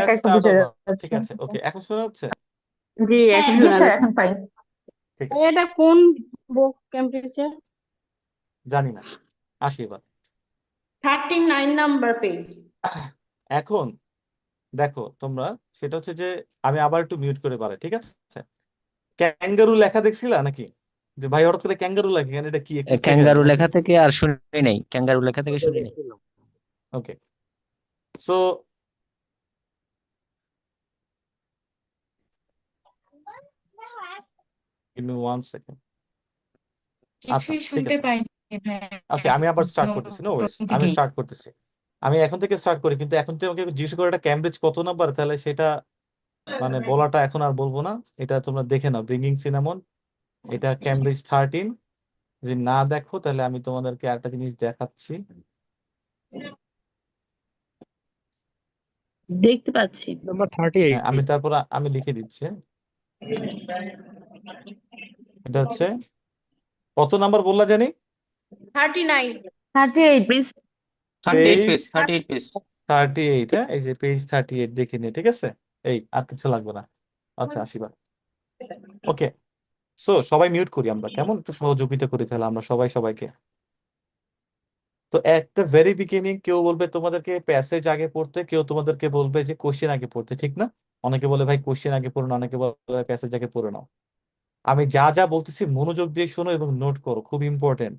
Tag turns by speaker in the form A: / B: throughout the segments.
A: একটা একটা
B: স্টার্ট
A: বুঝে
B: ওভার। ঠিক
A: যাচ্ছে।
B: আছে, ওকে, এখন শোনা যাচ্ছে?
A: জি, এখন
C: জি
A: শোনা
C: স্যার,
A: যাচ্ছে।
C: এখন ফাইন।
B: ঠিক আছে,
C: এটা কোন বুক টেম্পারেচার?
B: জানি না, আসি এবার।
C: 39 নাম্বার পেজ।
B: এখন দেখো তোমরা, সেটা হচ্ছে যে আমি আবার একটু মিউট করে পারে, ঠিক আছে? ক্যাঙ্গারু লেখা দেখছিলা নাকি? যে ভাই হঠাৎ করে ক্যাঙ্গারু লেখা কেন, এটা কি একটু থেকে
D: ক্যাঙ্গারু
B: নাকি?
D: লেখা থেকে আর শুনি নাই, ক্যাঙ্গারু লেখা থেকে শুনি নাই।
B: ওকে, সো give me 1 second। আচ্ছা,
E: কিছুই
B: ঠিক
E: শুনতে
B: আছে,
E: পাইনি ভাইয়া,
B: ওকে, আমি আবার স্টার্ট করতেছি, নো ওয়ারিস,
E: প্রথম
B: আমি
E: থেকেই।
B: স্টার্ট করতেছি। আমি এখন থেকে স্টার্ট করি, কিন্তু এখন তুই আমাকে জিজ্ঞেস করে এটা ক্যামব্রিজ কত নাম্বার, তাহলে সেটা মানে বলাটা এখন আর বলবো না। এটা তোমরা দেখে নাও, ব্রিঙ্গিং সিনামন, এটা ক্যামব্রিজ 13। যদি না দেখো তাহলে আমি তোমাদেরকে একটা জিনিস দেখাচ্ছি।
A: দেখতে পাচ্ছি।
F: নাম্বার 38।
B: হ্যাঁ, আমি তারপর আমি লিখে দিচ্ছি। এটা হচ্ছে কত নাম্বার বললা জানি?
C: 39।
A: 38 প্লিজ।
D: 38
B: page
D: page, 38 page.
B: 38। হ্যাঁ, এই যে পেজ 38 দেখে নিয়ে, ঠিক আছে? এই আর কিছু লাগবে না। আচ্ছা, আসিবা। ওকে, সো সবাই মিউট করি আমরা, কেমন একটু সহযোগিতা করি তাহলে আমরা সবাই সবাইকে। তো একটা ভেরি বিগিনিং কেউ বলবে তোমাদেরকে প্যাসেজ আগে পড়তে, কেউ তোমাদেরকে বলবে যে কোশ্চেন আগে পড়তে, ঠিক না? অনেকে বলে ভাই কোশ্চেন আগে পড়ো না, অনেকে বলে প্যাসেজ আগে পড়ে নাও। আমি যা যা বলতেছি মনোযোগ দিয়ে শোনো এবং নোট করো, খুব ইম্পর্টেন্ট,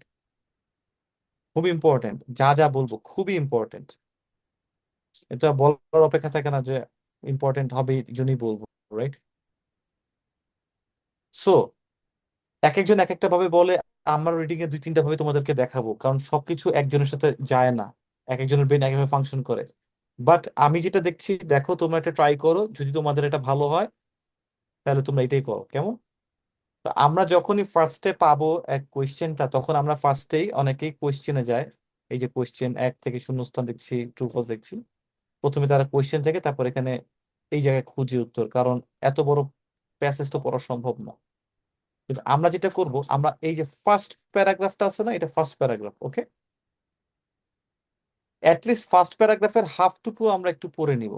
B: খুব ইম্পর্টেন্ট, যা যা বলবো খুবই ইম্পর্টেন্ট। এটা বলার অপেক্ষা থাকে না যে ইম্পর্টেন্ট হবে এই জন্যই বলবো, রাইট? সো এক একজন এক একটা ভাবে বলে, আমার রিডিং এ 2-3টা ভাবে তোমাদেরকে দেখাবো, কারণ সবকিছু একজনের সাথে যায় না, এক একজনের ব্রেন একভাবে ফাংশন করে। বাট আমি যেটা দেখছি, দেখো তোমরা এটা ট্রাই করো, যদি তোমাদের এটা ভালো হয় তাহলে তোমরা এটাই করো, কেমন? তো আমরা যখনই ফার্স্টে পাবো এক কোয়েশ্চেনটা, তখন আমরা ফার্স্টেই অনেকেই কোয়েশ্চেনে যায়। এই যে কোয়েশ্চেন 1 থেকে শূন্যস্থান দেখছি, ট্রু ফলস দেখছি, প্রথমে তারা কোয়েশ্চেন থেকে তারপর এখানে এই জায়গায় খুঁজে উত্তর, কারণ এত বড় প্যাসেজ তো পড়া সম্ভব না। কিন্তু আমরা যেটা করব, আমরা এই যে ফার্স্ট প্যারাগ্রাফটা আছে না, এটা ফার্স্ট প্যারাগ্রাফ, ওকে, অ্যাটলিস্ট ফার্স্ট প্যারাগ্রাফের হাফটুকু আমরা একটু পড়ে নিব।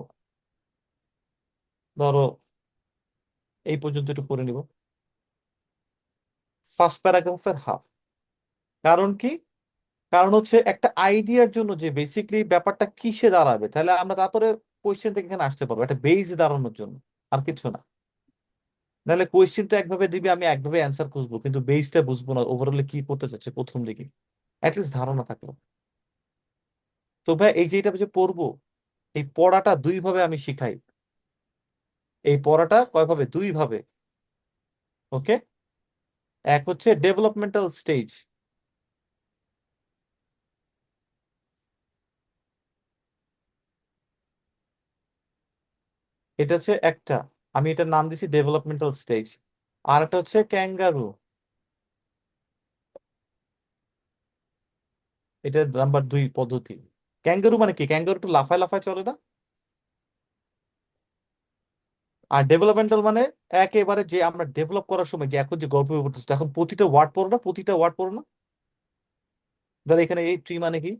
B: ধরো এই পর্যন্ত একটু পড়ে নিব, ফার্স্ট প্যারাগ্রাফের হাফ। কারণ কি? কারণ হচ্ছে একটা আইডিয়ার জন্য যে বেসিকলি ব্যাপারটা কিসে দাঁড়াবে, তাহলে আমরা তারপরে কোয়েশ্চেন থেকে এখানে আসতে পারবো, একটা বেস দাঁড়ানোর জন্য, আর কিছু না। নাহলে কোয়েশ্চেন তো একভাবে দিবি, আমি একভাবে অ্যান্সার খুঁজবো, কিন্তু বেসটা বুঝবো না ওভারঅলে কি করতে চাচ্ছে প্রথম দিকে, অ্যাটলিস্ট ধারণা থাকলো। তো ভাই এই যে এটা যে পড়বো, এই পড়াটা দুই ভাবে আমি শিখাই। এই পড়াটা কয় ভাবে? দুই ভাবে, ওকে। এক হচ্ছে ডেভেলপমেন্টাল স্টেজ, এটা হচ্ছে একটা, আমি এটার নাম দিছি ডেভেলপমেন্টাল স্টেজ। আর একটা হচ্ছে ক্যাঙ্গারু, এটা নাম্বার 2 পদ্ধতি। ক্যাঙ্গারু মানে কি? ক্যাঙ্গারু একটু লাফায় লাফায় চলে না? আর ডেভেলপমেন্টাল মানে একেবারে যে আমরা ডেভেলপ করার সময় যে এখন যে গল্প পড়তেছি, এখন প্রতিটা ওয়ার্ড পড়ো না, প্রতিটা ওয়ার্ড পড়ো না। ধর এখানে এই ট্রি মানে কি,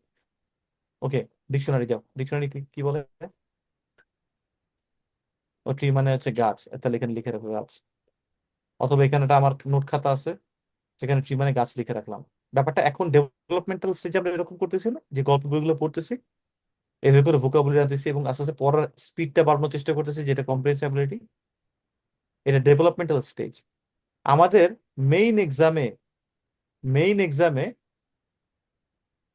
B: ওকে, ডিকশনারি যাও, ডিকশনারি কি কি বলে? ও ট্রি মানে হচ্ছে গাছ, তাহলে এখানে লিখে রাখো গাছ। অথবা এখানে একটা আমার নোট খাতা আছে, সেখানে ট্রি মানে গাছ লিখে রাখলাম। ব্যাপারটা এখন ডেভেলপমেন্টাল স্টেজে আমরা এরকম করতেছি না, যে গল্প বইগুলো পড়তেছি, এভাবে করে ভোকাবুলারি আনতেছি এবং আস্তে আস্তে পড়ার স্পিডটা বাড়ানোর চেষ্টা করতেছি, যেটা কম্প্রিহেনসিবিলিটি। এটা ডেভেলপমেন্টাল স্টেজ। আমাদের মেইন এক্সামে, মেইন এক্সামে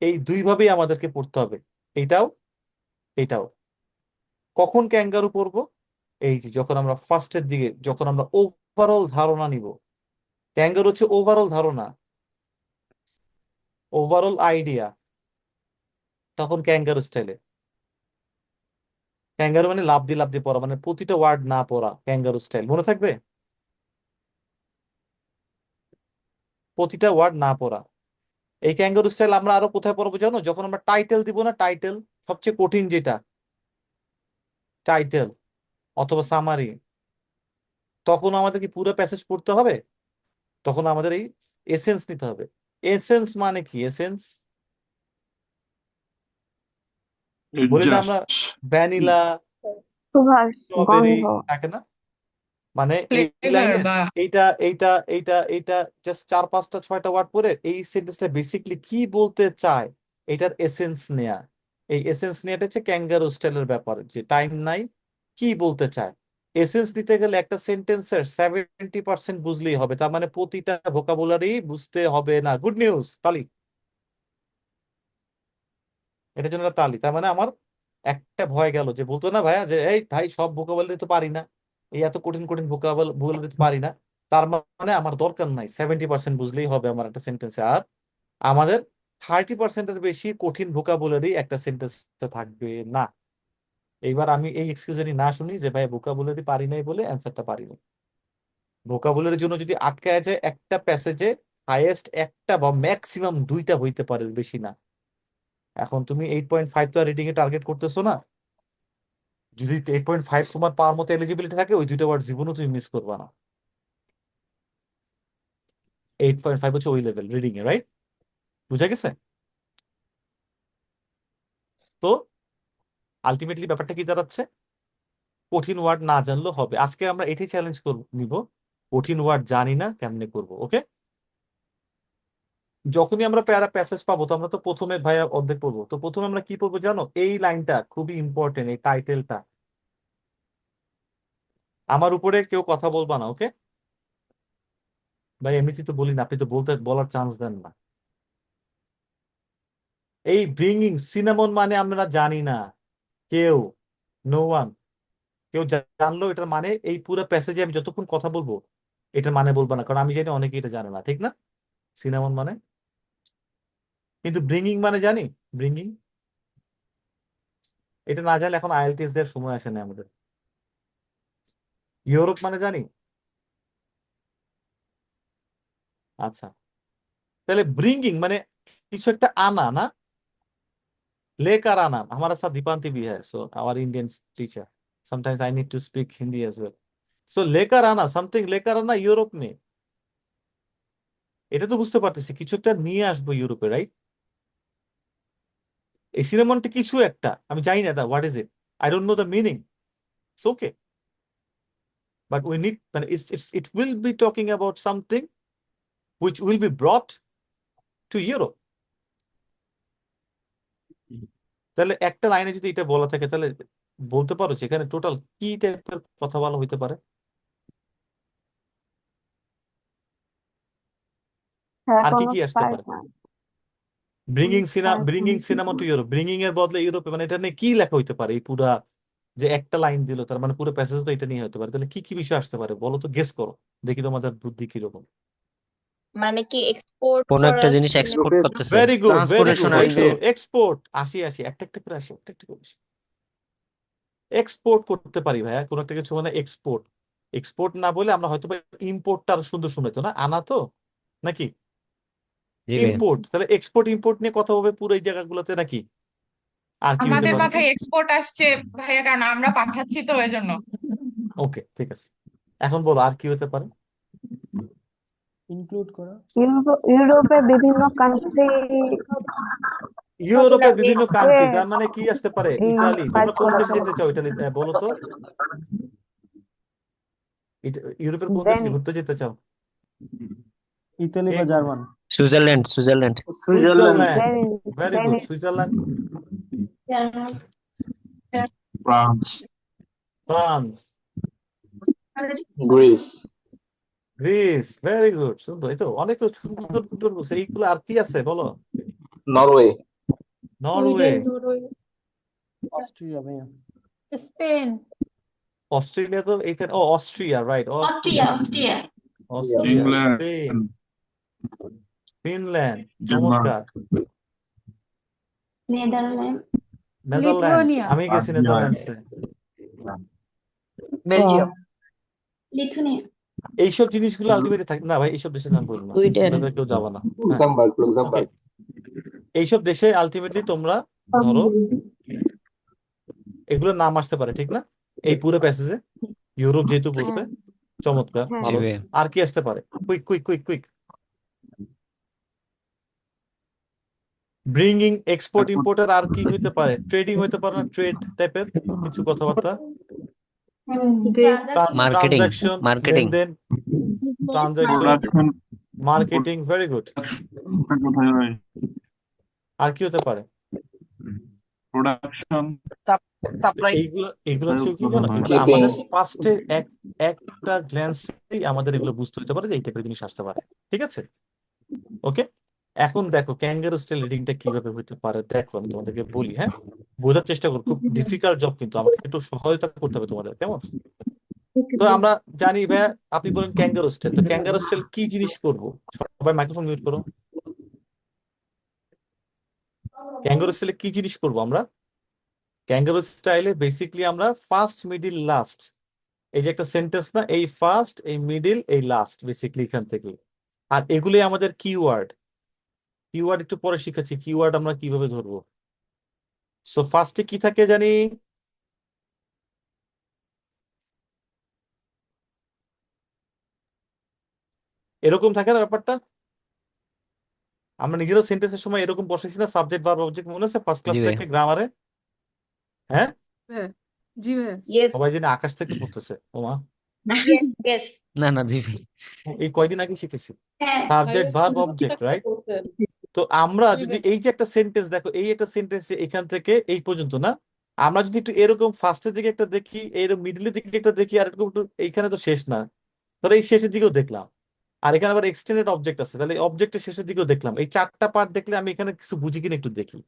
B: এই দুই ভাবেই আমাদেরকে পড়তে হবে, এইটাও এইটাও। কখন ক্যাঙ্গারু পড়বো? এই যে যখন আমরা ফার্স্টের দিকে, যখন আমরা ওভারঅল ধারণা নিব। ক্যাঙ্গারু হচ্ছে ওভারঅল ধারণা, ওভারঅল আইডিয়া, তখন ক্যাঙ্গারু স্টাইলে। ক্যাঙ্গারু মানে লাফ দিয়ে পড়া, মানে প্রতিটা ওয়ার্ড না পড়া, ক্যাঙ্গারু স্টাইল, মনে থাকবে? প্রতিটা ওয়ার্ড না পড়া। এই ক্যাঙ্গারু স্টাইল আমরা আরো কোথায় পড়বো জানো? যখন আমরা টাইটেল দিব না, টাইটেল, সবচেয়ে কঠিন যেটা, টাইটেল অথবা সামারি, তখন আমাদের কি পুরো প্যাসেজ পড়তে হবে? তখন আমাদের এই এসেন্স নিতে হবে। এসেন্স মানে কি? এসেন্স বলি না আমরা,
F: জাস্ট
B: ভ্যানিলা,
E: সুভাষ
B: স্ট্রবেরি
E: গন্ধ
B: থাকে না, মানে এই
F: ফ্লেভার
B: লাইনে
F: বা
B: এইটা জাস্ট 4 5 6টা ওয়ার্ড পরে এই সেন্টেন্সটা বেসিকলি কি বলতে চায় এটার এসেন্স নেয়া। এই এসেন্স নেয়াটা হচ্ছে ক্যাঙ্গারু স্টাইলের ব্যাপার, যে টাইম নাই, কি বলতে চায়। এসেন্স দিতে গেলে একটা সেন্টেন্সের 70% বুঝলেই হবে, তার মানে প্রতিটা ভোকাবুলারি বুঝতে হবে না। গুড নিউজ, তালি, এটার জন্য একটা তালি। তার মানে আমার একটা ভয় গেল, যে বলতো না ভাইয়া যে এই ভাই সব ভোকাবুলারি তো পারি না, এই এত কঠিন কঠিন ভোকাবুলারি তো পারি না। তার মানে আমার দরকার নাই, 70% বুঝলেই হবে আমার একটা সেন্টেন্সে। আর আমাদের 30%-এর বেশি কঠিন ভোকাবুলারি একটা সেন্টেন্সে থাকবে না। এইবার আমি এই এক্সকিউজ না শুনি যে ভাই ভোকাবুলারি পারি নাই বলে অ্যান্সারটা পারি না। ভোকাবুলারির জন্য যদি আটকায় যায় একটা প্যাসেজে, হাইয়েস্ট একটা বা ম্যাক্সিমাম 2টা হইতে পারে, বেশি না। এখন তুমি 8.5 তো রিডিং এ টার্গেট করতেছো না, যদি 8.5 তোমার পাওয়ার মতো এলিজিবিলিটি থাকে, ওই 2টা ওয়ার্ড জীবনও তুমি মিস করবা না। 8.5 হচ্ছে ওই লেভেল রিডিং এ, রাইট? বুঝা গেছে? তো আলটিমেটলি ব্যাপারটা কি দাঁড়াচ্ছে, কঠিন ওয়ার্ড না জানলেও হবে। আজকে আমরা এটাই চ্যালেঞ্জ নিব, কঠিন ওয়ার্ড জানি না কেমনে করব। ওকে, যখনই আমরা প্যারা প্যাসেজ পাবো তো আমরা তো প্রথমে ভাইয়া অর্ধেক পড়বো। তো প্রথমে আমরা কি পড়বো জানো? এই লাইনটা খুবই ইম্পর্টেন্ট, এই টাইটেলটা। আমার উপরে কেউ কথা বলবা না, ওকে ভাই? এমনিতে তো বলি না, আপনি তো বলার চান্স দেন না। এই ব্রিঙ্গিং সিনামন মানে আমরা জানি না কেউ, নো ওয়ান। কেউ জানলো এটার মানে, এই পুরো প্যাসেজে আমি যতক্ষণ কথা বলবো এটার মানে বলবো না, কারণ আমি জানি অনেকে এটা জানে না, ঠিক না? সিনামন মানে, কিন্তু ব্রিঙ্গিং মানে জানি। ব্রিঙ্গিং এটা না জানলে এখন আইএলটিএস দেওয়ার সময় আসে না আমাদের। ইউরোপ মানে জানি। আচ্ছা, তাহলে ব্রিঙ্গিং মানে কিছু একটা আনা না, लेकर आना। हमारा साथ दीपांति भी है, so our Indian teacher, sometimes I need to speak Hindi as well. So लेकर आना, something लेकर आना ইউরোপ में, এটা তো বুঝতে পারতেছি কিছু একটা নিয়ে আসবো ইউরোপে, রাইট? এই সিনেমানটা কিছু একটা, আমি জানি না এটা what is it, I don't know the meaning, it's okay, but we need, মানে it will be talking about something which will be brought to Europe. তাহলে একটা লাইনে যদি এটা বলা থাকে, তাহলে বলতে পারো যে এখানে টোটাল কি টাইপের কথা বলা হইতে পারে? আর কি
E: এখনো
B: কি আসতে পারে?
E: পারলাম
B: bringing cinema to Europe, bringing এর বদলে ইউরোপে, মানে এটা নিয়ে কি লেখা হইতে পারে? এই পুরা যে একটা লাইন দিল, তার মানে পুরো প্যাসেজ তো এটা নিয়ে হতে পারে। তাহলে কি কি বিষয় আসতে পারে বলো তো, গেস করো, দেখি তোমাদের বুদ্ধি কিরকম।
C: মানে কি এক্সপোর্ট
D: কোন
C: করা
D: একটা জিনিস এক্সপোর্ট
C: সিনেমা?
D: করতেছে,
B: very good, very
D: transportation
B: good, এই
D: আসবে।
B: তো এক্সপোর্ট। আসি আসি, একটা একটা করে আসি, একটা একটা করে আসি। এক্সপোর্ট করতে পারি ভাইয়া কোন একটা কিছু, মানে এক্সপোর্ট। এক্সপোর্ট না বলে আমরা হয়তো ইম্পোর্টটা আরো সুন্দর শুনেতো না, আনা তো নাকি
D: জি ভাইয়া।
B: ইম্পোর্ট। তাহলে এক্সপোর্ট ইম্পোর্ট নিয়ে কথা হবে পুরো এই জায়গাগুলোতে নাকি? আর কি হতে
F: আমাদের
B: পারে?
F: মাথায় এক্সপোর্ট আসছে ভাইয়া, কারণ আমরা পাঠাচ্ছি তো এই জন্য।
B: ওকে, ঠিক আছে, এখন বলো আর কি হতে পারে।
G: ইনক্লুড করা।
E: ইউরোপের বিভিন্ন কান্ট্রি
B: ইউরোপের বিভিন্ন কান্ট্রি, তার মানে কি আসতে পারে?
E: এই
B: ইটালি।
E: কাজ
B: তোমরা কোন
E: করা
B: দেশে যেতে চাও? ইটালি বলো তো। ইউরোপের কোন
E: দেন
B: দেশে ঘুরতে যেতে চাও?
G: ইতালি বা
B: এক-
G: German.
D: Switzerland, Switzerland.
B: Switzerland,
E: Venice
B: very good. Switzerland,
H: France,
B: France,
H: Greece,
B: Greece, very good, সুন্দর। এই তো অনেক তো সুন্দর সুন্দর বলছে। এইগুলো আর কি আছে বলো?
H: Norway,
B: নরওয়ে,
G: অস্ট্রিয়া ভাইয়া।
C: স্পেন,
B: অস্ট্রেলিয়া তো এইখানে, ও Austria, right,
C: Austria,
B: Austria,
H: England,
B: Spain, Finland,
H: Denmark,
B: চমৎকার,
C: নেদারল্যান্ড,
B: নেদারল্যান্ডস,
C: লিথুয়ানিয়া,
B: আমি গেছি
H: Latvia,
B: নেদারল্যান্ডসে।
C: বেলজিয়াম, লিথুয়ানিয়া,
B: এইসব জিনিসগুলো আলটিমেটলি থাকে না ভাই, এইসব দেশে নাম বলবো না,
C: সুইডেন,
B: ওটাতে কেউ যাবা না। হ্যাঁ,
H: Luxembourg,
B: ওকে,
H: Luxembourg,
B: এইসব দেশে আলটিমেটলি তোমরা ধরো এগুলোর নাম আসতে পারে, ঠিক না? এই পুরো প্যাসেজে ইউরোপ যেহেতু বলছে, চমৎকার,
E: হ্যাঁ।
D: জি
B: ভালো।
D: ভাইয়া।
B: আর কি আসতে পারে? Quick quick quick quick. Bringing, export importer, আর কি হইতে পারে? ট্রেডিং হইতে পারে না, ট্রেড টাইপের কিছু কথাবার্তা।
D: Marketing.
B: Transaction,
D: Marketing.
B: লেনদেন,
C: Business,
B: transaction,
H: production
B: marketing, very good.
H: কোথায় হয়?
B: আর কি হতে পারে?
H: প্রোডাকশন
B: এইগুলো এগুলো হচ্ছে কি
H: উৎপাদন
B: জানো,
H: হয়।
B: এগুলো আমাদের ফার্স্টে একটা গ্ল্যান্সেই আমাদের এগুলো বুঝতে হতে পারে যে এই টাইপের জিনিস আসতে পারে। ঠিক আছে, ওকে। এখন দেখো ক্যাঙ্গারু স্টাইল রিডিংটা কিভাবে হতে পারে, দেখো আমি তোমাদেরকে বলি, হ্যাঁ, বোঝার চেষ্টা করো। খুব ডিফিকাল্ট জব, কিন্তু আমাকে একটু সহায়তা করতে হবে তোমাদের, কেমন? তো আমরা জানি ভাইয়া, আপনি বলেন ক্যাঙ্গারু স্টাইল, তো ক্যাঙ্গারু স্টাইল কি জিনিস করব? সবাই মাইক্রোফোন মিউট করো। ক্যাঙ্গারু স্টাইলে কি জিনিস করব আমরা? ক্যাঙ্গারু স্টাইলে বেসিক্যালি আমরা ফার্স্ট, মিডিল, লাস্ট, এই যে একটা সেন্টেন্স না, এই ফার্স্ট, এই মিডিল, এই লাস্ট, বেসিক্যালি এখান থেকে। আর এগুলোই আমাদের কিওয়ার্ড। কিওয়ার্ড একটু পরে শিখেছি, কিওয়ার্ড আমরা কিভাবে ধরবো। সো ফার্স্টে কি থাকে জানি? এরকম থাকে না ব্যাপারটা? আমরা নিজেরাও সেন্টেন্সের সময় এরকম বসেছি না, সাবজেক্ট ভার্ব অবজেক্ট, মনে আছে ফার্স্ট ক্লাস
D: জি ভাই।
B: থেকে গ্রামারে? হ্যাঁ,
F: জি ভাই।
C: yes,
B: সবাই জানি আকাশ থেকে পড়তেছে ওমা,
C: yes, yes.
D: না জি ভাই।
B: এই কয়দিন আগে শিখেছি
C: হ্যাঁ,
B: সাবজেক্ট ভার্ব অবজেক্ট, রাইট? তো আমরা যদি এই যে একটা সেন্টেন্স দেখো, এই একটা সেন্টেন্স এখান থেকে এই পর্যন্ত না, আমরা যদি একটু এরকম ফার্স্টের দিকে একটা দেখি, এরকম মিডলের দিকে একটা দেখি, আর এরকম একটু, এইখানে তো শেষ না, ধরো এই শেষের দিকেও দেখলাম, আর এখানে আবার এক্সটেন্ডেড অবজেক্ট আছে, তাহলে অবজেক্টের শেষের দিকেও দেখলাম, এই চারটা পার্ট দেখলে আমি এখানে কিছু বুঝি কিনা একটু দেখি।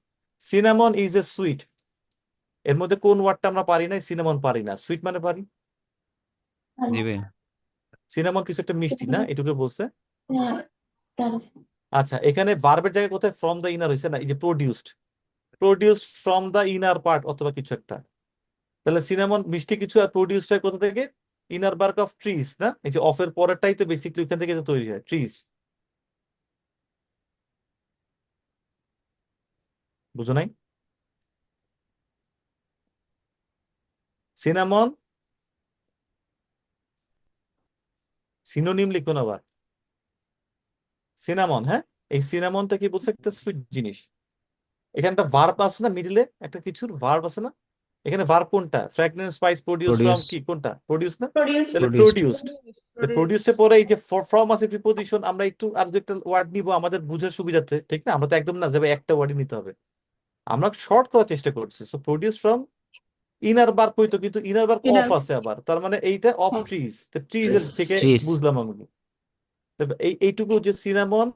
B: সিনামন ইজ এ সুইট, এর মধ্যে কোন ওয়ার্ডটা আমরা পারি না? সিনামন পারি না, সুইট মানে পারি।
D: জি ভাই।
B: সিনামন কিছু একটা মিষ্টি না, এটুকু বলছে।
C: হ্যাঁ, তার আছে।
B: আচ্ছা, এখানে ভার্বের জায়গায় কোথায় ফ্রম দ্য ইনার হয়েছে না, এই যে produced from the inner part অথবা কিছু একটা, তাহলে সিনামন মিষ্টি কিছু, আর প্রডিউসড হয় কোথা থেকে? ইনার বার্ক অফ ট্রিজ না, এই যে অফের পরেরটাই তো বেসিক্যালি ওখান থেকে তো তৈরি হয়, ট্রিজ। বুঝো নাই? সিনামন সিনোনিম লিখুন আবার, সিনামন, হ্যাঁ, এই সিনামনটা কি বলছে? একটা সুইট জিনিস। এখানে একটা ভার্ব আছে না, মিডিলে একটা কিছুর ভার্ব আছে না, এখানে ভার্ব কোনটা? Fragrance, spice, produce, from,
D: Produce.
B: কি কোনটা? প্রডিউস না,
C: Produce.
B: তাহলে
D: Produced.
B: প্রডিউসড। প্রডিউসে পরে এই যে ফ্রম আছে প্রিপোজিশন, আমরা একটু আর দু একটা ওয়ার্ড নিব আমাদের বুঝার সুবিধার্থে, ঠিক না? আমরা তো একদম না যাবে একটা ওয়ার্ডই নিতে হবে, আমরা শর্ট করার চেষ্টা করছি। So produce from inner bark হইতো, কিন্তু ইনার বার্ক অফ আছে আবার, তার মানে এইটা অফ ট্রিজ, ট্রিজ এর থেকে
D: Trees.
B: বুঝলাম আমি। এইটুকু যে সিনামন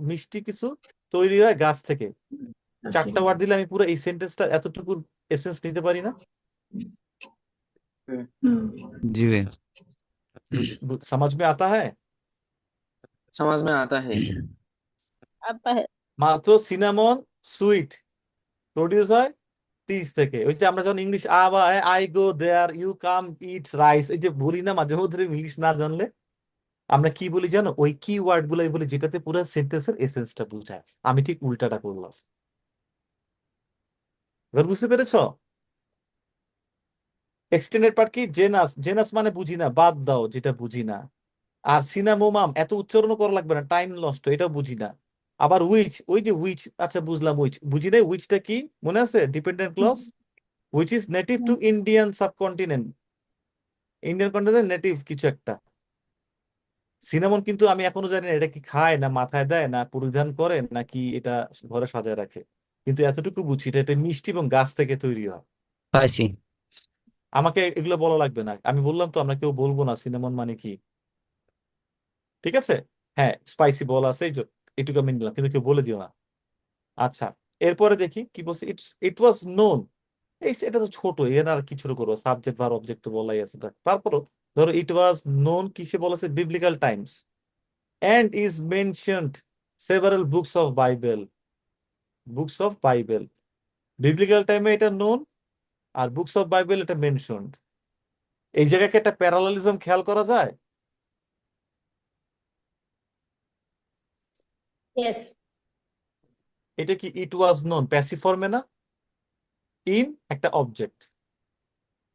B: মিষ্টি কিছু তৈরি হয় গাছ থেকে, চারটা ওয়ার্ড দিলে আমি পুরো এই সেন্টেন্সটা এতটুকু এসেন্স নিতে পারি না?
D: जी भाई।
B: समझ में आता है?
I: समझ में आता है।
C: आता है।
B: মাত্র সিনামন সুইট প্রডিউস হয় ট্রিজ থেকে। ওই যে আমরা যখন English I go there, you come it's rice, এই যে বলি না মাঝে মধ্যে ইংলিশ না জানলে আমরা কি বলি জানো? ওই কি ওয়ার্ড গুলাই বলি যেটাতে পুরো সেন্টেন্সের এসেন্সটা বুঝায়। আমি ঠিক উল্টাটা করলাম, এবার বুঝতে পেরেছো? এক্সটেন্ডেড পার্ট কি? জেনাস, জেনাস মানে বুঝি না, বাদ দাও যেটা বুঝি না। আর সিনামোমাম এত উচ্চারণ করা লাগবে না, টাইম নষ্ট, এটাও বুঝি না। আবার উইচ, ওই যে উইচ, আচ্ছা বুঝলাম, উইচ বুঝি নাই, উইচটা কি মনে আছে? Dependent clause, which is native to Indian subcontinent, Indian continent native কিছু একটা। সিনামন কিন্তু আমি এখনো জানি না এটা কি খায় না মাথায় দেয় না পরিধান করে নাকি এটা ঘরে সাজায় রাখে, কিন্তু এতটুকু বুঝি এটা একটা মিষ্টি এবং গাছ থেকে তৈরি হয়।
D: Spicy.
B: আমাকে এগুলো বলা লাগবে না, আমি বললাম তো আমরা কেউ বলবো না সিনামন মানে কি, ঠিক আছে? হ্যাঁ, স্পাইসি বল আছে, এটুকু আমি নিলাম, কিন্তু কেউ বলে দিও না। আচ্ছা, এরপরে দেখি কি বলছে। ইট ওয়াজ নোন, এটা তো ছোট, এর আর কি ছোট করবো, সাবজেক্ট ভার অবজেক্ট তো বলাই আছে। তারপরও ধরো ইট ওয়াজ নোন কিসে বলেছে? Biblical times, and is mentioned several books of Bible. Biblical টাইমে এটা নোন, আর বুকস অফ বাইবেল এটা মেনশনড। এই জায়গায় কি একটা প্যারালালিজম খেয়াল করা যায়?
C: Yes.
B: এটা কি ইট ওয়াজ নোন প্যাসিভ ফর্মে না? ইন একটা অবজেক্ট,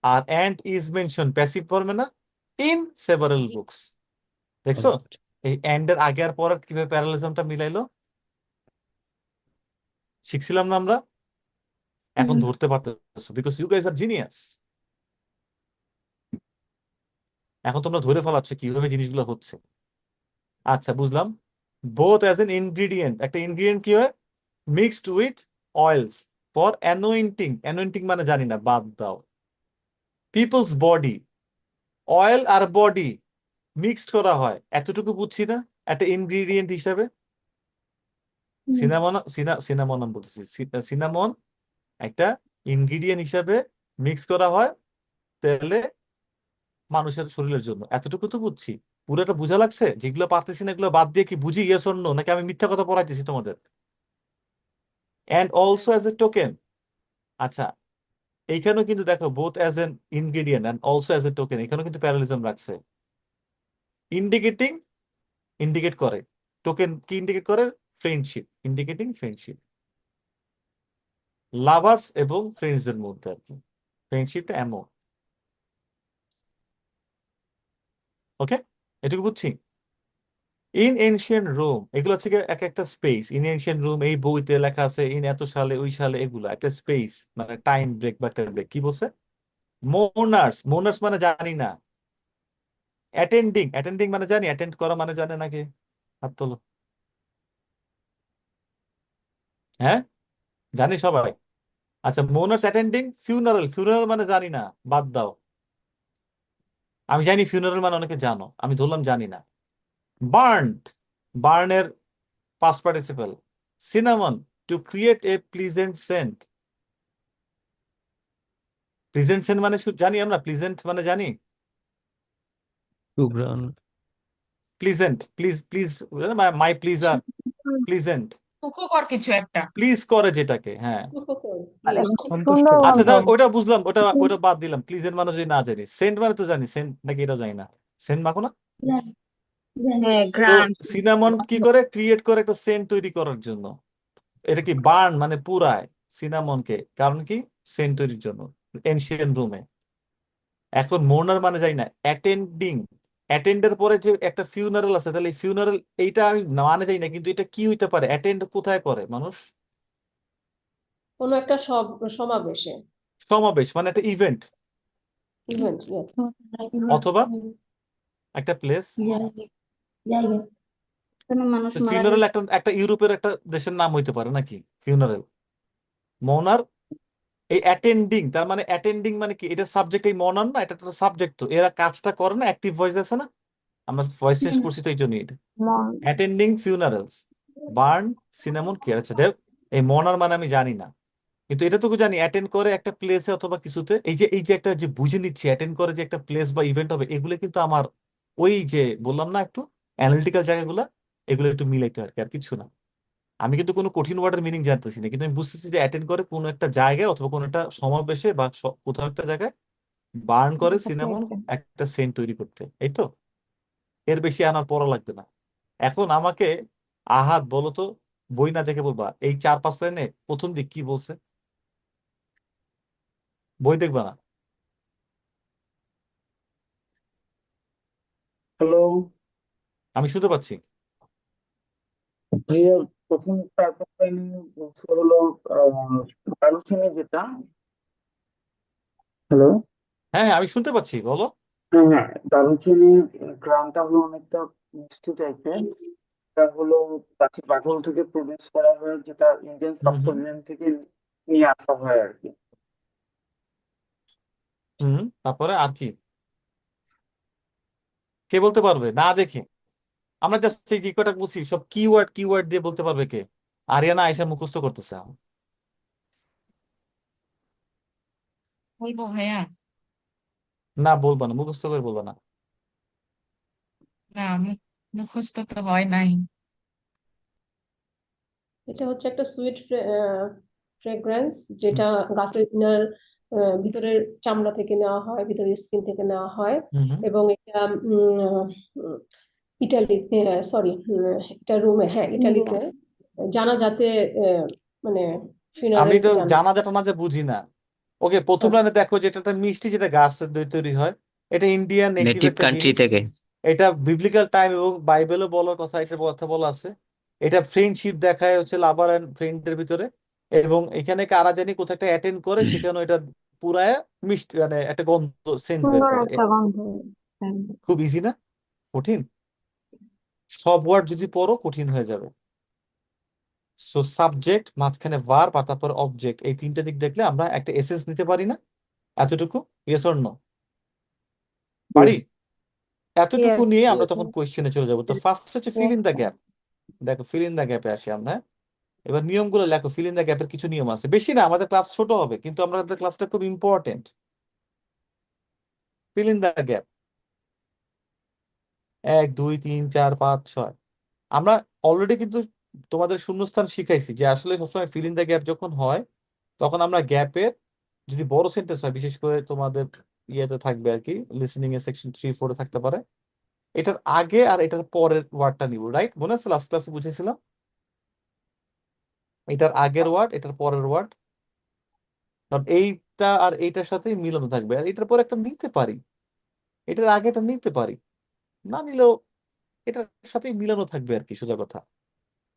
B: আর and is mentioned প্যাসিভ ফর্মে না? In several books. দেখছো এই and এর আগে আর পরে কিভাবে প্যারালালিজমটা মিলাইলো? শিখছিলাম না আমরা, এখন ধরতে পারতেছো, because you guys are genius. এখন তোমরা ধরে ফেলাচ্ছ কিভাবে জিনিসগুলো হচ্ছে। আচ্ছা, বুঝলাম। বোথ অ্যাজ এন ইনগ্রিডিয়েন্ট, একটা ইনগ্রিডিয়েন্ট কি হয়? Mixed with oils for anointing. Anointing মানে জানি না, বাদ দাও। পিপলস বডি, অয়েল আর বডি মিক্সড করা হয়, এতটুকু বুঝছি না একটা ইনগ্রিডিয়েন্ট হিসাবে। সিনামন বলতেছি, সিনামন একটা ইনগ্রিডিয়েন্ট হিসাবে মিক্স করা হয় তেলে মানুষের শরীরের জন্য, এতটুকু তো বুঝছি। পুরোটা বোঝা লাগছে? যেগুলো পারতেছি না এগুলো বাদ দিয়ে কি বুঝি ইয়েস অর নো, নাকি আমি মিথ্যা কথা পড়াইতেছি তোমাদের? And also as a token. আচ্ছা, এইখানেও কিন্তু দেখো both as an ingredient and also as a token, এখানেও কিন্তু প্যারালিজম রাখছে। ইন্ডিকেটিং, ইন্ডিকেট করে। টোকেন কি ইন্ডিকেট করে? Friendship, indicating friendship. লাভার্স এবং ফ্রেন্ডসদের মধ্যে আর কি ফ্রেন্ডশিপটা এমন। ওকে, এটুকু বুঝছি। ইন এনশিয়েন্ট রোম, এগুলো হচ্ছে গিয়ে এক একটা স্পেস। ইন এনশিয়েন্ট রোম, এই বইতে লেখা আছে ইন এত সালে ওই সালে, এগুলো একটা স্পেস মানে টাইম ব্রেক বা ব্রেক। কি বলছে? মোনার্স, মোনার্স মানে জানি না। অ্যাটেন্ডিং, অ্যাটেন্ডিং মানে জানি, অ্যাটেন্ড করা মানে জানে নাকি? হাত তোলো। হ্যাঁ, জানি সবাই। আচ্ছা, মোনার্স অ্যাটেন্ডিং ফিউনারাল, ফিউনারাল মানে জানি না, বাদ দাও। আমি জানি ফিউনারাল মানে অনেকে জানো, আমি ধরলাম জানি না। বার্নড, বার্নের past participle. Cinnamon, to create a pleasant scent. Pleasant scent মানে জানি আমরা, প্লিজেন্ট মানে জানি,
D: সুগ্রান,
B: pleasant, please please, my pleasure, pleasant,
F: সুখকর কিছু একটা।
B: প্লিজ করে যেটাকে, হ্যাঁ।
E: আরে
G: সন্তুষ্ট
E: সুন্দর
B: আচ্ছা,
E: গন্ধ।
B: ওটা বুঝলাম, ওটা ওটা বাদ দিলাম। প্লিজেন্ট মানে যদি না জানি, সেন্ট মানে তো জানি, সেন্ট নাকি এটাও জানি না। সেন্ট মাখো না?
C: হ্যাঁ,
B: তো
C: গ্রান্ট।
B: সিনামন কি করে? ক্রিয়েট করে একটা সেন্ট তৈরি করার জন্য। এটা কি বার্ন মানে পুরায় সিনামনকে, কারণ কি? সেন্ট তৈরির জন্য এনশিয়েন্ট রুমে। এখন মোর্নার মানে যাই না, অ্যাটেন্ডিং। অ্যাটেন্ডের পরে যে একটা ফিউনারাল আছে, তাহলে ফিউনারাল এইটা আমি মানে যাই না, কিন্তু এটা কি হইতে পারে? অ্যাটেন্ড কোথায় করে মানুষ?
J: কোনো একটা সমাবেশে,
B: সমাবেশ মানে একটা ইভেন্ট,
J: ইভেন্ট, ইয়েস।
B: অথবা একটা প্লেস।
C: জায়গা কোনো মানুষ মারা
B: ফিউনারাল
C: গেছে।
B: একটা একটা ইউরোপের একটা দেশের নাম হইতে পারে নাকি ফিউনারাল? মোনার, এই অ্যাটেন্ডিং, তার মানে অ্যাটেন্ডিং মানে কি? এটা সাবজেক্ট, এই মনার না, এটা একটা সাবজেক্ট। তো এরা কাজটা করে না, অ্যাক্টিভ ভয়েস আছে না, আমরা ভয়েস চেঞ্জ করছি তো এই জন্যই। এটা
E: মন
B: অ্যাটেন্ডিং ফিউনারালস, বার্ন, সিনামন কি আছে দেখ। এই মনার মানে আমি জানি না, কিন্তু এটাটুকু জানি অ্যাটেন্ড করে একটা প্লেসে অথবা কিছুতে। এই যে একটা যে বুঝে নিচ্ছি অ্যাটেন্ড করে যে একটা প্লেস বা ইভেন্ট হবে, এগুলো কিন্তু আমার ওই যে বললাম না একটু অ্যানালিটিক্যাল জায়গাগুলো, এগুলো একটু মিলাইতে আর কি, আর কিছু না। আমি কিন্তু কোনো কঠিন ওয়ার্ডের মিনিং জানতেছি না, কিন্তু আমি বুঝতেছি যে অ্যাটেন্ড করে কোনো একটা জায়গায় অথবা কোনো একটা সমাবেশে বা কোথাও একটা জায়গায় বার্ন করে সিনামন একটা সেন্ট তৈরি করতে, এই তো। এর বেশি আনার পড়া লাগবে না। এখন আমাকে আহাত বলো তো, বই না দেখে বলবা এই 4-5 লাইনে প্রথম দিক কি বলছে? বই দেখবা না?
H: হ্যালো
B: আমি শুনতে পাচ্ছি।
H: ভাইয়া, প্রথম 4-5 লাইনে বলছে হলো আলোচনা যেটা। হ্যালো।
B: হ্যাঁ হ্যাঁ, আমি শুনতে পাচ্ছি, বলো।
H: হ্যাঁ হ্যাঁ, দারুচিনির গ্রামটা হলো অনেকটা মিষ্টি টাইপের। এটা হলো গাছের বাকল থেকে প্রডিউস করা হয়, যেটা ইন্ডিয়ান
B: হুম হুম
H: সাবকন্টিনেন্ট থেকে নিয়ে আসা হয় আর কি।
B: হুম, তারপরে আর কি? কে বলতে পারবে না দেখে? আমরা জাস্ট এই যে কটা বলছি সব কিওয়ার্ড, কিওয়ার্ড দিয়ে বলতে পারবে কে? আরিয়ানা আয়সা মুখস্থ করতেছে।
F: বলবো ভাইয়া?
B: না, বলবা না, মুখস্থ করে বলবা না।
F: না, মুখস্থ তো হয় নাই।
J: এটা হচ্ছে একটা সুইট ফ্রেগ্রেন্স, যেটা গাছের ভিতরের চামড়া থেকে নেওয়া হয়, ভিতরের স্কিন থেকে নেওয়া হয়।
B: হুম হুম।
J: এবং এটা ইটালিতে, সরি, এটা রোমে, হ্যাঁ ইটালিতে জানাজাতে, মানে
B: আমি
J: ফিনারেল
B: তো
J: জানা।
B: জানা যেটা না যে বুঝি না। ওকে, প্রথম লাইনে দেখো যেটা একটা মিষ্টি, যেটা গাছের দই তৈরি হয়, এটা ইন্ডিয়ান নেটিভ
D: নেটিভ
B: একটা
D: কান্ট্রি
B: জিনিস।
D: থেকে।
B: এটা বিবলিক্যাল টাইম এবং বাইবেলও বলার কথা, এটার কথা বলা আছে। এটা ফ্রেন্ডশিপ দেখায় হচ্ছে লাভার এন্ড ফ্রেন্ডের ভিতরে। এবং এখানে কারা জানি কোথাও একটা অ্যাটেন্ড করে, সেখানে এটা পুরায় মিষ্টি মানে একটা গন্ধ সেন্ট বের
E: সুন্দর
B: করে।
E: একটা গন্ধ। হ্যাঁ।
B: খুব ইজি না? কঠিন? সব ওয়ার্ড যদি পড়ো কঠিন হয়ে যাবে। সো সাবজেক্ট, মাঝখানে ভার্ব আর তারপর অবজেক্ট, এই তিনটা দিক দেখলে আমরা একটা এসেন্স নিতে পারি না? এতটুকু ইয়েস অর নো? পারি? এতটুকু
C: Yes.
B: নিয়ে আমরা তখন কোয়েশ্চেনে চলে যাবো। তো ফার্স্ট হচ্ছে fill
C: Yes.
B: In the gap. দেখো ফিল ইন দ্য গ্যাপে আসি আমরা। এবার নিয়মগুলো লেখো। ফিল ইন দ্য গ্যাপের কিছু নিয়ম আছে, বেশি না, আমাদের ক্লাস ছোট হবে কিন্তু আমাদের ক্লাসটা খুব important. Feel in the gap 1 2 3 4 5 6। আমরা অলরেডি কিন্তু তোমাদের শূন্যস্থান শিখাইছি যে আসলে সবসময় ফিল ইন দ্য গ্যাপ যখন হয় তখন আমরা গ্যাপের, যদি বড় সেন্টেন্স হয়, বিশেষ করে তোমাদের ইয়েতে থাকবে আর কি, লিসেনিং এ সেকশন 3 4 থাকতে পারে, এটার আগে আর এটার পরের ওয়ার্ডটা নিব, রাইট? মনে আছে লাস্ট ক্লাসে বুঝেছিলাম এটার আগের ওয়ার্ড এটার পরের ওয়ার্ড, কারণ এইটা আর এইটার সাথে মিলানো থাকবে। আর এটার পর একটা নিতে পারি, এটার আগে এটা নিতে পারি, না নিলেও এটার সাথে মিলানো থাকবে আর কি, সোজা কথা।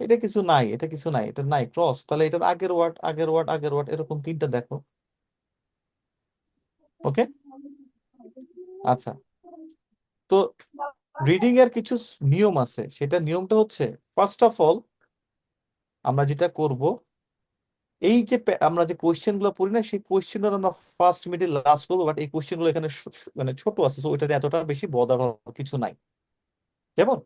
B: এটা কিছু নাই, এটা কিছু নাই, এটা নাই ক্রস, তাহলে এটার আগের ওয়ার্ড আগের ওয়ার্ড আগের ওয়ার্ড, এরকম তিনটা দেখো। ওকে, আচ্ছা। তো রিডিং এর কিছু নিয়ম আছে, সেটা নিয়মটা হচ্ছে ফার্স্ট অফ অল আমরা যেটা করব, এই যে আমরা যে কোয়েশ্চেন গুলো পড়ি না, সেই কোয়েশ্চেন গুলো আমরা ফার্স্ট মিডিল লাস্ট করবো, বাট এই কোয়েশ্চেন গুলো এখানে মানে ছোট আছে, তো ওইটাতে এতটা বেশি বদার হওয়ার কিছু নাই, কেমন?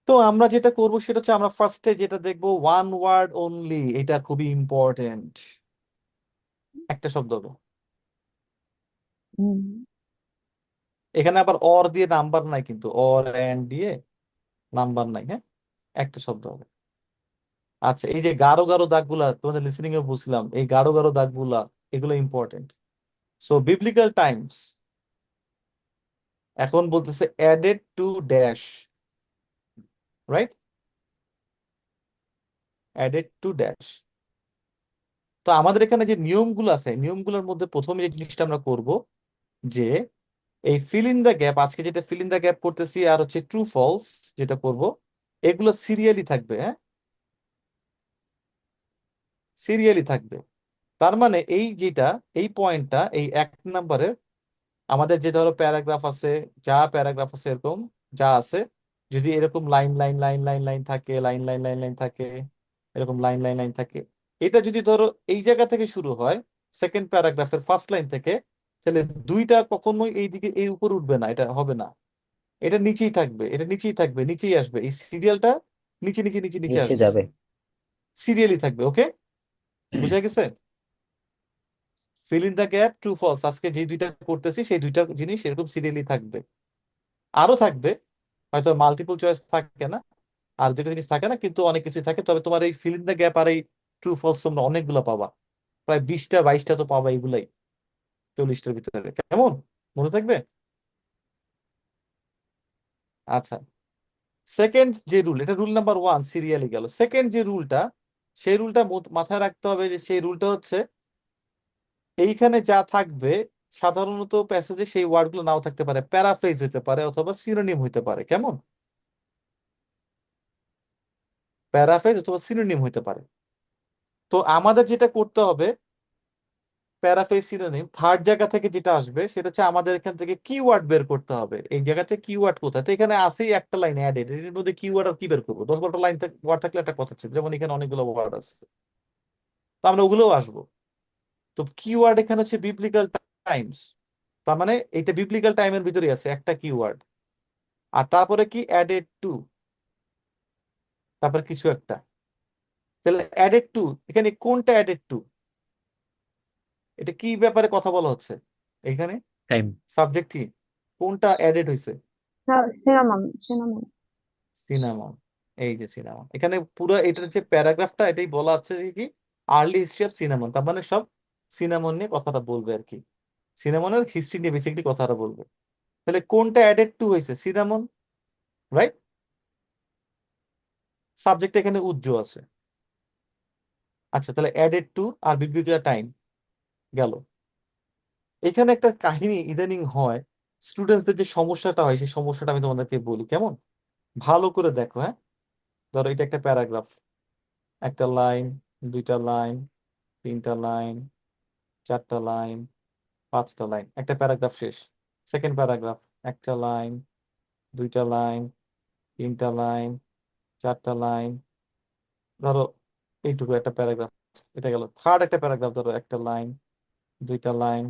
B: তো আমরা যেটা করব সেটা হচ্ছে আমরা ফার্স্টে যেটা দেখবো ওয়ান ওয়ার্ড অনলি, এটা খুবই ইম্পর্টেন্ট। একটা শব্দ হবে,
E: হুম।
B: এখানে আবার অর দিয়ে নাম্বার নাই কিন্তু, অর এন্ড দিয়ে নাম্বার নাই, হ্যাঁ, একটা শব্দ হবে। আচ্ছা, এই যে গাঢ় গাঢ় দাগগুলা তোমাদের লিসেনিং এ বুঝলাম, এই গাঢ় গাঢ় দাগগুলা এগুলো ইম্পর্টেন্ট। সো বিবলিক্যাল টাইমস এখন বলতেছে added to dash, right? Added to dash. তো আমাদের এখানে যে নিয়মগুলো আছে, নিয়মগুলোর মধ্যে প্রথমে যে জিনিসটা আমরা করব যে এই ফিল ইন দ্য গ্যাপ, আজকে যেটা ফিল ইন দ্য গ্যাপ করতেছি আর হচ্ছে ট্রু ফলস যেটা করব, এগুলো সিরিয়ালি থাকবে, হ্যাঁ, সিরিয়ালি থাকবে। তার মানে এই যেটা, এই পয়েন্টটা, এই 1 নম্বরের আমাদের যে ধরো প্যারাগ্রাফ আছে, যা প্যারাগ্রাফ আছে এরকম যা আছে, যদি এরকম line line line line line থাকে, লাইন লাইন লাইন লাইন থাকে, এরকম লাইন লাইন লাইন থাকে, এটা যদি ধরো এই জায়গা থেকে শুরু হয়, সেকেন্ড প্যারাগ্রাফের ফার্স্ট লাইন থেকে, তাহলে দুইটা কখনোই এই দিকে এই উপর উঠবে না, এটা হবে না, এটা নিচেই থাকবে, এটা নিচেই থাকবে, নিচেই আসবে, এই সিরিয়ালটা নিচে নিচে নিচে নিচে
D: নিচে
B: আসবে,
D: যাবে।
B: সিরিয়ালি থাকবে। ওকে, বুঝা গেছে? Fill in the gap, true false, আজকে যে দুইটা করতেছি সেই দুইটা জিনিস এরকম সিরিয়ালি থাকবে। আরো থাকবে, হয়তো মাল্টিপল চয়েস থাকে না, আর দুটো জিনিস থাকে না, কিন্তু অনেক কিছু থাকে। তবে তোমার এই ফিল ইন দ্য গ্যাপ আর এই ট্রু ফলস তোমরা অনেকগুলো পাবা, প্রায় 20টা 22টা তো পাবা এগুলাই 40টার ভিতরে, কেমন? মনে থাকবে? আচ্ছা, সেকেন্ড যে রুল, এটা রুল নাম্বার 1 সিরিয়ালি গেল। সেকেন্ড যে রুলটা, সেই রুলটা মাথায় রাখতে হবে, যে সেই রুলটা হচ্ছে এইখানে যা থাকবে সাধারণত প্যাসেজে সেই ওয়ার্ডগুলো নাও থাকতে পারে, প্যারাফ্রেজ হতে পারে অথবা সিনোনিম হতে পারে, কেমন? প্যারাফ্রেজ অথবা সিনোনিম হতে পারে। তো আমাদের যেটা করতে হবে, প্যারাফ্রেজ সিনোনিম থার্ড জায়গা থেকে যেটা আসবে সেটা হচ্ছে আমাদের এখান থেকে কিওয়ার্ড বের করতে হবে। এই জায়গাতে কিওয়ার্ড কোথায়? তো এখানে আসেই একটা লাইন অ্যাডেড, এর মধ্যে কিওয়ার্ড আর কি বের করবো? 10-12টা লাইন ওয়ার্ড থাকলে একটা কথা ছিল, যেমন এখানে অনেকগুলো ওয়ার্ড আছে, তো আমরা ওগুলোও আসবো। তো কিওয়ার্ড এখানে হচ্ছে বিবলিক্যাল টাইমস, তার মানে এইটা বিবলিক্যাল টাইমের ভিতরে আছে একটা কিওয়ার্ড। আর তারপরে কি অ্যাডেড টু, তারপরে কিছু একটা, তাহলে অ্যাডেড টু, এখানে কোনটা অ্যাডেড টু? এটা কি ব্যাপারে কথা বলা হচ্ছে এখানে?
D: টাইম।
B: সাবজেক্ট কি, কোনটা অ্যাডেড হয়েছে?
E: Cinnamon cinnamon.
B: সিনামন। এই যে সিনামন, এখানে পুরো এটার যে প্যারাগ্রাফটা এটাই বলা আছে যে কি আর্লি হিস্ট্রি অফ সিনামন, তার মানে সব সিনামন নিয়ে কথাটা বলবে আর কি, সিনামনের হিস্ট্রি নিয়ে বেসিক্যালি কথাটা বলবে। তাহলে কোনটা অ্যাডেড টু হয়েছে? Cinnamon, right? সাবজেক্ট এখানে উজ্জ্ব আছে। আচ্ছা, তাহলে অ্যাডেড টু আর বিবলিক্যাল টাইম গেল। এখানে একটা কাহিনী ইদানিং হয়, স্টুডেন্টসদের যে সমস্যাটা হয় সেই সমস্যাটা আমি তোমাদেরকে বলি, কেমন? ভালো করে দেখো, হ্যাঁ। ধরো এটা একটা প্যারাগ্রাফ, একটা লাইন, দুইটা লাইন, তিনটা লাইন, চারটা লাইন, 5টা লাইন, একটা প্যারাগ্রাফ শেষ। সেকেন্ড প্যারাগ্রাফ, একটা লাইন, দুইটা লাইন, তিনটা লাইন, চারটা লাইন, ধরো এইটুকু একটা প্যারাগ্রাফ, এটা গেল থার্ড একটা প্যারাগ্রাফ, ধরো একটা লাইন, দুইটা লাইন,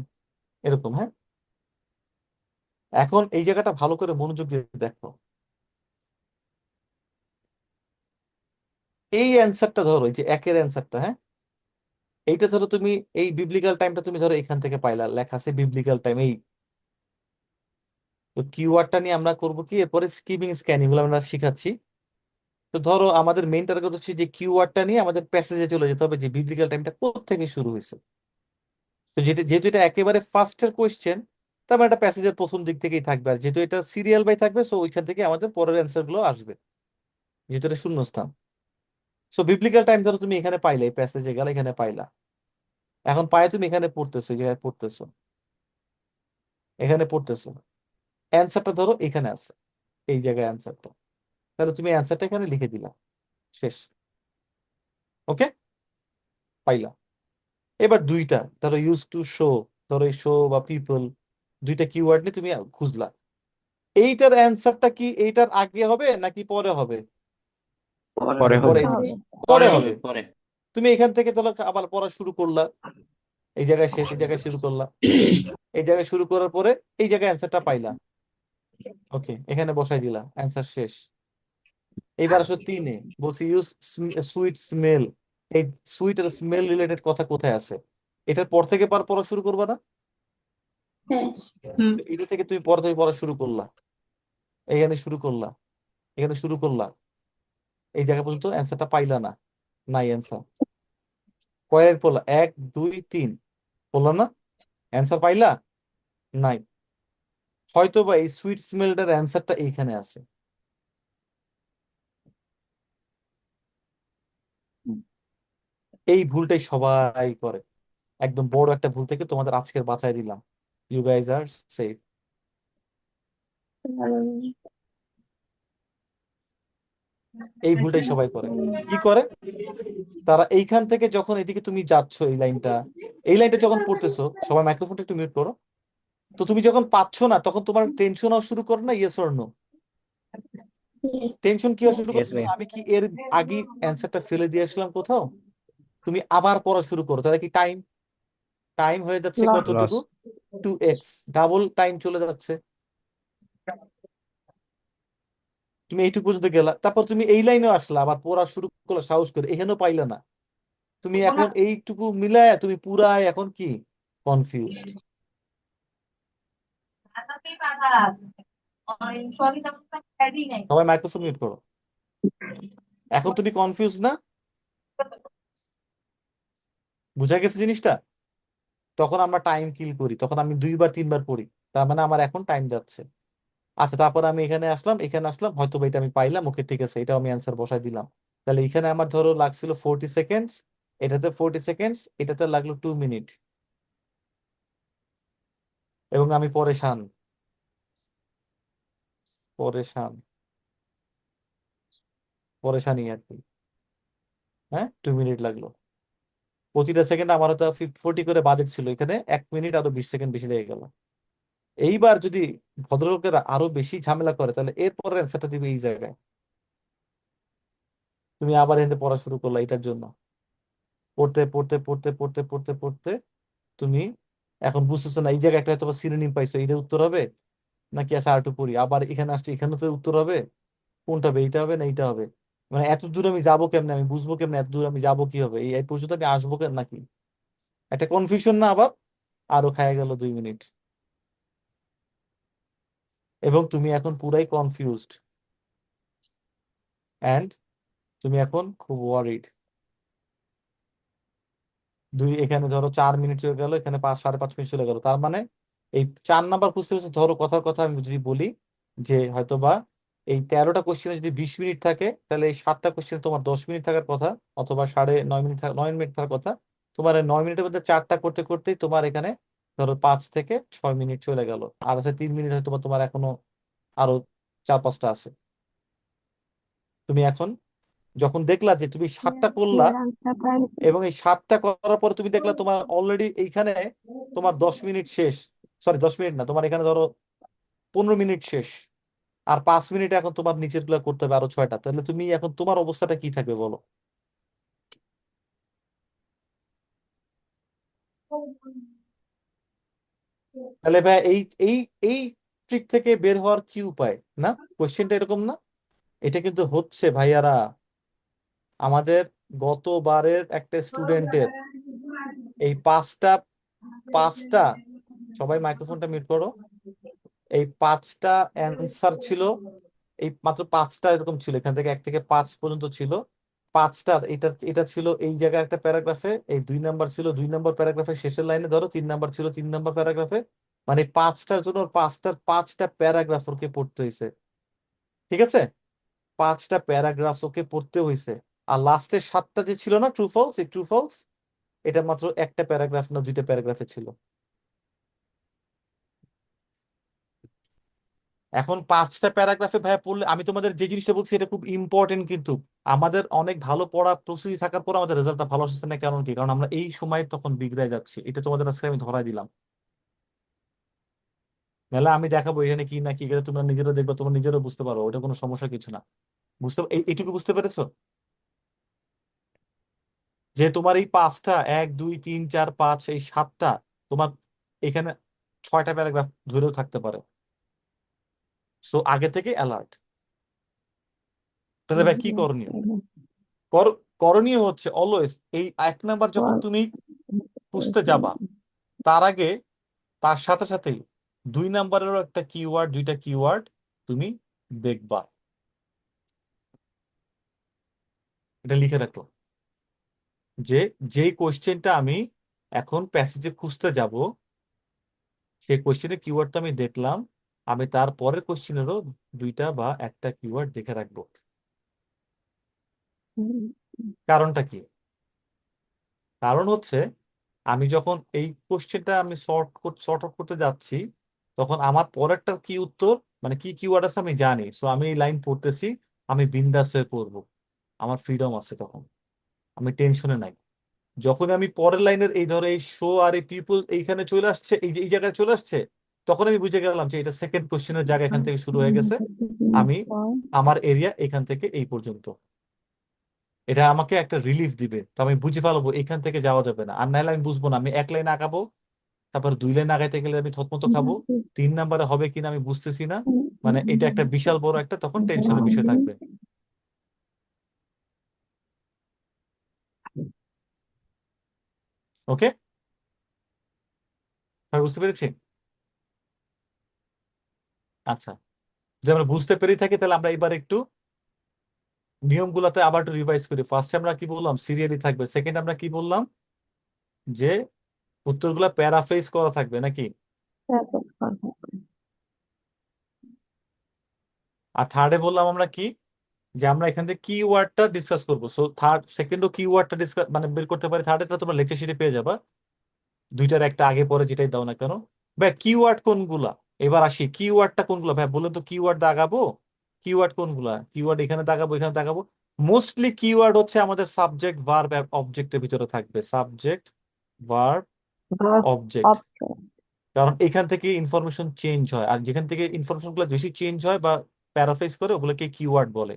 B: এরকম। হ্যাঁ, এখন এই জায়গাটা ভালো করে মনোযোগ দিয়ে দেখো। এই অ্যান্সারটা ধরো, এই যে একের অ্যান্সারটা, হ্যাঁ, এইটা ধরো তুমি এই বিবলিক্যাল টাইমটা তুমি ধরো এখান থেকে পাইলা, লেখা আছে বিবলিক্যাল টাইম। এই তো কিওয়ার্ডটা নিয়ে আমরা করবো কি, এরপরে স্কিমিং স্ক্যানিং গুলো আমরা শিখাচ্ছি। তো ধরো আমাদের মেইন টার্গেট হচ্ছে যে কিওয়ার্ডটা নিয়ে আমাদের প্যাসেজে চলে যেতে হবে, যে বিবলিক্যাল টাইমটা কোথা থেকে শুরু হয়েছে। তো যেহেতু এটা একেবারে ফার্স্টের কোয়েশ্চেন, তার মানে এটা প্যাসেজের প্রথম দিক থেকেই থাকবে, আর যেহেতু এটা সিরিয়াল বাই থাকবে, সো ওইখান থেকে আমাদের পরের অ্যান্সার গুলো আসবে, যেহেতু এটা শূন্যস্থান। সো বিবলিক্যাল টাইম ধরো তুমি এখানে পাইলে, এই প্যাসেজে গেলে এখানে পাইলা, এখন পায়ে তুমি এখানে পড়তেছো, এই জায়গায় পড়তেছো, এখানে পড়তেছো, অ্যান্সারটা ধরো এখানে আছে, এই জায়গায় অ্যান্সারটা, তাহলে তুমি অ্যান্সারটা এখানে লিখে দিলা, শেষ। ওকে, পাইলা। এবার দুইটা ধরো ইউজ টু শো, ধরো এই শো বা পিপল, দুইটা কিওয়ার্ড নিয়ে তুমি খুঁজলা, এইটার অ্যান্সারটা কি এইটার আগে হবে নাকি পরে হবে?
D: পরে হবে।
B: পরে,
E: হবে।
B: পরে হবে।
I: পরে
B: তুমি এখান থেকে ধরো আবার পড়া শুরু করলা, এই জায়গায় শেষ, এই জায়গায় শুরু করলা, এই জায়গায় শুরু করার পরে এই জায়গায় অ্যান্সারটা পাইলা, ওকে, এখানে বসাই দিলা, অ্যান্সার শেষ। এইবার আসো তিনে, বলছি ইউজ সুইট স্মেল, এই সুইট আর স্মেল রিলেটেড কথা কোথায় আছে? এটার পর থেকে পড়া শুরু করবা না?
C: হ্যাঁ
B: এটা থেকে তুমি পর থেকে পড়া শুরু করলা, এখানে শুরু করলা, এখানে শুরু করলা, এই জায়গা পর্যন্ত অ্যান্সারটা পাইলা না, নাই অ্যান্সার। কয়ের পড়লা, 1 2 3 পড়লা না, অ্যান্সার পাইলা নাই। হয়তো বা এই সুইট স্মেলটার অ্যান্সারটা এইখানে আছে। এই ভুলটাই সবাই করে, একদম বড় একটা ভুল থেকে তোমাদের আজকের বাঁচাই দিলাম। You guys are safe. এই ভুলটাই সবাই করে। কি করে তারা, এইখান থেকে যখন এদিকে তুমি যাচ্ছ, এই লাইনটা যখন পড়তেছো, সবাই মাইক্রোফোনটা একটু মিউট করো। তো তুমি যখন পাচ্ছ না, তখন তোমার টেনশন হওয়া শুরু করো না? Yes or no? টেনশন কি হওয়া শুরু
D: ইয়েস
B: করো?
D: ভাই।
B: আমি কি এর আগে অ্যান্সারটা ফেলে দিয়ে আসলাম কোথাও? তুমি আবার পড়া শুরু করো, তাহলে কি টাইম হয়ে যাচ্ছে
E: Loss.
B: কতটুকু? 2x, ডাবল টাইম চলে যাচ্ছে। তুমি এইটুকু পর্যন্ত গেলা, তারপর তুমি এই লাইনে আসলা, আবার পড়া শুরু করলে সাহস করে, এখানেও পাইলে না। তুমি এখন এইটুকু মিলায় তুমি পুরাই এখন কি কনফিউজড। সবাই মাইক্রোফোন মিউট করো। এখন তুমি কনফিউজ না? বুঝা গেছে জিনিসটা? তখন আমরা টাইম কিল করি, তখন আমি 2 বার 3 বার পড়ি, তার মানে আমার এখন টাইম যাচ্ছে। আচ্ছা, তারপর আমি এখানে আসলাম, হয়তো বা এটা আমি পাইলাম, ওকে ঠিক আছে, এটাও আমি অ্যান্সার বসাই দিলাম। তাহলে এখানে আমার ধরো লাগছিল 40 সেকেন্ডস, এটাতে 40 সেকেন্ডস, এটাতে লাগলো 2 মিনিট, এবং আমি পরেশান পরেশান পরেশানি আর কি। হ্যাঁ, 2 মিনিট লাগলো। প্রতিটা সেকেন্ড আমার হয়তো 40 করে বাজেট ছিল, এখানে 1 মিনিট আরো 20 সেকেন্ড বেশি লেগে গেল। এইবার যদি ভদ্রলোকেরা আরো বেশি ঝামেলা করে, তাহলে এরপরের অ্যান্সারটা দিবে এই জায়গায়। তুমি আবার এখানে পড়া শুরু করলা এটার জন্য, পড়তে পড়তে পড়তে পড়তে পড়তে পড়তে তুমি এখন বুঝতেছো না, এই জায়গায় একটা হয়তো সিনোনিম পাইছো, এটা উত্তর হবে নাকি আছে আরেকটু পড়ি, আবার এখানে আসছে, এখানে তো উত্তর হবে, কোনটা হবে, এইটা হবে না এইটা হবে? মানে এত দূর আমি যাবো কেমনে, আমি বুঝবো কেমনে এত দূর আমি যাবো কি হবে, এই পর্যন্ত আমি আসবো নাকি? একটা কনফিউশন না? আবার আরো খায় গেল 2 মিনিট, এবং তুমি এখন পুরাই কনফিউজড, অ্যান্ড তুমি এখন খুব ওয়ারিড। এখানে ধরো 4 মিনিট চলে গেল, এখানে 5 সাড়ে 5 মিনিট চলে গেল, তার মানে এই 4 নাম্বার খুঁজতে খুঁজতে, ধরো কথার কথা আমি যদি বলি যে হয়তো বা এই 13টা কোশ্চেনে যদি 20 মিনিট থাকে, তাহলে এই 7টা কোশ্চেনে তোমার 10 মিনিট থাকার কথা, অথবা 9.5 মিনিট 9 মিনিট থাকার কথা। তোমার এই 9 মিনিটের মধ্যে 4টা করতে করতেই তোমার এখানে ধরো 5 থেকে 6 মিনিট চলে গেল, আর আছে 3 মিনিট হয়তো বা তোমার এখনো আরো 4-5টা আছে। তুমি এখন যখন দেখলা যে তুমি 7টা করলা,
E: এর answer পাইছি।
B: এবং এই 7টা করার পরে তুমি দেখলা তোমার অলরেডি এইখানে তোমার 10 মিনিট শেষ, সরি 10 মিনিট না, তোমার এখানে ধরো 15 মিনিট শেষ, আর 5 মিনিটে এখন তোমার নিচের গুলা করতে হবে আরো 6টা, তাহলে তুমি এখন তোমার অবস্থাটা কি থাকবে বলো? তাহলে ভাই এই এই এই ট্রিক থেকে বের হওয়ার কি উপায়? না, কোশ্চেনটা এরকম না, এটা কিন্তু হচ্ছে ভাইয়ারা আমাদের গতবারের একটা স্টুডেন্টের এই পাঁচটা পাঁচটা সবাই মাইক্রোফোনটা মিউট করো, এই 5টা অ্যান্সার ছিল, এই মাত্র 5টা এরকম ছিল, এখান থেকে 1 থেকে 5 পর্যন্ত ছিল 5টা। এটা এটা ছিল এই জায়গায় একটা প্যারাগ্রাফে, এই 2 নাম্বার ছিল 2 নাম্বার প্যারাগ্রাফের শেষের লাইনে, ধরো 3 নাম্বার ছিল 3 নাম্বার প্যারাগ্রাফে, মানে 5টার জন্য ওর 5টা প্যারাগ্রাফ ওকে পড়তে হয়েছে, ঠিক আছে? 5টা প্যারাগ্রাফ ওকে পড়তে হয়েছে। আর লাস্টের 7টা যে ছিল না ট্রু ফলস, এই ট্রু ফলস এটা মাত্র একটা প্যারাগ্রাফ না 2টা প্যারাগ্রাফে ছিল। এখন 5টা প্যারাগ্রাফে ভাইয়া পড়লে, আমি তোমাদের যে জিনিসটা বলছি এটা খুব ইম্পর্টেন্ট, কিন্তু আমাদের অনেক ভালো পড়া প্রস্তুতি থাকার পর আমাদের রেজাল্টটা ভালো আসছে না, কারণ কি? কারণ আমরা এই সময় তখন বিগড়ায় যাচ্ছি, এটা তোমাদের আজকে আমি ধরাই দিলাম। নাহলে আমি দেখাবো এখানে কি না কি, এটা তোমরা নিজেরা দেখবে, তোমরা নিজেরও বুঝতে পারো, ওটা কোনো সমস্যা কিছু না। এইটুকু বুঝতে পেরেছো যে তোমার এই 5টা 1 2 3 4 5 এই 7টা তোমার এখানে 6টা প্যারাগ্রাফ ধরেও থাকতে পারে, সো আগে থেকে অ্যালার্ট। তাহলে ভাই কি করণীয়? করণীয় হচ্ছে অলওয়েজ এই 1 নাম্বার যখন তুমি খুঁজতে যাবা, তার আগে তার সাথে সাথেই 2 নাম্বারেরও একটা কিওয়ার্ড, 2টা কিওয়ার্ড তুমি দেখবা, এটা লিখে রাখো যে যেই কোশ্চেনটা আমি এখন প্যাসেজে খুঁজতে যাব, সেই কোশ্চেনের কিওয়ার্ডটা আমি দেখলাম, আমি তার পরের কোশ্চেনেরও 2টা বা একটা কিওয়ার্ড দেখে রাখবো। কারণটা কি? কারণ হচ্ছে আমি যখন এই কোশ্চেনটা আমি সর্ট আউট করতে যাচ্ছি, তখন আমার পরেরটার কি উত্তর, মানে কি কিওয়ার্ড আছে আমি জানি, সো আমি এই লাইন পড়তেছি, আমি বিন্দাস হয়ে পড়বো, আমার ফ্রিডম আছে, তখন আমি টেনশনে নাই। যখন আমি পরের লাইনের এই ধরো এই শো আর এই পিপল এইখানে চলে আসছে, এই যে এই জায়গায় চলে আসছে, তখন আমি বুঝে গেলাম যে এটা সেকেন্ড কোশ্চেনের জায়গা এখান থেকে শুরু হয়ে গেছে, আমি আমার এরিয়া এখান থেকে এই পর্যন্ত, এটা আমাকে একটা রিলিফ দিবে, তো আমি বুঝে ফেলবো এখান থেকে যাওয়া যাবে না। আর নাহলে আমি বুঝবো না, আমি 1 লাইন আগাবো, তারপর 2 লাইন আগাইতে গেলে আমি থতমত খাবো, 3 নাম্বারে হবে কিনা আমি বুঝতেছি না, মানে এটা একটা বিশাল বড় একটা তখন টেনশনের বিষয় থাকবে। ওকে, বুঝতে পেরেছি? আচ্ছা, যদি আমরা বুঝতে পেরে থাকি তাহলে আমরা এবার একটু নিয়মগুলোতে আবার একটু রিভাইজ করি। ফার্স্টে আমরা কি বললাম? সিরিয়ালি থাকবে। সেকেন্ড আমরা কি বললাম? যে উত্তরগুলো প্যারাফ্রেজ করা থাকবে নাকি? আর থার্ডে বললাম আমরা কি, যে আমরা এখান থেকে কিওয়ার্ডটা ডিসকাস করবো। সো সেকেন্ডও কিওয়ার্ডটা ডিসকাস মানে বের করতে পারি, থার্ডটা তোমরা লেকচার শিটে পেয়ে যাবা, 2টার একটা আগে পরে যেটাই দাও না কেন। ভাই কিওয়ার্ড কোনগুলা? এবার আসি, কিওয়ার্ডটা কোনগুলা ভাই বলুন তো? কিওয়ার্ড দাগাবো, কিওয়ার্ড কোনগুলা? কিওয়ার্ড এখানে দাগাবো, এখানে দাগাবো। মোস্টলি কিওয়ার্ড হচ্ছে আমাদের সাবজেক্ট ভার্ব অবজেক্টের ভিতরে থাকবে, সাবজেক্ট ভার্ব অবজেক্ট, কারণ এখান থেকে ইনফরমেশন চেঞ্জ হয়, আর যেখান থেকে ইনফরমেশন গুলো বেশি চেঞ্জ হয় বা প্যারাফ্রেজ করে ওগুলোকে কিওয়ার্ড বলে।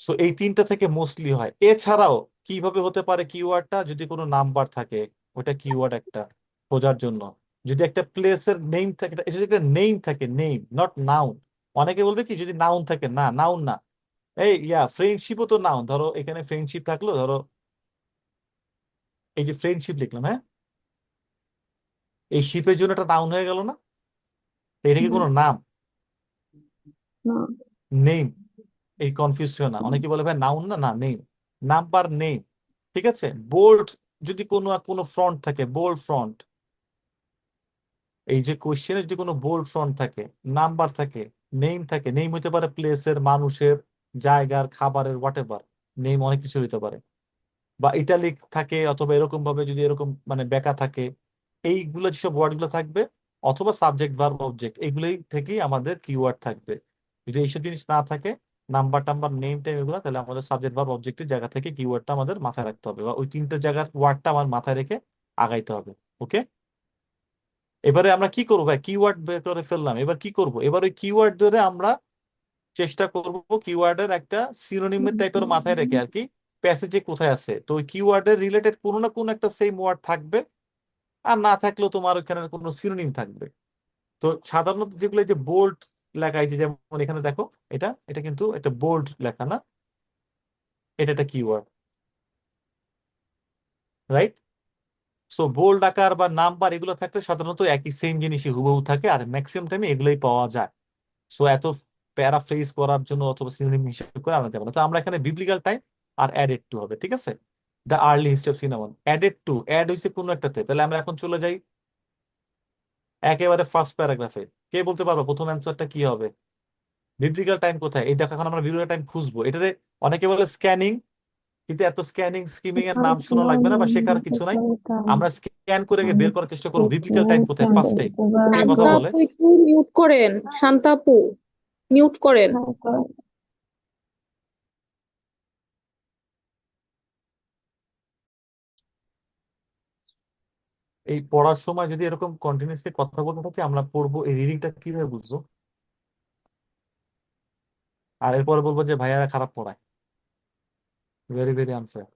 B: সো এই 3টা থেকে মোস্টলি হয়। এছাড়াও কিভাবে হতে পারে কিওয়ার্ডটা? যদি কোনো নাম্বার থাকে, ওটা কিওয়ার্ড একটা খোঁজার জন্য। যদি একটা প্লেসের নেম থাকে, এটা যদি একটা নেম থাকে, নেম নট নাউন। অনেকে বলবে কি যদি নাউন থাকে, না নাউন না, এই ফ্রেন্ডশিপও তো নাউন। ধরো এখানে ফ্রেন্ডশিপ থাকলো, ধরো এই যে ফ্রেন্ডশিপ লিখলাম, হ্যাঁ, এই শিপের জন্য একটা নাউন হয়ে গেল না? তো এটা কি কোনো নাম? নেম। এই কনফিউজ না, অনেকে বলে ভাই নাউন না, না নেম, নাম্বার নেম, ঠিক আছে। বোল্ড যদি কোনো কোনো ফ্রন্ট থাকে, বোল্ড ফ্রন্ট, এই যে কোশ্চেনে যদি কোনো বোল্ড ফ্রন্ট থাকে, নাম্বার থাকে, নেম থাকে, নেম হতে পারে প্লেসের, মানুষের, জায়গার, খাবারের, হোয়াট এভার, নেম অনেক কিছু হতে পারে, বা ইটালিক থাকে, অথবা এরকম ভাবে যদি এরকম মানে বেঁকা থাকে, এইগুলো যেসব ওয়ার্ড গুলো থাকবে, অথবা সাবজেক্ট ভার্ব অবজেক্ট, এইগুলোই থেকেই আমাদের কিওয়ার্ড থাকবে। যদি এইসব জিনিস না থাকে, নাম্বার টাম্বার নেম টেম এগুলো, তাহলে আমাদের সাবজেক্ট ভার্ব অবজেক্টের জায়গা থেকে কিওয়ার্ডটা আমাদের মাথায় রাখতে হবে, বা ওই 3টে জায়গার ওয়ার্ডটা আমার মাথায় রেখে আগাইতে হবে। ওকে, এবারে আমরা কি করবো ভাই, কিওয়ার্ড বের করে ফেললাম, এবার কি করব, এবার ওই কিওয়ার্ড ধরে আমরা চেষ্টা করব কিওয়ার্ডের একটা সিনোনিমের টাইপের মাথায় রেখে আর কি প্যাসেজে কোথায় আছে, তো ওই কিওয়ার্ডের রিলেটেড কোনো না কোনো একটা সেম ওয়ার্ড থাকবে, আর না থাকলেও তোমার ওখানে কোনো সিনোনিম থাকবে। তো সাধারণত যেগুলো এই যে বোল্ড লেখা, এই যে যেমন এখানে দেখো, এটা এটা কিন্তু একটা বোল্ড লেখা না, এটা একটা কিওয়ার্ড, রাইট? সো বোল্ড আকার বা নাম্বার এগুলো থাকলে সাধারণত একই সেম জিনিসই হুবহু থাকে, আর ম্যাক্সিমাম টাইমে এগুলোই পাওয়া যায়। সো এত প্যারাফ্রেজ করার জন্য অথবা সিনোনিম হিসেবে করে আমরা যাবো না। তো আমরা এখানে বিবলিক্যাল টাইম আর অ্যাডেড টু হবে, ঠিক আছে? The early history of cinnamon, added to, add হয়েছে কোনো একটাতে, তাহলে আমরা এখন চলে যাই একেবারে ফার্স্ট প্যারাগ্রাফে। কে বলতে পারবো প্রথম অ্যান্সারটা কি হবে? বিবলিক্যাল টাইম কোথায়? এই দেখো, এখন আমরা বিবলিক্যাল টাইম খুঁজবো। এটারে অনেকে বলে স্ক্যানিং, কিন্তু এত স্ক্যানিং স্কিমিং এর নাম শোনা লাগবে না বা শেখার কিছু নাই। আমরা স্ক্যান করে গিয়ে বের করার চেষ্টা করবো বিবলিক্যাল টাইম কোথায় ফার্স্টে। কে কথা
E: শান্তা
B: বলে?
E: আপু একটু মিউট করেন, শান্তা আপু মিউট করেন।
B: এই পড়ার সময় যদি এরকম কন্টিনিউসলি কথা বলতে থাকি, আমরা পড়বো, এই রিডিংটা কিভাবে বুঝবো? আর এরপরে বলবো যে ভাইয়ারা খারাপ পড়ায়। Very very unfair.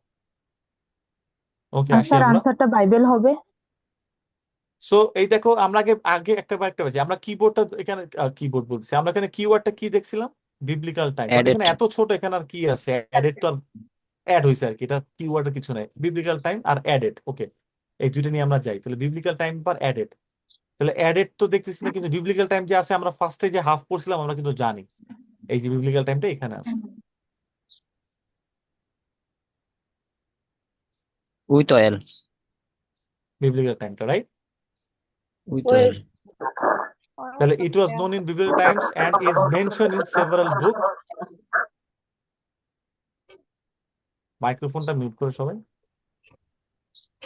B: ওকে, আসি
E: স্যার
B: আমরা।
E: আনসারটা বাইবেল হবে।
B: সো এই দেখো, আমরা আগে আগে একটা পাচ্ছি, আমরা কিবোর্ডটা এখানে, কিবোর্ড বলছি, আমরা এখানে কিওয়ার্ডটা কি দেখছিলাম? Biblical time. বাট
D: অ্যাডেড
B: এখানে এত ছোট, এখানে আর কি আছে? অ্যাডেড তো আর অ্যাড হয়েছে আর কি, এটা কিওয়ার্ডের কিছু নাই। বিবলিক্যাল টাইম আর অ্যাডেড, ওকে, এই দুইটা নিয়ে আমরা যাই। তাহলে বিবলিক্যাল টাইম আর অ্যাডেড, তাহলে অ্যাডেড তো দেখতেছি না, কিন্তু বিবলিক্যাল টাইম যে আছে, আমরা ফার্স্টে যে হাফ পড়ছিলাম আমরা কিন্তু জানি, এই যে বিবলিক্যাল টাইমটা এখানে আছে।
D: উইথ অয়েল,
B: বিবলিক্যাল টাইমটা, রাইট?
D: With oil.
B: তাহলে it was known in biblical times and is mention in several book. মাইক্রোফোনটা মিউট করে সবাই।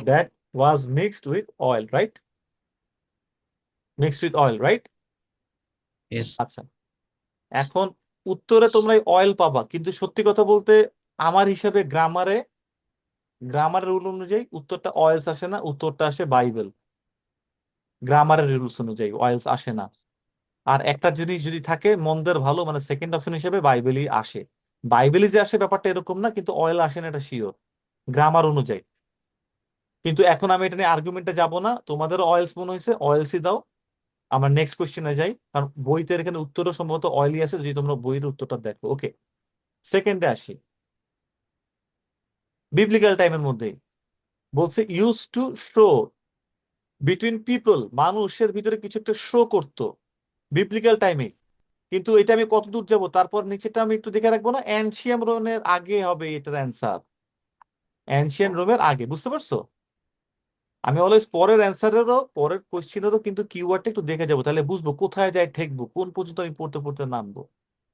B: That was mixed with oil, right? Mixed with oil, right?
D: Yes.
B: আচ্ছা, এখন উত্তরে তোমরা অয়েল পাবা, কিন্তু সত্যি কথা বলতে আমার হিসাবে গ্রামারের রুল অনুযায়ী উত্তরটা অয়েলস আসে না, উত্তরটা আসে বাইবেল। গ্রামারের রুলস অনুযায়ী অয়েলস আসে না। আর একটা জিনিস যদি থাকে মন্দের ভালো, মানে সেকেন্ড অপশন হিসেবে বাইবেলই আসে। বাইবেলই যে আসে ব্যাপারটা এরকম না, কিন্তু অয়েল আসে না, এটা শিওর গ্রামার অনুযায়ী। কিন্তু এখন আমি এটা নিয়ে আর্গুমেন্টে যাব না, তোমাদের অয়েলস মনে হয়েছে, অয়েলসই দাও। আমরা নেক্সট কোশ্চেনে যাই, কারণ বইতে এখানে উত্তরও সম্ভবত অয়েলই আছে, যদি তোমরা বইয়ের উত্তরটা দেখো। ওকে, সেকেন্ডে আসি। বিবলিক্যাল টাইমের মধ্যে বলছে use to show between people, মানুষের ভিতরে কিছু একটা শো করতো বিবলিক্যাল টাইমে। কিন্তু এটা আমি কত দূর যাবো, তারপর নিচেটা আমি একটু দেখে রাখবো না, অ্যানশিয়াম রোমের আগে হবে এটার অ্যান্সার। অ্যানশিয়ান রোমের আগে, বুঝতে পারছো? আমি অলওয়েজ পরের অ্যান্সারেরও পরের কোশ্চেনেরও কিন্তু কিওয়ার্ডটা একটু দেখে যাবো, তাহলে বুঝবো কোথায় যায় ঠেকবো, কোন পর্যন্ত আমি পড়তে পড়তে নামবো।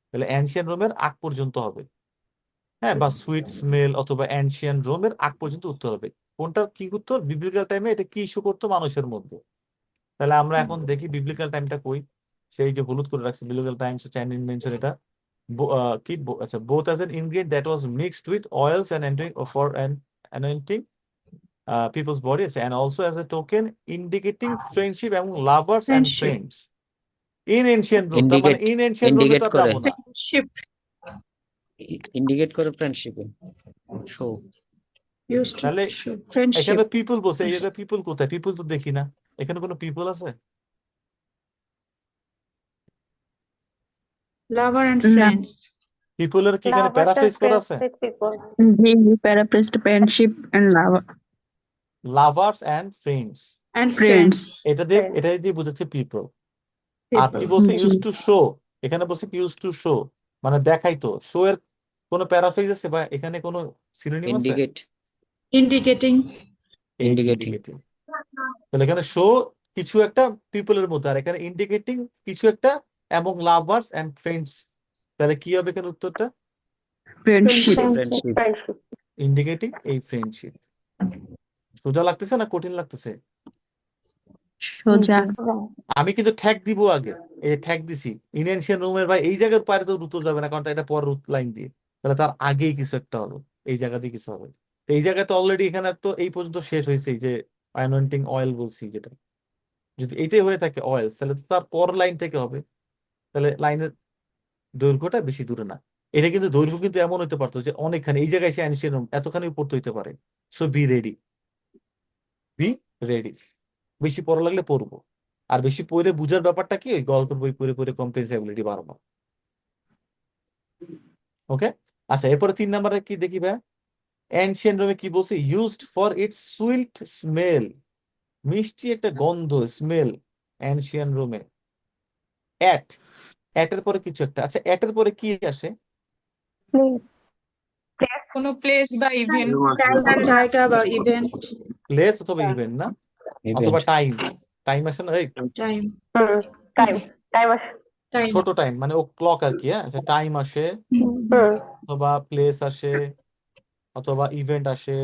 B: তাহলে অ্যানশিয়ান রোমের আগ পর্যন্ত হবে, হ্যাঁ, বা সুইট স্মেল অথবা অ্যানশিয়ান রোমের আগ পর্যন্ত উত্তর হবে। কোনটা কি উত্তর? বিবলিক্যাল টাইমে এটা কি ইস্যু করতো মানুষের মধ্যে। তাহলে আমরা এখন দেখি বিবলিক্যাল টাইমটা কই। সেই যে হলুদ করে রাখছে বিবলিক্যাল টাইমস চাইনিজ ইনভেনশন, এটা আচ্ছা, both as an ingredient that was mixed with oils and for an anointing people's bodies and also as a token indicating friendship among lovers and friends in ancient Rome. তার মানে in ancient Rome
D: indicate
B: তো
D: করে,
B: যাবো না।
D: Indicate করে ফ্রেন্ডশিপে show.
B: তাহলে এখানে people বসে, এই জায়গায় পিপল কোথায়? পিপল তো দেখি না, এখানে কোনো পিপল আছে?
F: লাভার এন্ড
A: না।
F: ফ্রেন্ডস।
B: পিপলের কি এখানে প্যারাফ্রেজ করা আছে?
A: জি, paraphrased friendship and love
B: lovers and friends,
F: and
A: friends.
B: এটা দিয়ে বুঝাচ্ছে পিপল। আর কি বলছে?
A: জি।
B: ইউজ টু শো, এখানে বলছে ইউজ টু শো, মানে দেখাইতো। শো এর কোনো প্যারাফ্রেজ আছে বা এখানে কোনো সিনোনিম আছে?
D: Indicate,
F: indicating.
D: ইন্ডিকেটিং।
B: ইন্ডিকেটিং। তাহলে এখানে শো কিছু একটা পিপলের মধ্যে, আর এখানে ইন্ডিকেটিং কিছু একটা এবং লাভার্স এন্ড ফ্রেন্ডস। তাহলে কি হবে এখানে উত্তরটা?
A: ফ্রেন্ডশিপ।
D: ফ্রেন্ডশিপ।
B: ইন্ডিকেটিং এই ফ্রেন্ডশিপ। সোজা লাগতেছে না কঠিন লাগতেছে?
A: সোজা।
B: আমি কিন্তু ঠ্যাক দিব আগে, এই ঠ্যাক দিছি ইনএনশিয়ান রোমের, ভাই এই জায়গার পারে তো উত্তর যাবে না, কারণ এটা পরের লাইন দিয়ে, তাহলে তার আগেই কিছু একটা হবে, এই জায়গাতেই কিছু হবে। তো এই জায়গায় তো অলরেডি এখানে তো এই পর্যন্ত শেষ হয়েছে, যে অ্যানোয়েন্টিং অয়েল বলছি যেটা, যদি এইটাই হয়ে থাকে অয়েল, তাহলে তো তার পর লাইন থেকে হবে, তাহলে লাইনের দৈর্ঘ্যটা বেশি দূরে না। এটা কিন্তু দৈর্ঘ্য কিন্তু এমন হতে পারতো যে অনেকখানি, এই জায়গায় সে অ্যানসিয়েন্ট রোম এতখানি উপর হইতে পারে। So be ready, be ready. বেশি পড়া লাগলে পড়বো, আর বেশি পড়ে বুঝার ব্যাপারটা কি, ওই গল্পের বই পড়ে পড়ে কম্প্রিহেন্সিবিলিটি বাড়াবো। ওকে, আচ্ছা এরপরে 3 নম্বরে কি দেখি ভাই, অ্যানশিয়েন্ট রোমে কি বলছে, used for its sweet smell, মিষ্টি একটা গন্ধ, স্মেল অ্যানশিয়েন্ট রোমে। অ্যাট, অ্যাটের পরে কিছু একটা, আচ্ছা অ্যাটের পরে কি আসে?
F: কোনো প্লেস বা ইভেন্ট।
C: জায়গা বা ইভেন্ট
B: প্লেস অথবা ইভেন্ট না, অথবা
D: ইভেন্ট
B: টাইম। টাইম আসে না, এই
C: টাইম
D: টাইম আসে
C: টাইম
B: ছোট টাইম মানে ও ক্লক আর কি, হ্যাঁ টাইম আসে, অথবা প্লেস আসে, অথবা ইভেন্ট আসে।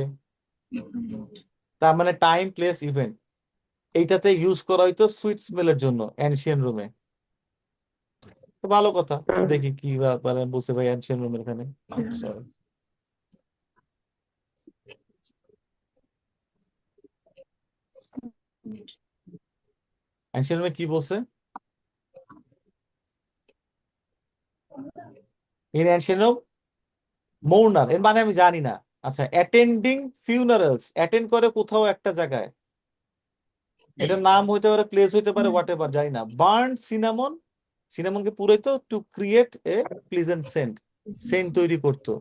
B: তার মানে টাইম, প্লেস, ইভেন্ট, এইটাতে ইউজ করা হইতো সুইট স্মেলের জন্য অ্যানশিয়েন্ট রুমে। তো ভালো কথা, দেখি কি ব্যাপারে বলছে ভাই অ্যানশিয়েন্ট রুমের এখানে। Sorry. অ্যানশিয়েন্ট রুমে কি বলছে? ইন অ্যানশিয়েন্ট রুম মৌনার, এর মানে আমি জানি না। আচ্ছা, অ্যাটেন্ডিং ফিউনারেলস, অ্যাটেন্ড করে কোথাও একটা জায়গায়, এটার নাম হইতে পারে, প্লেস হইতে পারে, হোয়াট এভার, জানি না। বার্ন সিনামন, সিনামনকে পুরাইতো to create a pleasant scent, scent তৈরি করতো।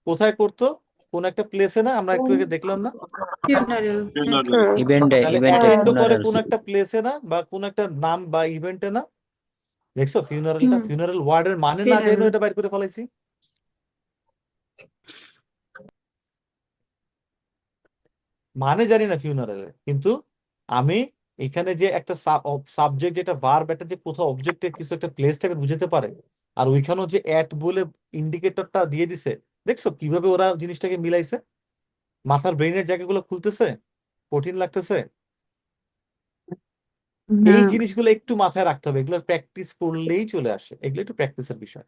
B: কোথায় করতো? কোন একটা প্লেসে না, আমরা একটু আগে দেখলাম না?
C: ফিউনারেল
D: ইভেন্টে
B: তাহলে
D: ইভেন্টে
B: অ্যাটেন্ডও করে
D: ফুনারালস
B: কোন একটা প্লেসে না, বা কোন একটা নাম বা ইভেন্টে না। দেখছো ফিউনারেলটা, ফিউনারেল ওয়ার্ডের মানে না জেনে এটা বাইর করে ফেলাইছি। মানে জানি না ফিউনারেল, কিন্তু আমি এখানে যে একটা সাবজেক্ট, যেটা ভার্ব, একটা যে কোথাও অবজেক্টে কিছু একটা প্লেসটাকে বুঝাতে পারে, আর ওইখানেও যে অ্যাট বলে ইন্ডিকেটরটা দিয়ে দিছে। দেখছো কিভাবে ওরা জিনিসটাকে মিলাইছে, মাথার ব্রেইনের জায়গাগুলো খুলতেছে, কঠিন লাগতেছে। এই
A: হ্যাঁ,
B: জিনিসগুলো একটু মাথায় রাখতে হবে, এগুলো প্র্যাকটিস করলেই চলে আসে, এগুলো একটু প্র্যাকটিসের বিষয়।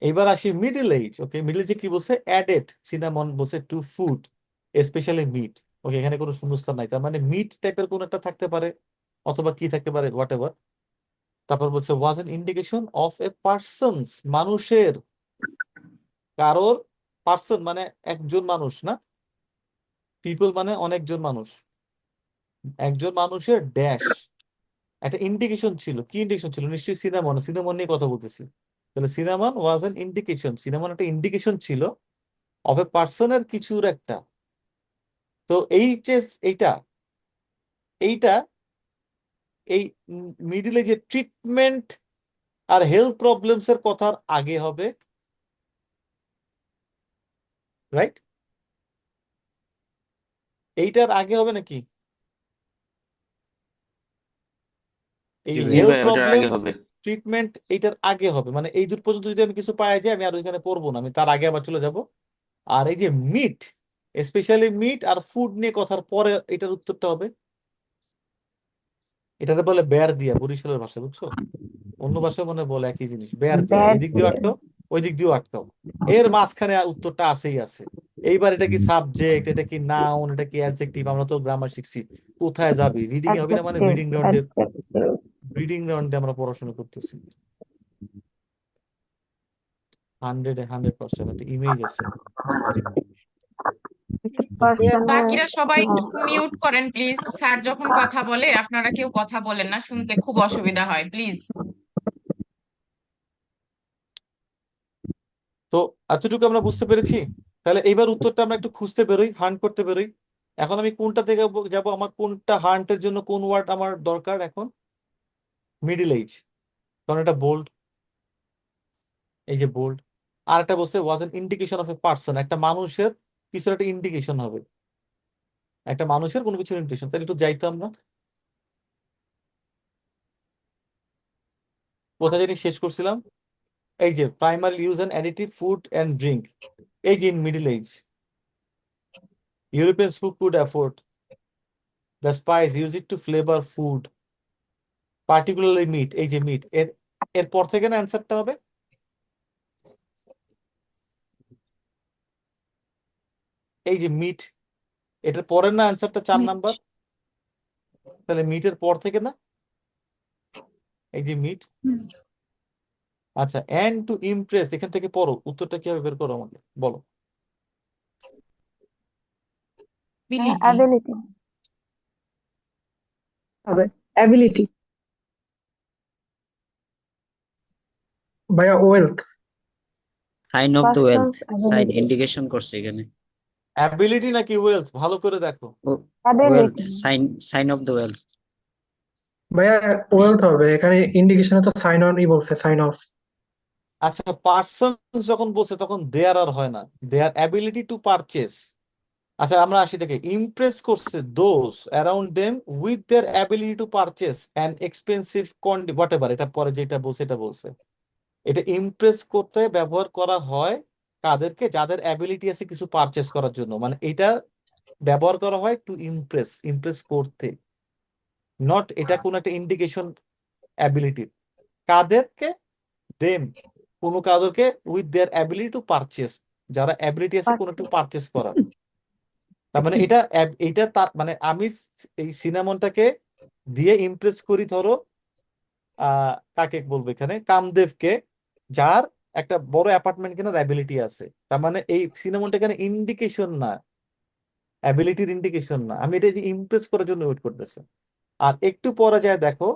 B: এবার আসি মিডল এজ। ওকে, মিডল এজে কি বলছে? অ্যাডেড সিনামন বলছে টু ফুড, স্পেশালি মিট। ওকে, এখানে কোনো শূন্যস্থান নাই, তার মানে মিট টাইপের কোন একটা থাকতে পারে, অথবা কি থাকতে পারে, হোয়াট এভার। তারপর বলছে was an indication of a persons, মানুষের, কারোর, পার্সন মানে একজন মানুষ না, পিপল মানে অনেকজন মানুষ, একজন মানুষের ড্যাশ একটা ইন্ডিকেশন ছিল। কি ইন্ডিকেশন ছিল? নিশ্চয়ই সিনামন, সিনামন নিয়ে কথা বলতেছি। তাহলে cinnamon was an indication, cinnamon একটা ইন্ডিকেশন ছিল অফ এ পার্সনের কিছুর একটা। তো এই যে এইটা এইটা এই মিডিলে যে ট্রিটমেন্ট আর হেলথ প্রবলেমস এর কথার আগে হবে, রাইট? এইটার আগে হবে নাকি? এই
I: জি
B: হেলথ
I: ভাই, ওটার আগে
B: প্রবলেমস,
I: হবে।
B: ট্রিটমেন্ট এইটার আগে হবে, মানে এই দূর পর্যন্ত যদি আমি কিছু পাই যাই, আমি আর ওইখানে পড়বো না, আমি তার আগে আবার চলে যাব। আর এই যে মিট, স্পেশালি মিট আর ফুড নিয়ে কথার পরে এটার উত্তরটা হবে, এটাতে বলে বের দিয়া, বরিশালের ভাষা, বুঝছো? অন্য ভাষায় মনে হয় বলে একই জিনিস, বের দিয়া, এদিক দিয়ে আটকাও, ওই দিক দিয়েও আটকাও, এর মাঝখানে উত্তরটা আছেই আছে। এইবার এটা কি সাবজেক্ট, এটা কি নাউন, এটা কি অ্যাডজেক্টিভ? আমরা তো গ্রামার শিখছি। কোথায় যাবি? রিডিং এ হবে না, মানে ব্রিডিং গ্রাউন্ডে, ব্রিডিং গ্রাউন্ডে আমরা পড়াশোনা করতেছি। 100% ইমেজ আছে।
F: বাকিরা সবাই একটু মিউট করেন প্লিজ, স্যার যখন কথা বলে আপনারা কেউ কথা বলেন না, শুনতে খুব অসুবিধা হয়, প্লিজ।
B: তো এতটুকু আমরা বুঝতে পেরেছি। তাহলে এইবার উত্তরটা আমরা একটু খুঁজতে বেরোই, হান্ট করতে বেরোই। এখন আমি কোনটা থেকে যাব, আমার কোনটা হান্টের জন্য কোন ওয়ার্ড আমার দরকার এখন? মিডল এজ, কারণ এটা বোল্ড, এই যে বোল্ড। আর একটা বলছে was an indication of a person, একটা মানুষের কিছু একটা ইন্ডিকেশন হবে, একটা মানুষের কোনো কিছু ইন্ডিকেশন। তাহলে একটু যাইতো আমরা, কোথায় জানি শেষ করছিলাম? এই যে primary use and additive food and drink, এই যে in middle age European who could afford the spice use it to flavor food particularly meat, এই যে মিট, এর পর থেকে না অ্যান্সারটা হবে? এই যে মিট, এটার পরের না অ্যান্সারটা 4 নাম্বার? তাহলে মিটের পর থেকে না, এই যে মিট। আচ্ছা, অ্যান্ড টু ইমপ্রেস, এখান থেকে পড়ো উত্তরটা কিভাবে বের করো আমাকে বলো।
F: ability
E: অ্যাবিলিটি
G: ভাইয়া wealth.
D: Sign of the wealth,
E: persons
D: sign
E: ability
D: indication করছে এখানে।
B: অ্যাবিলিটি নাকি ওয়েলথ, ভালো করে দেখো।
D: Wealth,
E: ability
D: sign of the wealth.
G: ভাইয়া ওয়েলথ হবে, এখানে ইন্ডিকেশনে তো সাইন অন ই বলছে, সাইন অফ।
B: আচ্ছা, পার্সন যখন বলছে তখন দেয়ার আর হয় না, দেয়ার অ্যাবিলিটি টু পারচেস। আচ্ছা, আমরা আসি থেকে ইমপ্রেস করছে those around them with their ability to purchase an expensive what ever, এটা পরে যেটা বলছে এটা বলছে। এটা ইমপ্রেস করতে ব্যবহার করা হয় কাদেরকে, যাদের অ্যাবিলিটি আছে কিছু পারচেস করার জন্য, মানে এটা ব্যবহার করা হয় টু ইমপ্রেস, ইমপ্রেস করতে, নট এটা কোন একটা ইন্ডিকেশন অ্যাবিলিটির। কাদেরকে, দেম, কোনো কাদেরকে with their ability to purchase, যারা অ্যাবিলিটি আছে কোনো একটু পারচেস করার। তার মানে এটা তার মানে আমি এই সিনেমনটাকে দিয়ে ইমপ্রেস করি, ধরো কাকে বলবো এখানে, কামদেবকে, যার একটা বড় অ্যাপার্টমেন্ট কেনার অ্যাবিলিটি আছে। তার মানে এই সিনেমনটা এখানে ইন্ডিকেশন না, অ্যাবিলিটির ইন্ডিকেশন না, আমি এটা ইমপ্রেস করার জন্য ওয়েট করতেছে। আর একটু পরে যায় দেখো,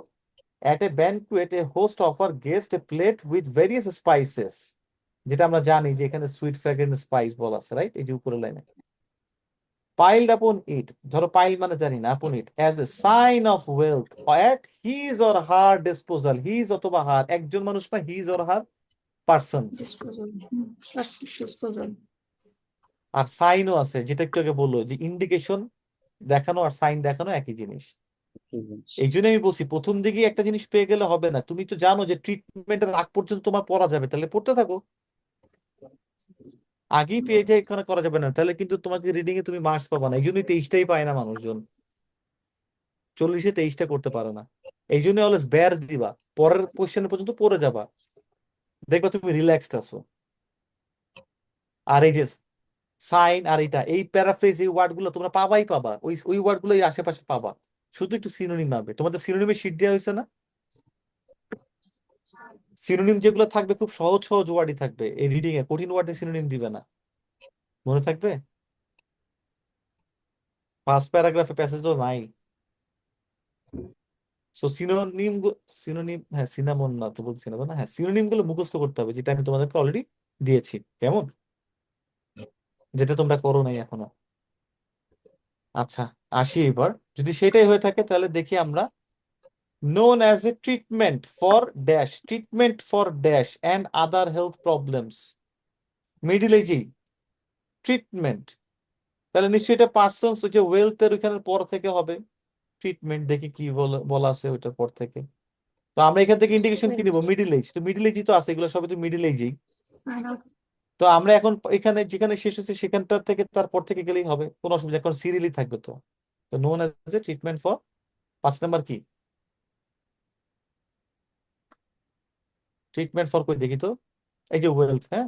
B: at a banquet a host offer guest a plate with various spices, যেটা আমরা জানি যে এখানে সুইট ফ্র্যাগ্রেন্ট স্পাইস বলা আছে, রাইট, এই যে উপরের লাইনে। piled upon it, ধরো পাইল মানে জানি না, upon it as a sign of wealth at his or her disposal, his অথবা হার, একজন মানুষ না, his or her persons।
C: Disposal.
B: আর সাইনও আছে, যেটা একটু আগে বললো যে ইন্ডিকেশন দেখানো আর সাইন দেখানো একই জিনিস। এই জন্য আমি বলছি প্রথম দিকে একটা জিনিস পেয়ে গেলে হবে না, তুমি তো জানো যে ট্রিটমেন্টের আগ পর্যন্ত তোমার পড়া যাবে, তাহলে পড়তে থাকো। আগেই পেয়ে যায় এখানে করা যাবে না, তাহলে কিন্তু তোমাকে রিডিং এ তুমি মার্কস পাবা না। এই জন্যই 23টাই পায় না মানুষজন, 40-এ 23টা করতে পারে না। এই জন্য অলওয়েজ বের দিবা, পরের কোশ্চেন পর্যন্ত পড়ে যাবা, দেখবা তুমি রিল্যাক্সড আছো। আর এই যে সাইন আর এটা, এই প্যারাফ্রেজ, এই ওয়ার্ড গুলো তোমরা পাবাই পাবা, ওই ওয়ার্ড গুলো আশেপাশে পাবা, শুধু একটু সিনোনিম হবে। তোমাদের সিনোনিমের শীট দেওয়া হয়েছে না? সিনোনিম যেগুলো থাকবে খুব সহজ সহজ ওয়ার্ডই থাকবে, এই রিডিং এ কঠিন ওয়ার্ডে সিনোনিম দিবে না, মনে থাকবে। ফার্স্ট প্যারাগ্রাফে প্যাসেজ তো নাই। সো সিনোনিম, হ্যাঁ সিনামন না তো বলছি না, হ্যাঁ সিনোনিম গুলো মুখস্থ করতে হবে, যেটা আমি তোমাদেরকে অলরেডি দিয়েছি, কেমন, যেটা তোমরা করো নাই এখনো। আচ্ছা, আসি এবার, যদি সেটাই হয়ে থাকে তাহলে দেখি আমরা, known as a treatment for dash and other health problems, middle এজেই ট্রিটমেন্ট, তাহলে নিশ্চয়ই এটা পার্সনস, ওই যে ওয়েলথের ওইখানে পর থেকে হবে ট্রিটমেন্ট, দেখি কি বলা আছে ওইটার পর থেকে। তো আমরা এখান থেকে ইন্ডিকেশন কি নিব, মিডিল এজ, তো মিডিল এজই তো আছে, এগুলো সবই তো মিডিল এজেই। তো আমরা এখন এখানে যেখানে শেষ হচ্ছে সেখানটা থেকে তারপর থেকে গেলেই হবে, কোনো অসুবিধা, এখন সিরিয়ালি থাকবে। তো known as a treatment for, 5 number কি ট্রিটমেন্ট ফর, কই দেখি তো, এই যে ওয়েলথ, হ্যাঁ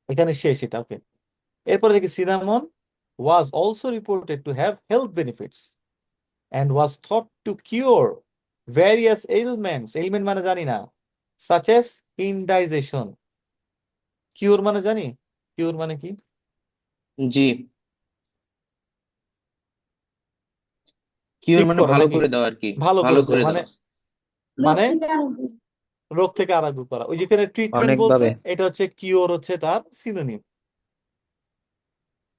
B: এখানে শেষ এটা, ওকে। এরপরে দেখি cinnamon was also reported to have health benefits and was thought to cure various ailments, ailment মানে জানি না, such as indigestion। কিউর মানে জানি, কিউর মানে কি,
I: জি, কিউর
B: ঠিক
I: মানে
B: করা
I: ভালো
B: নাকি,
I: করে দাও আর কি,
B: ভালো
I: ভালো
B: করে
I: করে
B: দেওয়া, মানে
I: দাও।
B: মানে রোগ থেকে আরোগ্য করা। ওই যেখানে ট্রিটমেন্ট বলছে
D: অনেকভাবে।
B: এটা হচ্ছে কিওর, হচ্ছে তার সিনোনিম।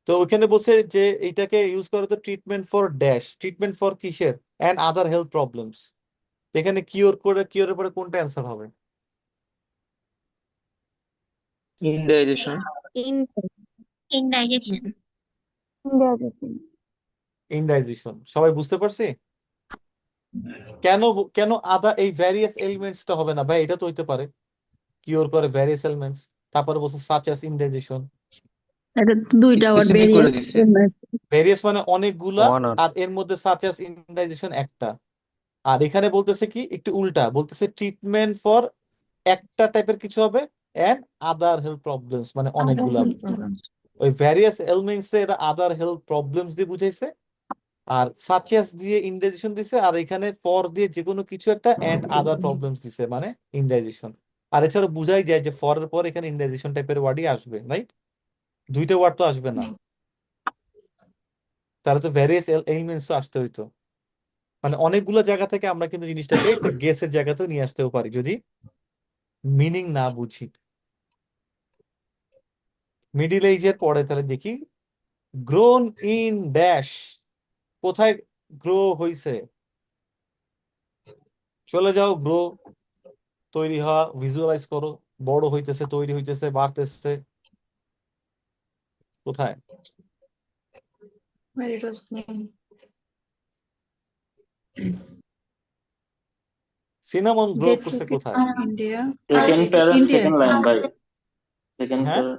B: তো ওইখানে বলছে যে এইটাকে ইউজ করে তো treatment for dash, treatment for কিসের, অ্যান্ড আদার হেলথ প্রবলেমস। এখানে কিওর করে, কিওরের পরে কোনটা অ্যান্সার হবে,
I: ইনডাইজেশন।
B: ইনডাইজেশন। সবাই বুঝতে পারছি কেন, কেন আদা এই ভ্যারিয়াস এলিমেন্টসটা হবে না ভাই, এটা তো হইতে পারে কিওর করে ভ্যারিয়াস এলিমেন্টস, তারপরে বলছে সাচ অ্যাজ ইনডাইজেশন।
A: এটা তো দুইটা ওয়ার্ড
I: স্পেসিফিক করে
A: ভেরিয়াস,
I: দিছে।
B: ভ্যারিয়াস মানে অনেকগুলা,
D: One or
B: আর এর মধ্যে সাচ অ্যাজ ইনডাইজেশন একটা। আর এখানে বলতেছে কি একটু উল্টা, বলতেছে ট্রিটমেন্ট ফর একটা টাইপের কিছু হবে, এন্ড আদার হেলথ প্রবলেমস মানে অনেকগুলা। ওই ভ্যারিয়াস এলিমেন্টস এরা আদার হেলথ প্রবলেমস দিয়ে বুঝাইছে, আর সাচিয়াস দিয়ে ইন্ডাইজেশন দিছে, আর এখানে ফর দিয়ে যে কোনো কিছু একটা এন্ড আদার প্রবলেমস দিছে, মানে ইন্ডাইজেশন। আর এছাড়া বুঝাই যায় যে ফরের পর এখানে ইন্ডাইজেশন টাইপের ওয়ার্ডই আসবে, রাইট? দুইটা ওয়ার্ড তো আসবে না, তাহলে তো ভ্যারিয়াস এলিমেন্টস আসতে হইতো। মানে অনেকগুলো জায়গা থেকে আমরা কিন্তু জিনিসটাকে একটা গেসের জায়গাতেও নিয়ে আসতেও পারি যদি মিনিং না বুঝি। মিডিল এজের পরে তাহলে দেখি, গ্রোন ইন ড্যাশ, কোথায় গ্রো হইছে? চলে যাও, গ্রো তৈরি হওয়া, ভিজুয়ালাইজ করো, বড় হইতেছে, তৈরি হইতেছে, বাড়তেছে, কোথায়?
C: Where it was grown.
B: Cinnamon grow
C: They
B: করছে
C: took it
B: কোথায়?
C: from India.
I: সেকেন্ড প্যারা
C: India.
I: সেকেন্ড লাইন ভাই, সেকেন্ড
B: হ্যাঁ,
I: প্যারা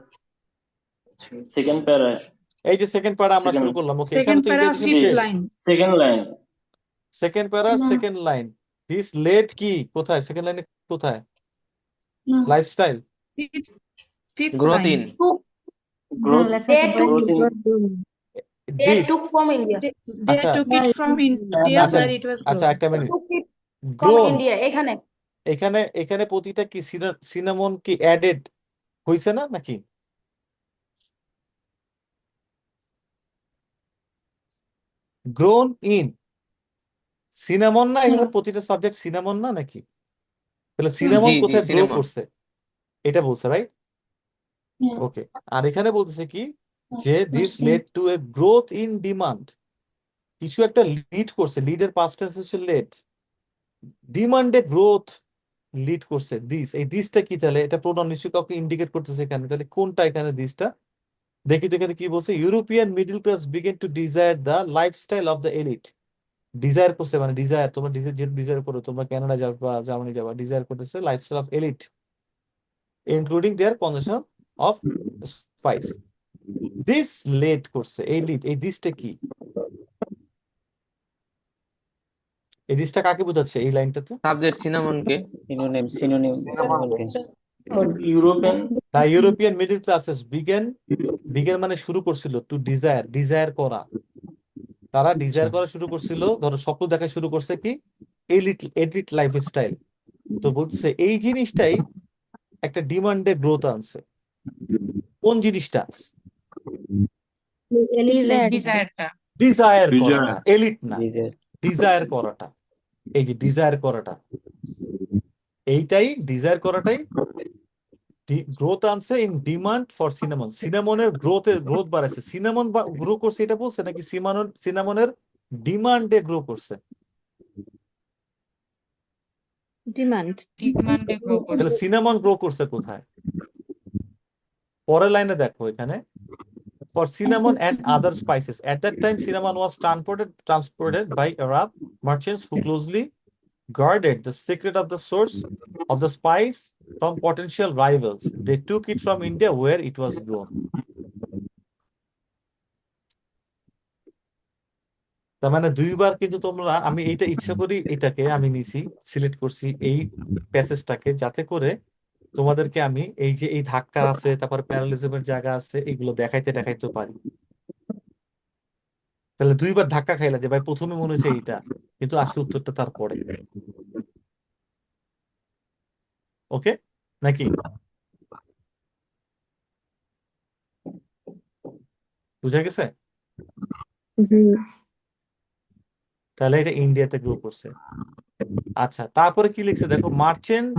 I: সেকেন্ড প্যারা
B: এই যে সেকেন্ড প্যারা আমরা
I: Second-
B: শুরু করলাম, ওকে, এখানে
C: Second
B: তো
C: para,
B: ইন্ডাইজেশন
C: fifth
B: শেষ।
C: line.
I: Second line
B: second para second line, this led কি কোথায়? সেকেন্ড লাইনে কোথায়?
C: No,
B: lifestyle,
C: fifth
I: growth
C: line.
I: In growth
E: They took
I: growth in
E: they
B: this,
E: took from India.
C: They
B: আচ্ছা
C: took it from India
B: আচ্ছা
C: where it was
B: আচ্ছা,
C: grown.
B: একটা minute.
E: Took it from
B: grown,
E: India. এখানে
B: এখানে এখানে প্রতিটা কি cinnamon কি অ্যাডেড হইছে না নাকি? গ্রোন ইন সিনামন না, এখানে প্রতিটা সাবজেক্ট সিনামন না নাকি? তাহলে সিনামন
I: জি, জি,
B: কোথায় গ্রো
I: cinnamon।
B: করছে এটা বলছে, রাইট? ওকে, আর এখানে বলতেছে কি যে this led to a growth in demand, কিছু একটা লিড করছে, লিডের পাস্ট টেন্স হচ্ছে লেড, ডিমান্ডে গ্রোথ লিড করছে। দিস, এই দিসটা কি তাহলে? এটা প্রোনাউন নিশ্চয়ই কাউকে ইন্ডিকেট করতেছে এখানে, তাহলে কোনটা এখানে দিসটা? দেখি তো এখানে কি বলছে, European middle class begin to desire the lifestyle of the elite. Desire করছে, মানে ডিজায়ার, তোমরা ডিজায়ার করো, তোমরা কানাডা যাবা, জার্মানি যাবা, ডিজায়ার করতেছে lifestyle of elite including their consumption of spice. This led করছে, এই লিড, এই দিসটা কি? এই দিসটা কাকে বোঝাচ্ছে এই লাইনটাতে?
I: সাবজেক্ট সিনামনকে
D: synonym synonym
I: European
B: the European middle classes began, began মানে শুরু করছিল, টু ডিজায়ার, ডিজায়ার করা, তারা ডিজায়ার করা শুরু করছিল, ধরো স্বপ্ন দেখা শুরু করছে কি এলিট, এলিট লাইফস্টাইল। তো বলতেছে এই জিনিসটাই একটা ডিমান্ডে গ্রোথ আনছে। কোন জিনিসটা?
F: ডিজায়ারটা।
B: ডিজায়ার করাটা, এলিট না,
D: ডিজায়ার
B: ডিজায়ার করাটা, এই যে ডিজায়ার করাটা, এইটাই ডিজায়ার করাটাই গ্রোথ আনছে ইন ডিমান্ড ফর সিনামন। সিনামনের গ্রোথ বাড়াচ্ছে, সিনামন গ্রো করছে এটা বলছে নাকি সিনামনের ডিমান্ডে গ্রো করছে?
F: ডিমান্ডে গ্রো
B: তাহলে
F: করছে।
B: সিনামন গ্রো করছে কোথায়? পরের লাইনে দেখো এখানে, for cinnamon and other spices. At that time, cinnamon was transported by Arab merchants who closely guarded the secret of the source of the spice from potential rivals. They took it from India where it was grown. তার মানে দুইবার কিন্তু তোমরা, আমি এইটা ইচ্ছা করি এটাকে আমি নিছি, সিলেক্ট করছি এই প্যাসেজটাকে, যাতে করে তোমাদেরকে আমি এই যে এই ধাক্কা আছে, তারপর প্যারালিজমের জায়গা আছে, এগুলো দেখাইতে পারি। তাহলে দুইবার ধাক্কা খাইলা যে ভাই প্রথমে মনে হয়েছে এইটা, কিন্তু আসলে উত্তরটা তারপরে। ওকে নাকি? বুঝা গেছে? তাহলে এটা ইন্ডিয়াতে গ্রো করছে। আচ্ছা, তারপরে কি লিখছে দেখো, মার্চেন্ট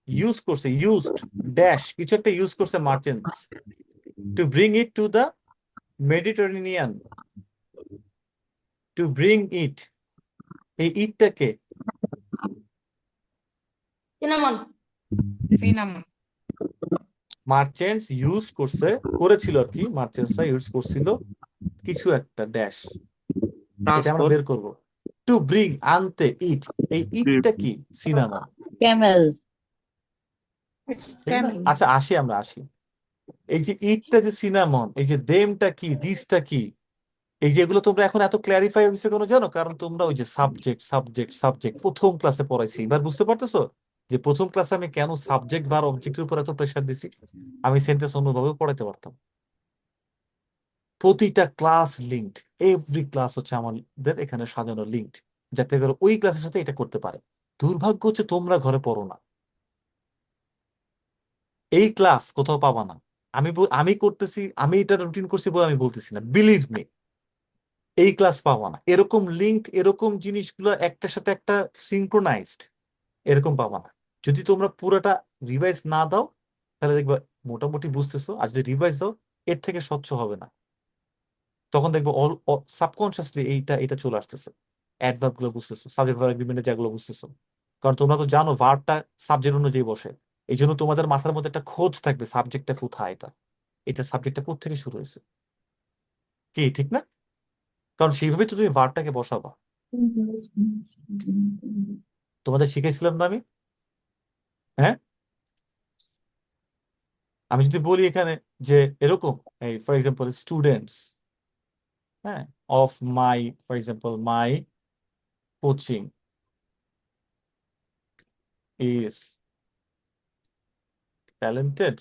B: ইউজ করছে, ইউজড ড্যাশ, কিছু একটা ইউজ করছে merchants to bring it to the Mediterranean, to bring it, এই ইটটাকে
E: সিনামন
F: সিনামন।
B: মার্চেন্টস ইউজ করছে, করেছিল আর কি, মার্চেন্টসরা ইউজ করছিল কিছু একটা ড্যাশ, এটা আমরা বের করব। টু ব্রিং, আনতে, ইট, এই ইটটা কি? সিনামন।
D: Camel
C: It's camel.
B: আচ্ছা আমরা আসি, এই যে ইটটা যে সিনামন, এই যে দেমটা কি, দিসটা কি, এই যেগুলো তোমরা এখন এত ক্ল্যারিফাই হয়েছে কোনো জানো? কারণ তোমরা ওই যে সাবজেক্ট প্রথম ক্লাসে পড়াইছি, এবার বুঝতে পারতেছো যে প্রথম ক্লাসে আমি কেন সাবজেক্ট বা অবজেক্টের উপর এত প্রেশার দিছি? আমি সেন্টেন্স অন্যভাবে পড়াইতে পারতাম, প্রতিটা ক্লাস লিঙ্কড, এভরি ক্লাস হচ্ছে আমাদের এখানে সাজানো লিঙ্কড, যাতে করে ওই ক্লাসের সাথে এটা করতে পারে। দুর্ভাগ্য হচ্ছে তোমরা ঘরে পড়ো না, এই ক্লাস কোথাও পাবা না। আমি করতেছি, আমি এটা রুটিন করছি বলে আমি বলতেছি না, বিলিভ মি, এই ক্লাস পাবা না। এরকম লিঙ্ক, এরকম জিনিসগুলো একটার সাথে একটা সিনক্রোনাইজড, এরকম পাবা না। যদি তোমরা পুরোটা রিভাইজ না দাও তাহলে দেখবে মোটামুটি বুঝতেছো, আর যদি রিভাইজ দাও এর থেকে স্বচ্ছ হবে না। তখন দেখবো সাবকনসিয়াসলি এটা চলে আসতেছে, অ্যাডভার্ব গুলো বুঝতেছো, সাবজেক্ট ভার্ব এগ্রিমেন্টে যেগুলো বুঝতেছো। কারণ তোমরা তো জানো ভার্বটা সাবজেক্ট অনুযায়ী বসে, এই জন্য তোমাদের মাথার মধ্যে একটা খোঁজ থাকবে সাবজেক্টটা কোথায়, এটা সাবজেক্টটা কোথা থেকে শুরু হয়েছে, কি ঠিক না? কারণ সেইভাবে তো তুমি ভার্বটাকে বসাবা। তোমাদের শিখাইছিলাম না আমি? হ্যাঁ, আমি যদি বলি এখানে যে এরকম, এই ফর এক্সাম্পল স্টুডেন্টস, হ্যাঁ, of my, for example my coaching is talented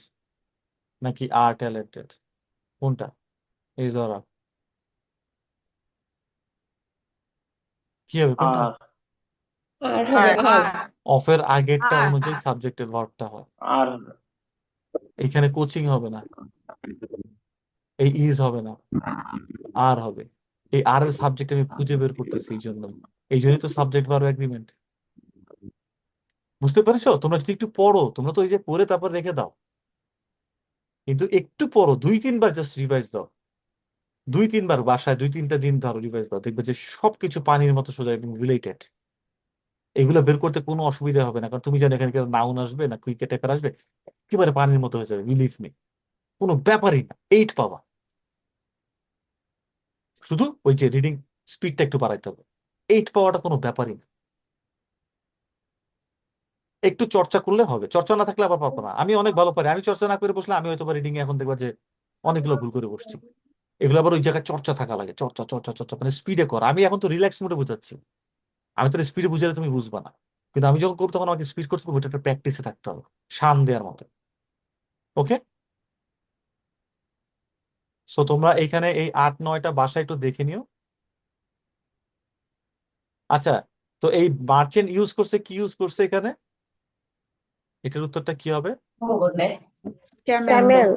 B: নাকি আর ট্যালেন্টেড, কোনটা? ইজ অর আর, কি হবে কোনটা?
I: আর
J: আর হবে আর
B: অফের আগেরটা অনুযায়ী সাবজেক্টের ভার্বটা হয়,
I: আর
B: এখানে কোচিং হবে না, এই ইজ হবে না, আর হবে। এই আর এর সাবজেক্ট আমি খুঁজে বের করতেছি, এই জন্যই তো সাবজেক্ট ভার্ব এগ্রিমেন্ট। বুঝতে পেরেছো? তোমরা যদি একটু পড়ো, তোমরা তো এই যে পড়ে তারপর রেখে দাও, কিন্তু একটু পড়ো, 2-3 বার জাস্ট রিভাইজ দাও, 2-3 বার বাসায় 2-3টা দিন ধরো রিভাইজ দাও, দেখবে যে সবকিছু পানির মতো সোজা এবং রিলেটেড। এগুলো বের করতে কোনো অসুবিধা হবে না, কারণ তুমি জানো এখানে নাউন আসবে না কুইক টাইপের আসবে, একেবারে পানির মতো হয়ে যাবে, বিলিভ মি, কোনো ব্যাপারই না, 8 পাবা। শুধু ওই যে রিডিং স্পিডটা একটু বাড়াইতে হবে, 8 পাওয়াটা কোনো ব্যাপারই না। একটু চর্চা করলে হবে, চর্চা না থাকলে আবার পাবো না। আমি অনেক ভালো পারি, আমি চর্চা না করে বসলে আমি হয়তো রিডিং এ এখন দেখবো যে অনেকগুলো ভুল করে বসছি। এগুলো আবার ওই জায়গায় চর্চা থাকা লাগে, চর্চা চর্চা চর্চা, মানে স্পিডে কর। আমি এখন তো রিল্যাক্স মোডে বুঝাচ্ছি, আমি তো স্পিডে বুঝালে তুমি বুঝবা না, কিন্তু আমি যখন করবো তখন আমাকে স্পিড করতে হবে, ওটা একটা প্র্যাকটিসে থাকতে হবে, শান দেওয়ার মতো। ওকে, সো তোমরা এইখানে এই 8-9টা বাসায় একটু দেখে নিও। আচ্ছা, তো এই মার্চেন্ট ইউজ করছে, কি ইউজ করছে এখানে, এটার উত্তরটা কি হবে?
C: Camel.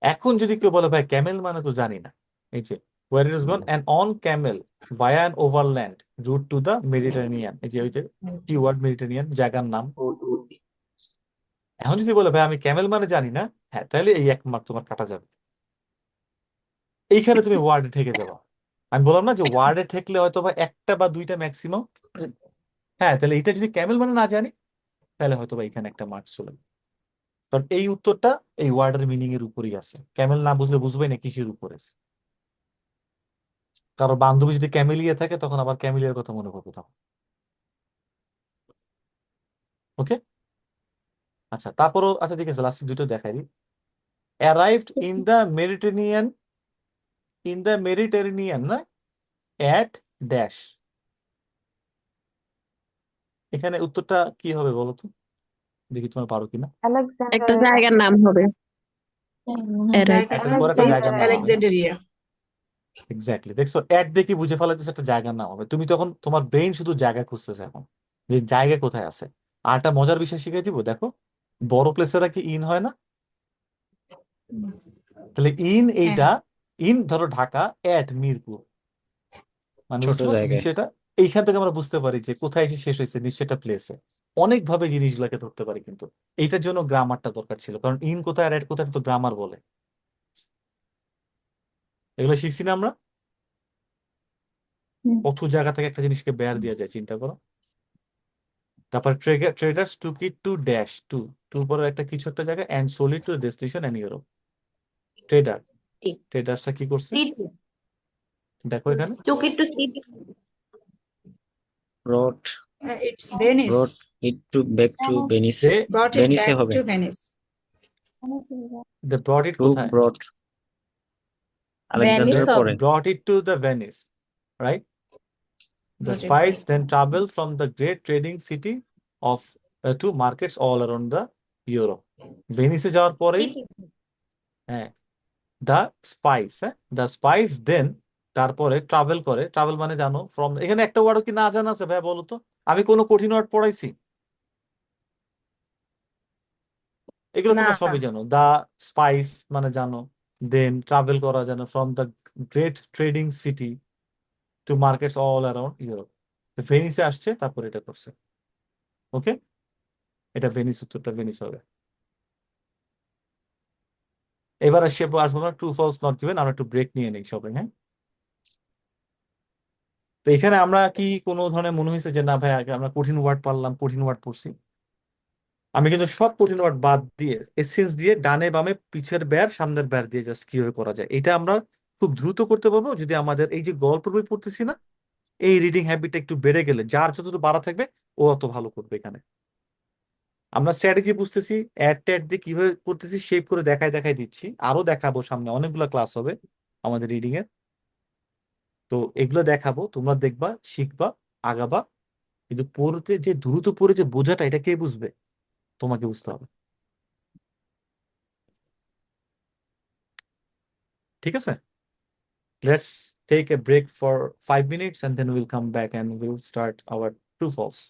B: এখন যদি কেউ বলে ভাই ক্যামেল মানে তো জানি না, এই যে where it is gone and on camel via an overland route to the Mediterranean, এই যে ওই যে কিওয়ার্ড মেডিটেরিয়ান জায়গার নাম। এখন যদি বলে ভাই আমি ক্যামেল মানে জানি না, হ্যাঁ, তাহলে এই 1 মার্ক তোমার কাটা যাবে। এইখানে তুমি ওয়ার্ডে ঠেকে যাবা। আমি বললাম না যে ওয়ার্ডে ঠেকলে হয়তো বা 1টা বা 2টা ম্যাক্সিমাম, হ্যাঁ, তাহলে এটা যদি ক্যামেল মানে না জানি তাহলে হয়তো বা এখানে একটা মার্কস চলে যাবে। কারণ এই উত্তরটা এই ওয়ার্ডের মিনিং এর উপরই আছে, ক্যামেল না বুঝলে বুঝবে না কিসের উপরে। কারো বান্ধবী যদি ক্যামেলিয়া থাকে তখন আবার ক্যামেলিয়ার কথা মনে করবে তখন। ওকে, আচ্ছা, তারপরও আচ্ছা ঠিক আছে, লাস্ট দুটো দেখাই দিই। অ্যারাইভড ইন দ্য মেডিটেরিনিয়ান না অ্যাট ড্যাশ, এখানে উত্তরটা কি হবে বলো তো, দেখি তোমার পারো কিনা।
A: একটা জায়গার নাম হবে।
B: এটার পর একটা জায়গার নাম হবে।
C: Alexandria.
B: এক্স্যাক্টলি, দেখছো, অ্যাট দেখি বুঝে ফেলাইতেছে একটা জায়গার নাম হবে। তুমি তখন তোমার ব্রেইন শুধু জায়গা খুঁজতেছে এখন, যে জায়গা কোথায় আছে। আর একটা মজার বিষয় শিখাই দিব, দেখো বড় প্লেসেরা কি ইন হয় না, তাহলে ইন এইটা, ইন ধরো ঢাকা, অ্যাট মিরপুর, মানে
D: ছোট
B: বুঝতে পারছো
D: জায়গায়।
B: বিষয়টা? এইখান থেকে আমরা বুঝতে পারি যে কোথায় এসে শেষ হয়েছে, নিশ্চয়ই একটা প্লেসে। অনেকভাবে জিনিসগুলোকে ধরতে পারি, কিন্তু এইটার জন্য গ্রামারটা দরকার ছিল, কারণ ইন কোথায় আর অ্যাট কোথায় তো গ্রামার বলে। এগুলো শিখছি না আমরা, কত জায়গা থেকে একটা জিনিসকে বের দেওয়া যায়, চিন্তা করো। তারপর traders took it to dash to, to পরে একটা কিছু একটা জায়গা, and sold it to destination and Europe. ট্রেডার্সরা কি করছে দেখো এখানে,
D: brought
C: It's Venice.
D: brought it to back to Venice.
B: they
C: Brought it
D: Venice
C: back
D: হবে।
C: to Venice.
B: they brought it
D: Who
B: কোথায়,
D: brought Alexander
B: they
D: পরে।
B: brought it to the Venice, right? The
C: Brought it
B: spice
C: back.
B: then traveled from the great trading city of to markets all around the Europe. ভেনিসে যাওয়ার পরেই হ্যাঁ the spice, হ্যাঁ the spice then তারপরে travel করে। Travel মানে জানো from, এখানে একটা ওয়ার্ডও কি না জানা আছে ভাই বলো তো? আমি কোনো কঠিন ওয়ার্ড পড়াইছি? এগুলো
A: না
B: তোমরা সবই জানো। দা স্পাইস মানে জানো, দেন ট্রাভেল করা জানো, from the great trading city to markets all around Europe. ভেনিসে আসছে তারপর এটা করছে। ওকে, এটা ভেনিস, উত্তরটা ভেনিস হবে। এবার আসবো না ট্রু ফলস নট গিভেন, আমরা একটু ব্রেক নিয়ে নিই সবাই, হ্যাঁ। তো এখানে আমরা কি কোনো ধরনের মনে হয়েছে যে না ভাই আগে আমরা কঠিন ওয়ার্ড পারলাম, কঠিন ওয়ার্ড পড়ছি? আমি কিন্তু সব কঠিন ওয়ার্ড বাদ দিয়ে এসেন্স দিয়ে ডানে বামে পিছের ব্যার সামনের ব্যার দিয়ে জাস্ট কিভাবে করা যায় এটা আমরা খুব দ্রুত করতে পারবো যদি আমাদের এই যে গল্প বই পড়তেছি না, এই রিডিং হ্যাবিটটা একটু বেড়ে গেলে যার যতটুকু বাড়া থাকবে ও অত ভালো করবে। এখানে আমরা স্ট্র্যাটেজি বুঝতেছি, অ্যাড ট্যাড দিয়ে কিভাবে করতেছি শেপ করে দেখাই দেখাই দিচ্ছি, আরো দেখাবো, সামনে অনেকগুলো ক্লাস হবে আমাদের রিডিং এর। তো এগুলো দেখাবো, তোমরা দেখবা, শিখবা, আগাবা। কিন্তু পড়তে যে দ্রুত পড়ে যে বোঝাটা, এটা কে বুঝবে? তোমাকে বুঝতে হবে। ঠিক আছে, let's take a break for 5 minutes and then we'll come back and we'll start our true false.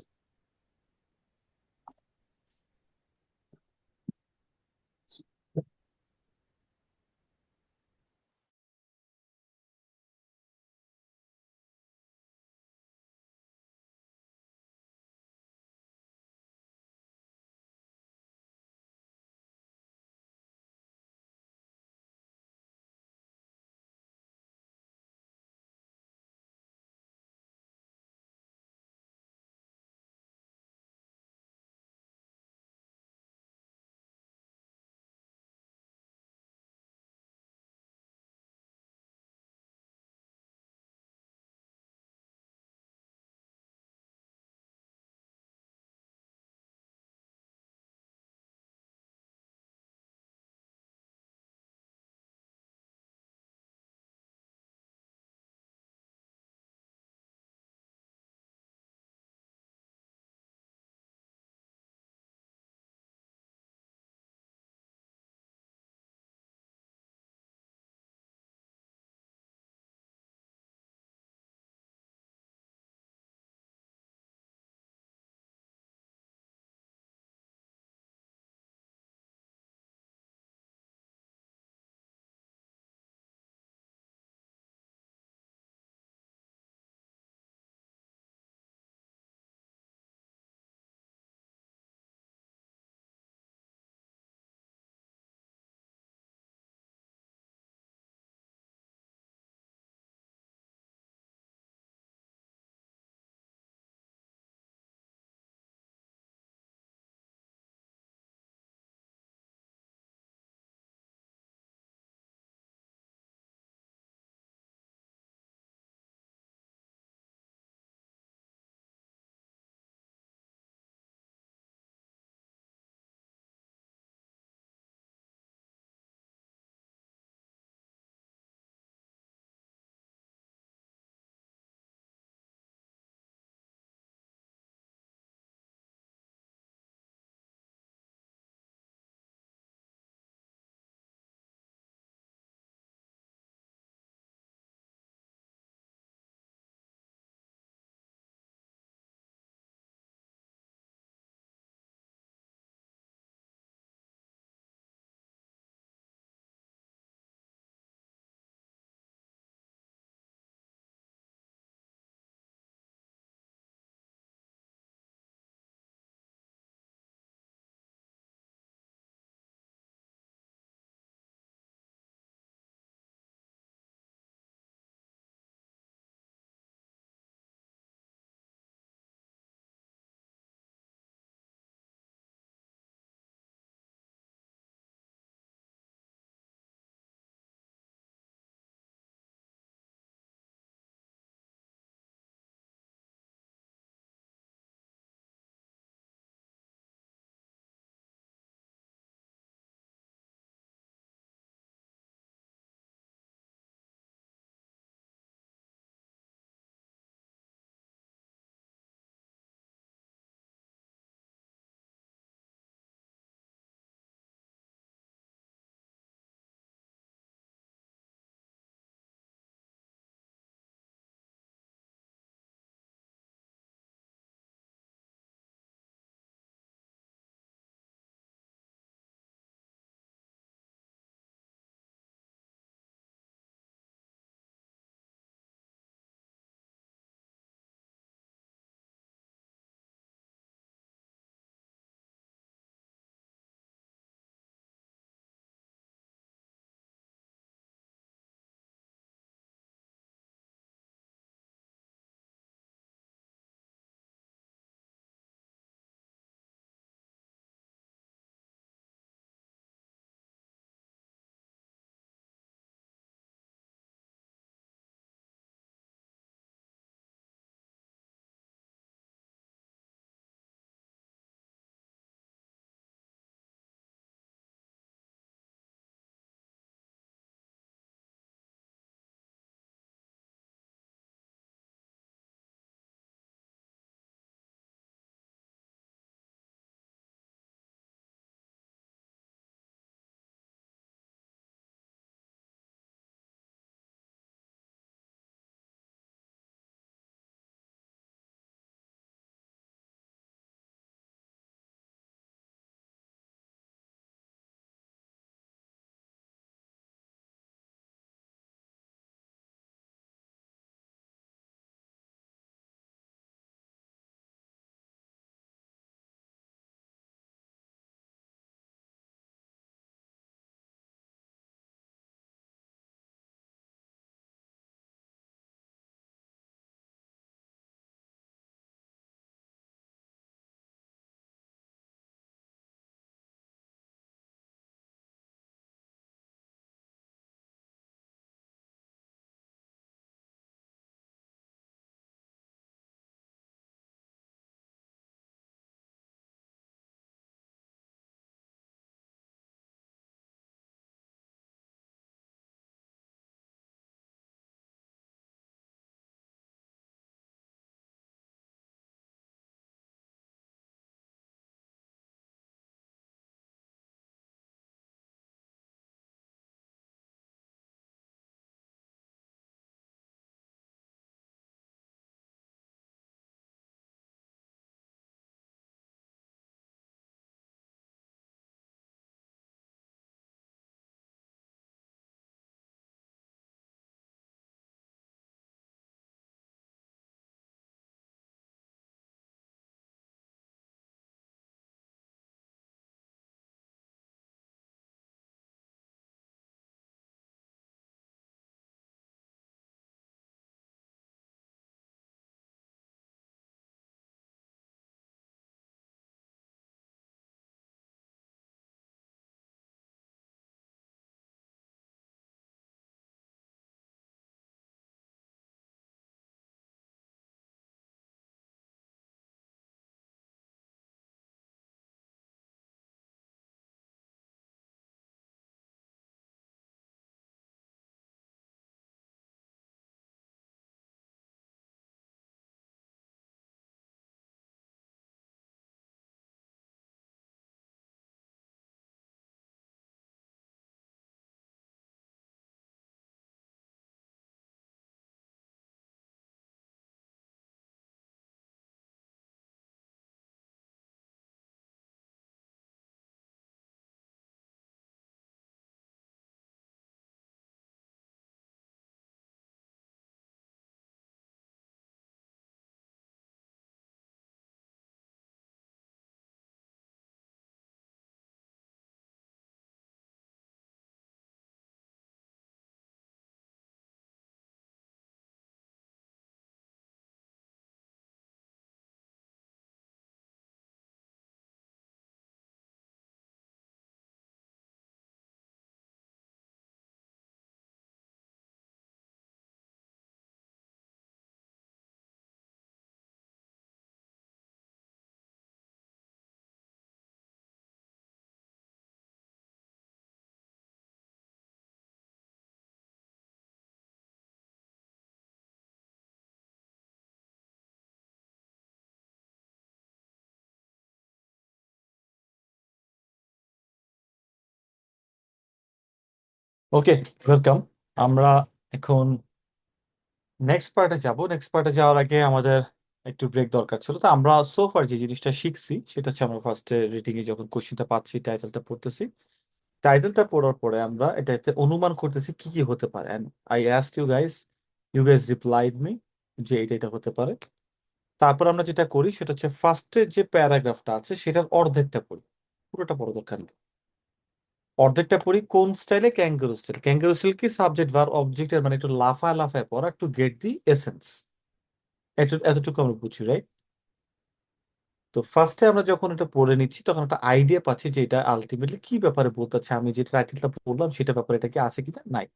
B: Okay, welcome. আমরা এখন নেক্সট পার্টে যাব। নেক্সট পার্টে যাওয়ার আগে আমাদের একটু ব্রেক দরকার ছিল। তো আমরা সোফার যে জিনিসটা শিখছি সেটা হচ্ছে আমরা ফার্স্টে রিডিং এ যখন কোশ্চেনটা পাচ্ছি, টাইটেলটা পড়তেছি। টাইটেলটা পড়ার পরে আমরা এটাতে অনুমান করতেছি কি কি হতে পারে। And I asked you guys replied me যে এটা হতে পারে। তারপর আমরা যেটা করি সেটা হচ্ছে ফার্স্টের যে প্যারাগ্রাফটা আছে সেটার অর্ধেকটা পড়ি, পুরোটা পড়া দরকার নেই। অর্ধেকটা পড়ি কোন স্টাইলে? Kangaroo style. ক্যাঙ্গারু স্টাইল কি সাবজেক্ট ভার্ব অবজেক্টের মানে একটু লাফায় লাফায় পড়া, একটু গেট দি এসেন্স, এতটুকু আমরা বুঝি, রাইট? তো ফার্স্টে আমরা যখন এটা পড়ে নিচ্ছি তখন একটা আইডিয়া পাচ্ছি যে এটা আলটিমেটলি কি ব্যাপারে বলতে চাচ্ছে, আমি যে টাইটেলটা পড়লাম সেটা ব্যাপারে এটা কি আছে কিনা নাই।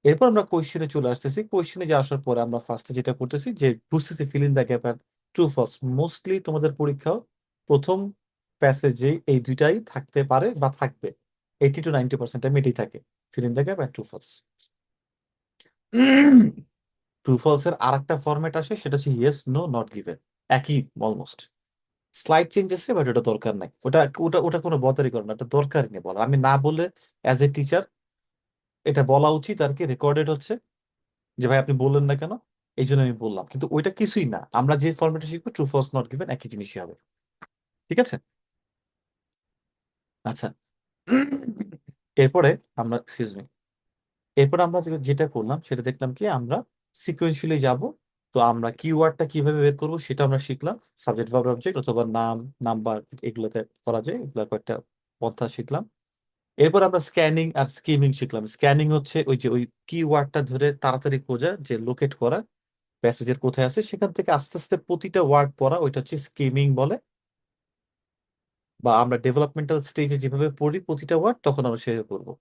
B: এরপর আমরা কোয়েশ্চেনে চলে আসতেছি। কোয়েশ্চেনে যে আসার পরে আমরা ফার্স্টে যেটা করতেছি যে বুঝতেছি ফিল ইন দ্য গ্যাপ আর ট্রু ফলস। মোস্টলি তোমাদের পরীক্ষাও প্রথম প্যাসেজে এই দুইটাই থাকতে পারে বা থাকবে, 80 to 90% টাইম এটাই থাকে, ফিল ইন দ্য গ্যাপ আর ট্রু ফলস। ট্রু ফলস এর আরেকটা ফরম্যাট আসে, সেটা হচ্ছে ইয়েস নো নট গিভেন, একই অলমোস্ট, স্লাইড চেঞ্জ আছে, বাট ওটা দরকার নাই। ওটা ওটা ওটা কোনো বদারই করে না, এটা দরকারই নেই বলা। আমি না বলে অ্যাজ এ টিচার এটা বলা উচিত আর কি, রেকর্ডেড হচ্ছে যে ভাই আপনি বললেন না কেন, এই জন্য আমি বললাম। কিন্তু ওইটা কিছুই না, আমরা যে ফরম্যাটে শিখবো ট্রু ফলস নট গিভেন একই জিনিসই হবে। ঠিক আছে? আচ্ছা, এরপরে আমরা এক্সকিউজ মি এরপর আমরা যেটা করলাম সেটা দেখলাম কি আমরা সিকোয়েন্সিয়ালি যাব। তো আমরা কিওয়ার্ডটা কিভাবে বের করবো সেটা আমরা শিখলাম, সাবজেক্ট ভার্ব অবজেক্ট অথবা নাম, নাম্বার, এগুলোতে করা যায়, এগুলো কয়েকটা পন্থা শিখলাম। এরপর আমরা স্ক্যানিং আর স্কিমিং শিখলাম। স্ক্যানিং হচ্ছে ওই যে ওই কিওয়ার্ডটা ধরে তাড়াতাড়ি খোঁজা, যে লোকেট করা প্যাসেজের কোথায় আছে, সেখান থেকে আস্তে আস্তে প্রতিটা ওয়ার্ড পড়া, ওইটা হচ্ছে স্কিমিং বলে। বা আমরা ডেভেলপমেন্টাল স্টেজে যেভাবে পড়ি প্রতিটা ওয়ার্ড, তখন আমরা সেভাবে পড়বো।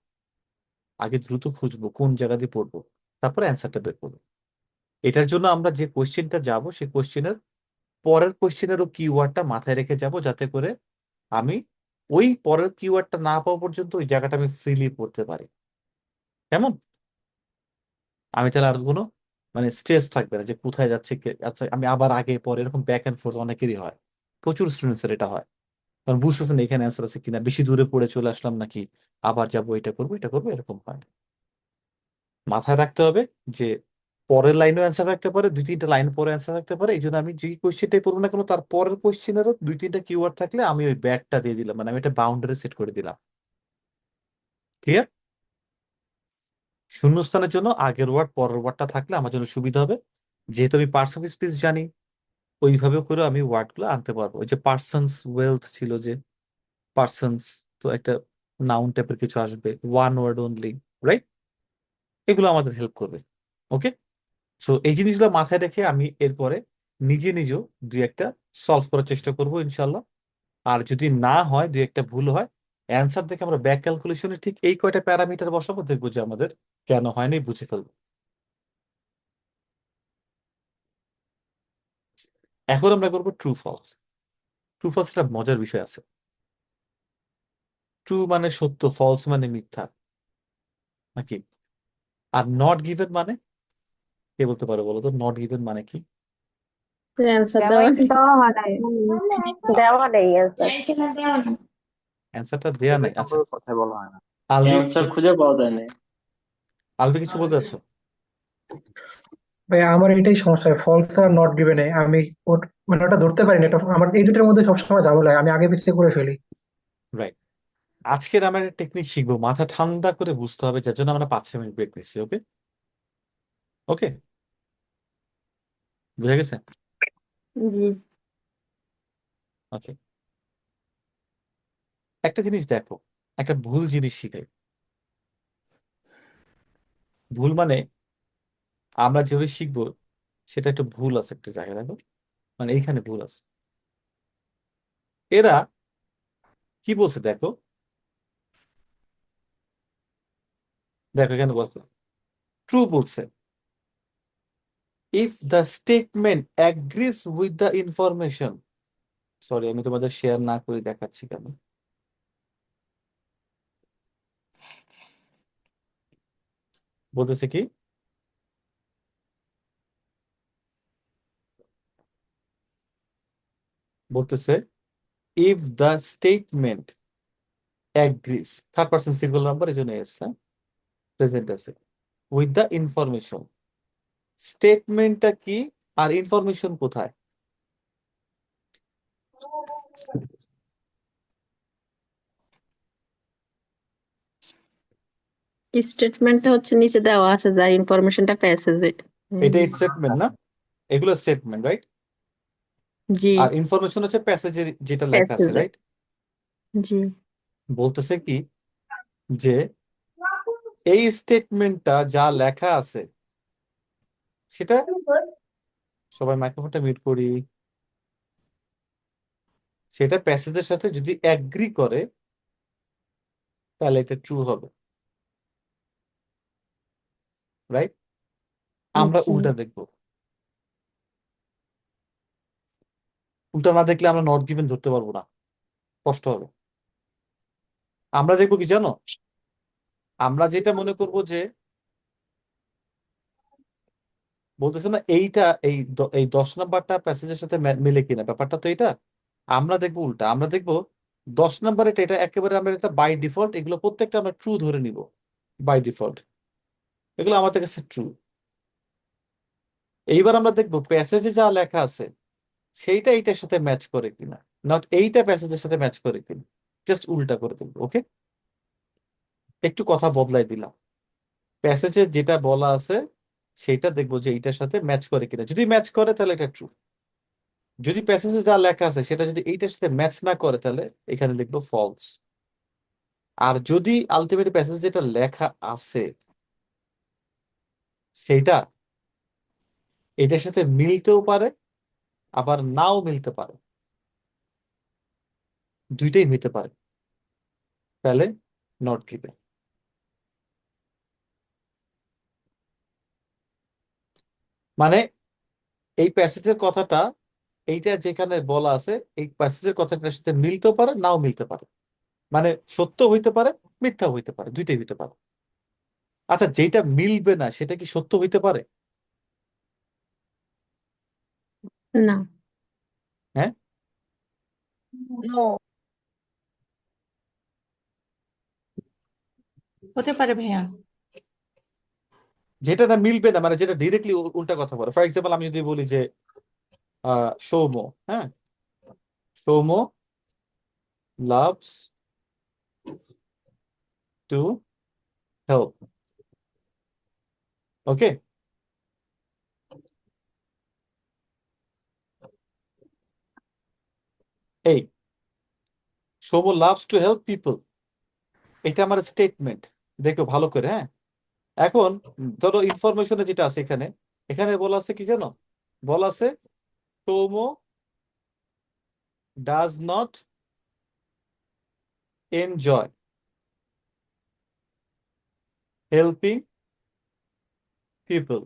B: আগে দ্রুত খুঁজবো কোন জায়গা দিয়ে পড়বো, তারপরে অ্যান্সারটা বের করবো। এটার জন্য আমরা যে কোশ্চেনটা যাব সেই কোশ্চেনের পরের কোশ্চেনেরও কিওয়ার্ডটা মাথায় রেখে যাব, যাতে করে আমি ওই পরের কিওয়ার্ডটা না পাওয়া পর্যন্ত ওই জায়গাটা আমি ফ্রিলি পড়তে পারি। কেমন? আমি তাহলে আর কোনো মানে স্ট্রেস থাকবে না যে কোথায় যাচ্ছে আচ্ছা আমি আবার আগে পরে, এরকম ব্যাক এন্ড ফোর্থ অনেকেরই হয়, প্রচুর স্টুডেন্টসের এটা হয়। কারণ বুঝতেছেন এখানে অ্যান্সার আছে কিনা, বেশি দূরে পড়ে চলে আসলাম নাকি, আবার যাবো, এটা করবো এটা করবো, এরকম হয়। মাথায় রাখতে হবে যে পরের লাইনও অ্যান্সার থাকতে পারে, 2-3টা লাইন পরে অ্যান্সার থাকতে পারে। এই জন্য আমি যে কোয়েশ্চেনটাই পড়বো না কেন তার পরের কোয়েশ্চেনেরও 2-3টা কিওয়ার্ড থাকলে আমি ওই ব্যাকটা দিয়ে দিলাম, মানে আমি একটা বাউন্ডারি সেট করে দিলাম। ক্লিয়ার? শূন্যস্থানের জন্য আগের ওয়ার্ড পরের ওয়ার্ডটা থাকলে আমার জন্য সুবিধা হবে। যেহেতু আমি পার্টস অফ স্পিচ জানি, ওইভাবে করে আমি ওয়ার্ড গুলো আনতে পারবো। ওই যে পার্সনস ওয়েলথ ছিল, যে পার্সনস, তো একটা নাউন টাইপের কিছু আসবে, ওয়ান ওয়ার্ড অনলি, রাইট? এগুলো আমাদের হেল্প করবে। ওকে, সো এই জিনিসগুলো মাথায় রেখে আমি এরপরে নিজে নিজেও দুই একটা সলভ করার চেষ্টা করবো ইনশাল্লাহ। আর যদি না হয়, দুই একটা ভুল হয়, অ্যান্সার দেখে আমরা ব্যাক ক্যালকুলেশনে ঠিক এই কয়টা প্যারামিটার বসাবো, দেখবো যে আমাদের কেন হয়নি বুঝে ফেলবো। এখন আমরা করবো ট্রু ফলস। ট্রু ফলস একটা মজার বিষয় আছে। ট্রু মানে সত্য, ফলস মানে মিথ্যা, নাকি? আর নট গিভেন মানে, কে বলতে পারো বলো তো, নট গিভেন মানে কি?
E: অ্যান্সার
F: দেওয়াই
E: দেওয়া
F: নেই।
E: দেওয়া নেই অ্যান্সার।
B: অ্যান্সারটা দেয়া নাই। আচ্ছা,
H: সম্পর্কে কথা বলা হয় না।
B: আলবি,
I: অ্যান্সার খুঁজে পাওয়া যায় না।
B: আলবি কিছু বলতে চাচ্ছ?
G: ভাই আমার এটাই সমস্যা, false are not given a আমি মানে ওটা ধরতে পারি না। এটা আমার এই দুটোর মধ্যে সবসময় ঝামেলা হয়, আমি আগে পিছিয়ে করে ফেলি।
B: রাইট। আজকের আমরা একটা টেকনিক শিখবো, মাথা ঠান্ডা করে বুঝতে হবে, যার জন্য আমরা 5-6 মিনিট ব্রেক নিচ্ছি। ওকে ওকে, বুঝা গেছে?
A: জি।
B: ওকে, একটা জিনিস দেখো, একটা ভুল জিনিস শিখাই। ভুল মানে আমরা যেভাবে শিখবো সেটা একটু ভুল আছে একটা জায়গায়, দেখো, মানে এইখানে ভুল আছে। এরা কি বলছে দেখো, দেখো এখানে বলছে ট্রু বলছে, if the statement agrees with the information. Sorry, আমি তোমাদের শেয়ার না করে দেখাচ্ছি কেন, বলতেছে কি, বলতেছে if the statement agrees, third person singular number, এই জন্য এসছে, প্রেজেন্ট আছে উইথ দ্য ইনফরমেশন। স্টেটমেন্টটা কি আর ইনফরমেশন কোথায়?
A: স্টেটমেন্টটা হচ্ছে নিচে দেওয়া আছে, যা ইনফরমেশনটা প্যাসেজে।
B: এটা স্টেটমেন্ট না, এগুলো স্টেটমেন্ট, রাইট?
A: জি,
B: আর ইনফরমেশন হচ্ছে প্যাসেজের যেটা লেখা আছে,
A: প্যাসেজে।
B: রাইট?
A: জি,
B: বলতেছে কি যে এই স্টেটমেন্টটা যা লেখা আছে সেটা, সবাই মাইক্রোফোনটা মিউট করি, সেটা প্যাসেজের সাথে যদি অ্যাগ্রি করে তাহলে এটা ট্রু হবে, রাইট? আমরা
A: জি।
B: উল্টা দেখবো, উল্টা না দেখলে আমরা নট গিভেন ধরতে পারবো না, কষ্ট হবে। আমরা দেখবো কি জানো, আমরা যেটা মনে করব যে বলতেছে না এইটা এই 10 নাম্বারটা প্যাসেজের সাথে মিলে কিনা, ব্যাপারটা তো এটা। আমরা দেখবো উল্টা, আমরা দেখবো 10 নাম্বার এটা একেবারে আমরা এটা বাই ডিফল্ট, এগুলো প্রত্যেকটা আমরা ট্রু ধরে নিব বাই ডিফল্ট, এগুলো আমাদের কাছে ট্রু। এইবার আমরা দেখবো প্যাসেজে যা লেখা আছে সেইটা এইটার সাথে ম্যাচ করে কিনা, নট এইটা প্যাসেজের সাথে ম্যাচ করে কিনা, জাস্ট উল্টা করে দেবো। ওকে, একটু কথা বদলাই দিলাম, প্যাসেজে যেটা বলা আছে সেটা দেখবো যে এইটার সাথে ম্যাচ করে কিনা, যদি ম্যাচ করে তাহলে এটা ট্রু। যদি প্যাসেজে যা লেখা আছে সেটা যদি এইটার সাথে ম্যাচ না করে তাহলে এখানে লিখবো ফলস। আর যদি আলটিমেট প্যাসেজ যেটা লেখা আছে সেইটা এটার সাথে মিলতেও পারে আবার নাও মিলতে পারে, দুইটাই হইতে পারে, তাহলে নট গিভেন। মানে এই প্যাসেজের কথাটা এইটা যেখানে বলা আছে এই প্যাসেজের কথাটার সাথে মিলতেও পারে নাও মিলতে পারে, মানে সত্য হইতে পারে মিথ্যা হইতে পারে, দুইটাই হইতে পারে। আচ্ছা, যেটা মিলবে না সেটা কি সত্য হইতে পারে?
A: না।
B: হ্যাঁ,
C: হতে পারে ভাইয়া।
B: যেটা না মিলবে না মানে যেটা ডিরেক্টলি উল্টা কথা বলে। ফর এক্সাম্পল আমি যদি বলি যে সৌম্য, হ্যাঁ, সৌম্য লাভস টু হেল্প, ওকে, এই Soumya loves to help people, এটা আমার স্টেটমেন্ট, দেখো ভালো করে। হ্যাঁ, এখন ধরো ইনফরমেশনে যেটা আছে এখানে, এখানে বলা আছে কি জানো, বলা আছে Soumya does not enjoy helping people.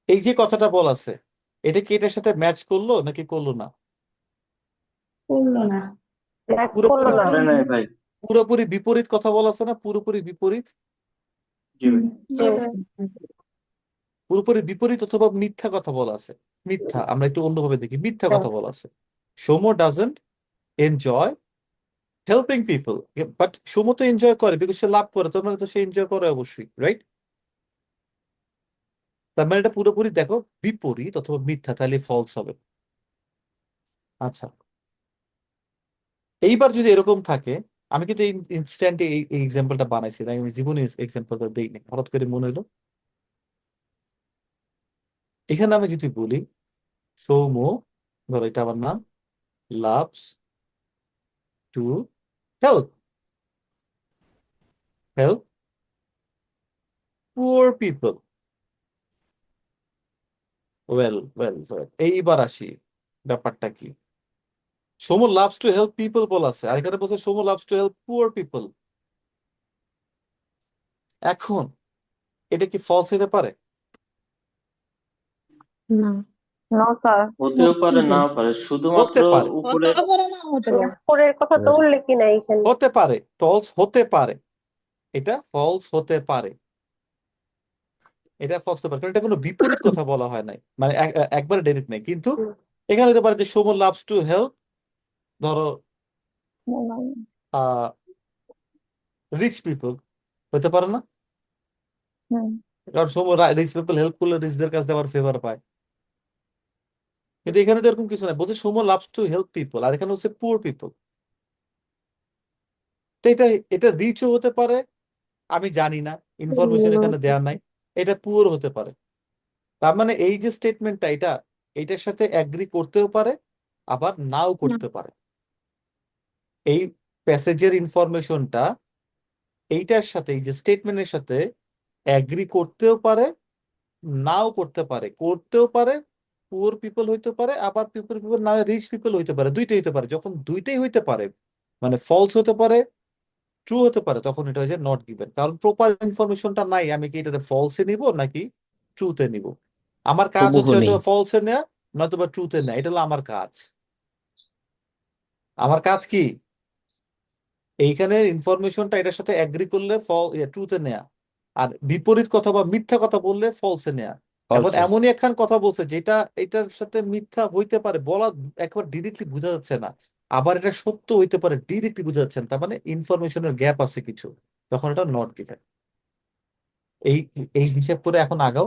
B: এই যে কথাটা বলা আছে এটা কি এটার সাথে ম্যাচ করলো নাকি করলো না?
C: করলো না।
B: পুরোপুরি
I: করে নাই ভাই।
B: পুরোপুরি বিপরীত কথা বলা আছে না, পুরোপুরি বিপরীত,
I: জি ভাই।
C: জি ভাই।
B: পুরোপুরি বিপরীত অথবা মিথ্যা কথা বলা আছে। মিথ্যা, আমরা একটু অন্যভাবে দেখি, মিথ্যা কথা বলা আছে। Soumya doesn't enjoy helping people, but Soumya তো এনজয় করে বিকজ সে লাভ করে, তার মানে তো সে এনজয় করে অবশ্যই, রাইট? তার মানে এটা পুরোপুরি দেখো বিপরীত অথবা মিথ্যা, তাহলে ফলস হবে। আচ্ছা, এইবার যদি এরকম থাকে, আমি কিন্তু ইনস্ট্যান্ট এই এক্সাম্পলটা বানাইছি না, আমি জীবনে এক্সাম্পলটা দেইনি, হঠাৎ করে মনে হলো। এখানে আমি যদি বলি সৌম্য, ধরো এটা আমার নাম, loves to help help poor people, well well well, এইবার আসি ব্যাপারটা কি। Soumya loves to help people বলা আছে আর এখানে বলছে Soumya loves to help poor people. এখন এটা কি ফলস হতে পারে?
A: না।
I: হতেও পারে নাও পারে, শুধুমাত্র
B: হতে পারে,
I: উপরে
B: হতে পারে, ফলস হতে পারে, এটা ফলস হতে পারে, এটা ফলস হতে পারে, কারণ এটা কোনো বিপরীত কথা বলা হয় নাই, মানে একবারে ডাইরেক্ট নাই। কিন্তু এখানে হতে পারে যে সৌম্য লাভস টু হেল্প, ধরো রিচ পিপল, হতে পারে না?
A: হুম।
B: কারণ সময় রিচ পিপল হেল্প করলে রিচদের কাছে আবার ফেভার পায়। কিন্তু এখানে তো এরকম কিছু নাই, বলছে সময় লাভস টু হেল্প পিপল, আর এখানে হচ্ছে পুয়ার পিপল। তো এটা রিচও হতে পারে, আমি জানি না, ইনফরমেশন এখানে দেওয়া নাই, এটা পুয়ার হতে পারে। তার মানে এই যে স্টেটমেন্টটা, এটার সাথে অ্যাগ্রি করতেও পারে আবার নাও করতে পারে। এই প্যাসেজের ইনফরমেশনটা এইটার সাথে, এই যে স্টেটমেন্টের সাথে অ্যাগ্রি করতেও পারে, নাও করতে পারে। করতেও পারে পুয়ার পিপল হইতে পারে, আবার পিপল না রিচ পিপল হইতে পারে, দুইটাই হইতে পারে। যখন দুইটাই হইতে পারে, মানে ফলস হতে পারে, ট্রু হতে পারে, তখন এটা হচ্ছে নট গিভেন। কারণ প্রপার ইনফরমেশনটা নাই, আমি কি এটা ফলসে নিব নাকি ট্রুতে নিব। আমার কাজ
D: হুবহু
B: হচ্ছে হয়তো
D: নেই।
B: ফলসে নেয়া, নয়তো বা ট্রুতে নেয়া। এটা হলো আমার কাজ। আমার কাজ কি এইখানে ইনফরমেশনটা এটার সাথে অ্যাগ্রি করলে ট্রুতে নেয়া, আর বিপরীত কথা বা মিথ্যা কথা বললে ফলসে নেয়া। এখন
D: ফলসে।
B: এমনই একখান কথা বলছে যেটা এটার সাথে মিথ্যা হইতে পারে, বলা একবার ডিরেক্টলি বোঝা যাচ্ছে না, আবার এটা সত্য হইতে পারে, ডিরেক্টলি বোঝা যাচ্ছে না। তার মানে ইনফরমেশনের গ্যাপ আছে কিছু, তখন এটা নট গিভেন। এই এই হিসাব করে এখন আগাও,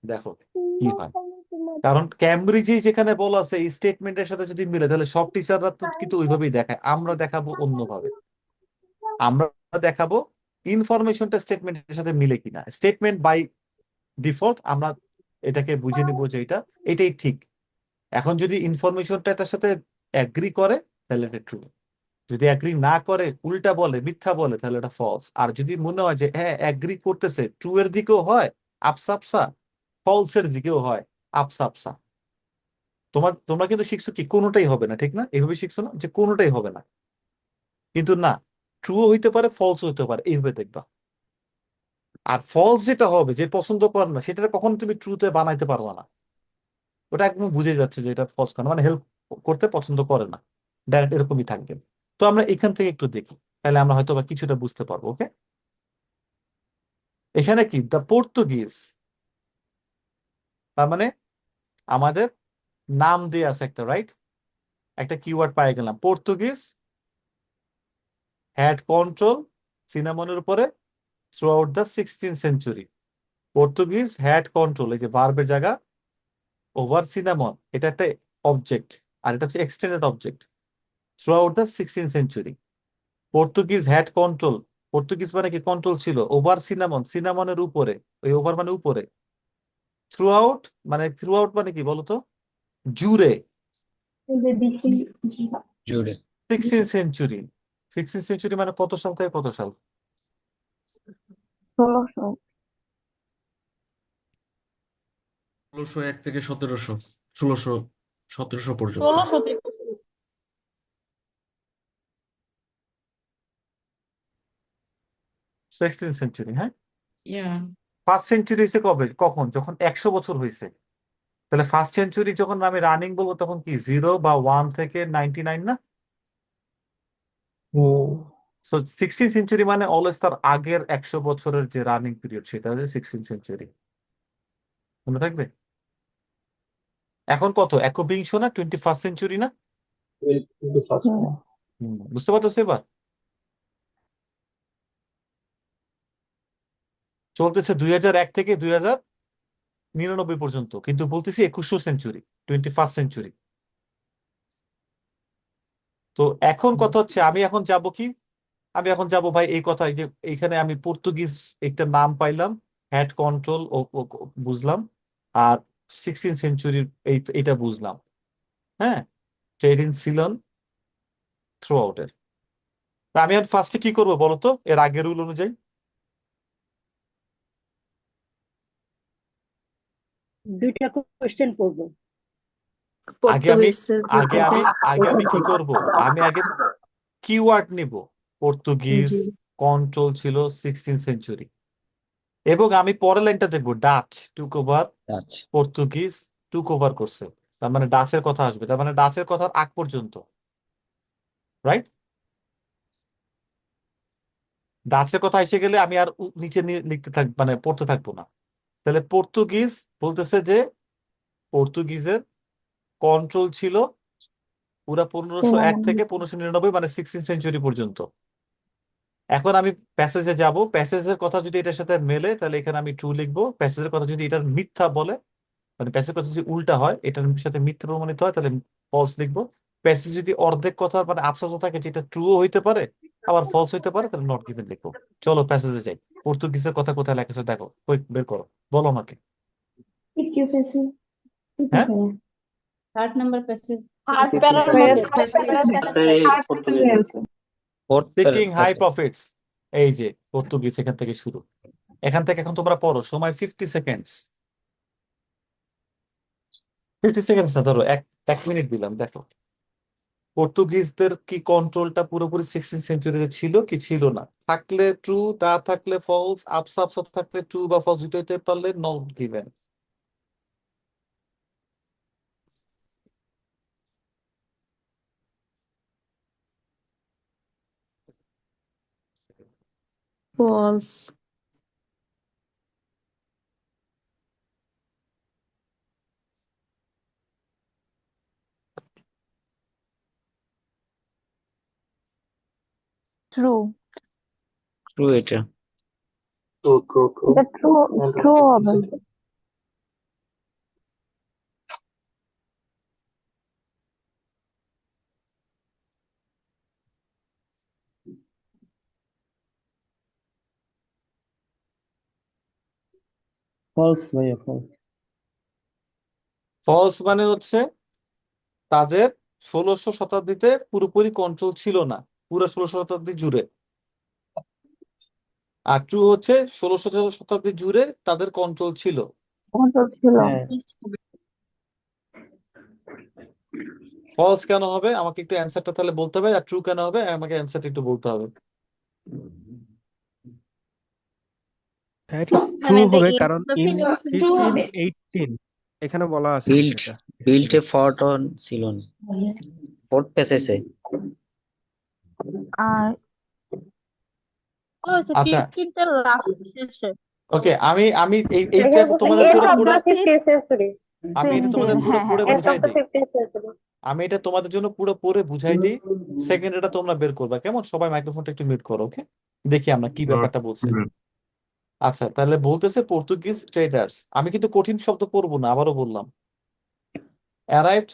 B: দেখো কি হয়। কারণ ক্যামব্রিজে যেখানে বলা আছে এই স্টেটমেন্টের সাথে যদি মিলে, তাহলে সব টিচাররা তো কিন্তু ওইভাবেই দেখায়। আমরা দেখাবো অন্যভাবে। আমরা দেখাবো ইনফরমেশনটা স্টেটমেন্টের সাথে মিলে কিনা। স্টেটমেন্ট বাই ডিফল্ট আমরা এটাকে বুঝে নিব যে এটাই ঠিক। এখন যদি ইনফরমেশনটা এটার সাথে অ্যাগ্রি করে, তাহলে এটা ট্রু। যদি অ্যাগ্রি না করে, উল্টা বলে, মিথ্যা বলে, তাহলে এটা ফলস। আর যদি মনে হয় যে হ্যাঁ অ্যাগ্রি করতেছে, ট্রু এর দিকেও হয় আপসা আপসা, ফলস এর দিকেও হয় আপসা আপসা। তোমরা কিন্তু শিখছো কি কোনোটাই হবে না, ঠিক না? এইভাবে শিখছো না যে কোনোটাই হবে না, কিন্তু না, ট্রু হইতে পারে, ফলস হইতে পারে, এইভাবে দেখবা। আর ফলস যেটা হবে, যে পছন্দ করে না, সেটা কখনো তুমি ট্রুতে বানাইতে পারবা না। ওটা একদম বুঝে যাচ্ছে যে এটা ফলস, কারণ মানে হেল্প করতে পছন্দ করে না, ডাইরেক্ট এরকমই থাকবে। তো আমরা এখান থেকে একটু দেখি, তাহলে আমরা হয়তো বা কিছুটা বুঝতে পারবো। ওকে, এখানে কি দ্য পর্তুগিজ, তার মানে আমাদের নাম দিয়ে আছে একটা, রাইট? একটা কিওয়ার্ড পাই গেলাম, পর্তুগিজ হ্যাড কন্ট্রোল সিনামনের উপরে through out the 16th century. Portuguese had control, এই যে ভার্বের জায়গা, ওভার সিনামন, এটা একটা অবজেক্ট, আর এটা হচ্ছে extended object, through out the 16th century. Portuguese had control, Portuguese মানে কি কন্ট্রোল ছিল, ওভার সিনামন, সিনামনের উপরে, ওই ওভার মানে উপরে, থ্রু আউট মানে কি বলতো, জুড়ে,
D: জুড়ে।
B: 16th century. 16th সেঞ্চুরি মানে কত সাল থেকে কত সাল?
K: 1601 থেকে 1700, 1600 1700 পর্যন্ত।
J: 1600 থেকে
B: 16th সেঞ্চুরি, হ্যাঁ।
F: ইয়া
B: ফার্স্ট সেঞ্চুরি হয়েছে কবে, কখন? যখন 100 বছর হয়েছে। তাহলে ফার্স্ট সেঞ্চুরি যখন আমি রানিং বলবো, তখন কি 0 বা 1 থেকে 99 না? সো 16th সেঞ্চুরি মানে অলওয়েজ তার আগের 100 বছরের যে রানিং পিরিয়ড, সেটা হচ্ছে 16th সেঞ্চুরি। মনে থাকবে? এখন কত, একবিংশ না 21st সেঞ্চুরি না? বুঝতে পারতেছো এবার? চলতেছে 2001 থেকে 2099 পর্যন্ত, কিন্তু বলতেছি 21শ সেঞ্চুরি, 21st সেঞ্চুরি। তো এখন কথা হচ্ছে, আমি এখন যাব কি, আমি এখন যাব ভাই এই কথা, এই যে এইখানে আমি পর্তুগিজ একটা নাম পাইলাম, হ্যাড কন্ট্রোল বুঝলাম, আর 16th সেঞ্চুরির এইটা বুঝলাম, হ্যাঁ, ট্রেড ইন সিলন থ্রু আউটের। আমি আর ফার্স্টে কি করবো বলতো, এর আগের রুল অনুযায়ী?
E: দুইটা কোশ্চেন করবো।
B: আগে আমি
A: পর্তুগিজ
B: আগে আমি কি করব, আমি আগে কিওয়ার্ড নিব, পর্তুগিজ
A: জি।
B: কন্ট্রোল ছিল 16th সেঞ্চুরি, এবং আমি পরের লাইনটা দেখবো, ডাচ টুক ওভার,
D: আচ্ছা।
B: পর্তুগিজ টুক ওভার করছে, তার মানে ডাচের কথা আসবে, তার মানে ডাচের কথার আগ পর্যন্ত, রাইট? ডাচের কথা এসে গেলে আমি আর নিচে লিখতে মানে পড়তে থাকবো না। তাহলে পর্তুগিজ বলতেছে যে পর্তুগিজের কন্ট্রোল ছিল পুরা 1501 থেকে 1599, মানে 16th সেঞ্চুরি পর্যন্ত। এখন আমি প্যাসেজে যাব, প্যাসেজের কথা যদি এটার সাথে মেলে তাহলে এখানে আমি ট্রু লিখবো, প্যাসেজের কথা যদি এটার মিথ্যা বলে মানে প্যাসেজের কথা যদি উল্টা হয়, এটার সাথে মিথ্যা প্রমাণিত হয় তাহলে ফলস লিখবো। প্যাসেজ যদি অর্ধেক কথা মানে আফসোস থাকে যেটা ট্রুও হইতে পারে আবার ফলস হইতে পারে তাহলে নট গিভেন লিখবো। চলো প্যাসেজে যাই। পর্তুগিজের কথা কোথায় লেখা আছে দেখো, কুইক বের করো, বলো আমাকে। হ্যাঁ,
J: third number passage
C: third
I: It is
C: প্যারার
I: a-
C: মধ্যে
I: সাথে Portuguese
D: fourth
B: seeking high
D: passage
B: profits, এই যে পর্তুগিজ এখান থেকে শুরু। এখান থেকে এখন তোমরা পড়ো, সময় 50 সেকেন্ডস। 50 সেকেন্ডস না, ধরো এক মিনিট দিলাম। দেখো পর্তুগিজদের কি কন্ট্রোলটা পুরোপুরি 16 সেঞ্চুরিতে ছিল কি ছিল না, থাকলে ট্রু, না থাকলে ফলস, আপস আপস থাকলে ট্রু বা ফলস দুটো হতে পারলে not given.
A: false,
C: true,
D: true এটা
I: true, true, true.
C: এটা true, true হবে।
I: False ভাইয়া false.
B: ফলস মানে হচ্ছে তাদের 1600 শতাব্দীতে পুরোপুরি কন্ট্রোল ছিল না, পুরো 1600 শতাব্দী জুড়ে। আর ট্রু হচ্ছে 1600 শতাব্দী জুড়ে তাদের কন্ট্রোল ছিল।
C: কন্ট্রোল ছিল।
I: হ্যাঁ
B: ফলস কেন হবে আমাকে একটু অ্যান্সারটা তাহলে বলতে হবে, আর ট্রু কেন হবে আমাকে অ্যান্সারটা একটু বলতে হবে।
L: এটা ট্রু হবে কারণ ইন
C: True হবে।
L: 1518 এখানে বলা আছে
D: বিল্ট
L: এটা।
D: বিল্ট এ ফর্ট অন ছিল না, ফোর্থ প্যাসেজে
C: আর
B: আচ্ছা
E: 15 লাস্ট শেষে
B: ওকে, আমি আমি এইটা তোমাদের করে পুরো,
C: 15th century।
B: আমি এটা তোমাদের পুরো
C: হ্যাঁ,
B: পড়ে
C: হ্যাঁ,
B: বুঝাই
C: একদম
B: দিই।
C: 15th century।
B: আমি এটা তোমাদের জন্য পুরো পড়ে বুঝাই দিই, সেকেন্ড এটা তোমরা বের করবা কেমন? সবাই মাইক্রোফোনটা একটু মিউট করো, ওকে? দেখি আমরা কি ব্যাপারটা বলছি। আচ্ছা তাহলে বলতেছে পর্তুগিজ ট্রেডার্স, আমি কিন্তু কঠিন শব্দ পড়বো না, আবারও বললাম। অ্যারাইভড,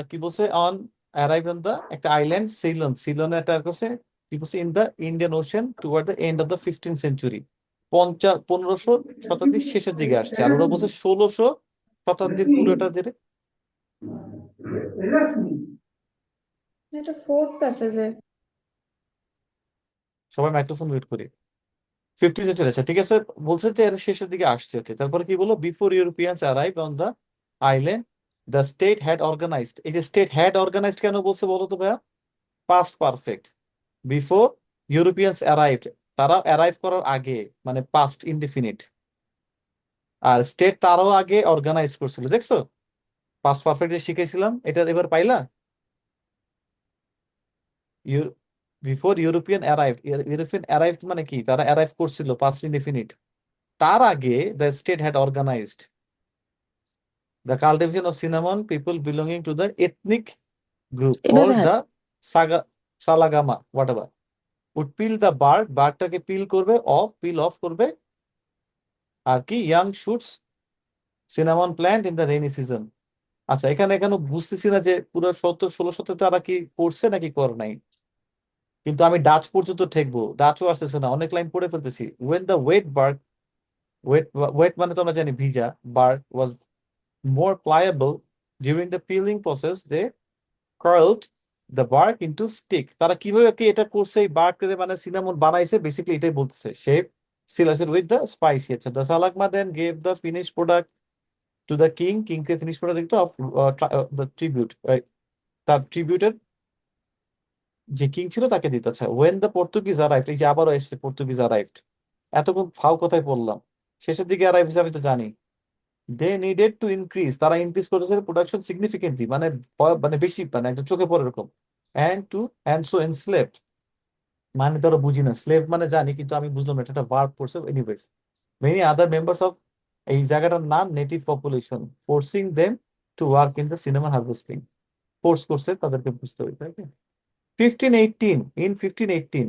B: কি বলছে, অন অ্যারাইভ অন দ্য একটা আইল্যান্ড সিলন, সিলনে একটা করছে কি বলছে, in the Indian ocean toward the end of the 15th century, 1500 শতাব্দীর শেষের দিকে আসছে। আর ওরা বলছে 1600 শতাব্দীর পুরোটা ধরে।
J: এটা ফোর্থ প্যাসেজে।
B: সবাই মাইক্রোফোন মিউট করি। 50 সেঞ্চুরি, আচ্ছা ঠিক আছে, বলছে যে এর শেষের দিকে আসছে। ওকে, তারপরে কি বলো, before Europeans arrive on the island the state had organized. এই যে স্টেট হ্যাড অর্গানাইজড কেন বলছে বলো তো ভাইয়া? Past perfect. Before Europeans arrived, তারা অ্যারাইভ করার আগে, মানে পাস্ট ইনডিফিনিট। আর স্টেট তারও আগে অর্গানাইজ করছিল, দেখছো? পাস্ট পারফেক্ট যে শিখেছিলাম, এটা এবার পাইলা? Before European arrive, European arrive মানে কি, তারা অ্যারাইভ করছিল পাস্ট ইনডিফিনিট। তার আগে the state had organized the cultivation of cinnamon, people belonging to the ethnic group called
A: এভাবে
B: the Salagama, whatever, would peel the bark, বার্কটাকে পিল করবে, peel off করবে, আর কি young shoots cinnamon plant in the rainy season। আচ্ছা এখানে বুঝতেছি না যে পুরো 1600 তারা কি করছে নাকি করে নাই, কিন্তু আমি ডাচ পর্যন্ত ঠেকবো, ডাচও আসতেছে না, অনেক লাইন পড়ে ফেলতেছি। when the wet bark, wet মানে তো আমরা জানি ভিজা, bark was more pliable during the peeling process, they curled the bark into stick। তারা কিভাবে কি এটা করছে, এই বার্ক মানে সিনামন বানাইছে, বেসিক্যালি এটাই বলতেছে। Shape sealed with the spicy। আচ্ছা the Salagma then gave the finished product to the king, king K finished product দিত of the tribute, তার ট্রিবিউটের যে কিং ছিল তাকে দিত। আচ্ছা when the Portuguese arrived, এই যে আবারও এসে পর্তুগিজ arrived, এতক্ষণ ফাও কোথায় পড়লাম, শেষের দিকে arrive হিসেবে আমি তো জানি। they needed to increase, তারা ইনক্রিজ করেছে প্রোডাকশন সিগনিফিকেন্টলি, মানে বেশি, মানে একদম চোখে পড়ে এরকম। and so enslaved, মানে ধরো বুঝি না, স্লেভ মানে জানি কিন্তু আমি বুঝলাম না এটা ভার্ব করছে। Anyways many other members of, এই জায়গাটার নাম native population, forcing them to work in the cinema harvesting, force করছে তাদেরকে বুঝতে হবে, তাই না? 1518, in 1518,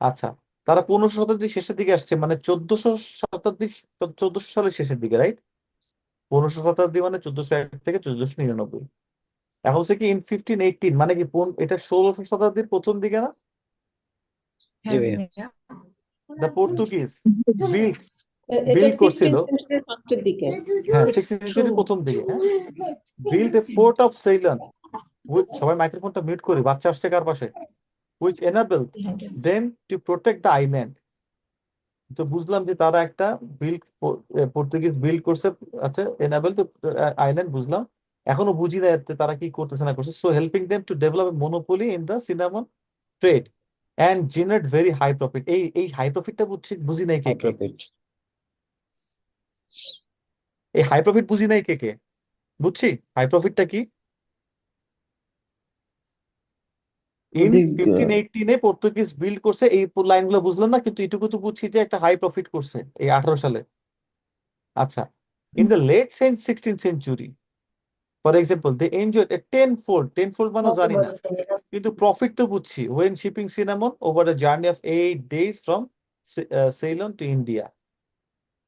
B: আচ্ছা তারা 1500 শতাব্দীর শেষের দিকে আসছে, মানে 1400 সালের শেষের দিকে, রাইট? 1500 শতাব্দী মানে 1401 থেকে 1499। এখন হচ্ছে কি ইন 1518 মানে কি এটা 1600 শতাব্দীর প্রথম দিকে না?
D: জি ভাইয়া।
B: দ্য পর্তুগিজ বিল্ড
J: এটা
B: করছিল,
J: 16th সেঞ্চুরির ফার্স্টের দিকে।
B: হ্যাঁ 16th সেঞ্চুরির প্রথম দিকে, হ্যাঁ, বিল্ড এ ফোর্ট অফ সেইলন, সবাই মাইক্রোফোনটা মিউট করি, বাচ্চা আসছে কার পাশে, which enabled them to protect the island. তো বুঝলাম যে তারা একটা পর্তুগিজ বিল্ড করছে, আচ্ছা, এনাবেল টু আইল্যান্ড বুঝলাম, এখনো বুঝি না এতে তারা কি করতেছে না করছে। So helping them to develop a monopoly in the cinnamon trade and generate very high profit. এই হাই প্রফিটটা বুঝি নাই কে
D: হাই
B: কে?
D: প্রফিট।
B: এই হাই প্রফিট বুঝি নাই কে কে? বুঝছি হাই প্রফিটটা কি। ইন 1518 পর্তুগিজ বিল্ড করছে, এই লাইনগুলো বুঝলাম না, কিন্তু এটুকু তো বুঝছি যে একটা হাই প্রফিট করছে এই 18 সালে। আচ্ছা, in the late 16th century for example they enjoy a tenfold মানে জানি না, কিন্তু প্রফিট তো বুঝছি, when shipping cinnamon over a journey of 8 days from Ceylon to India.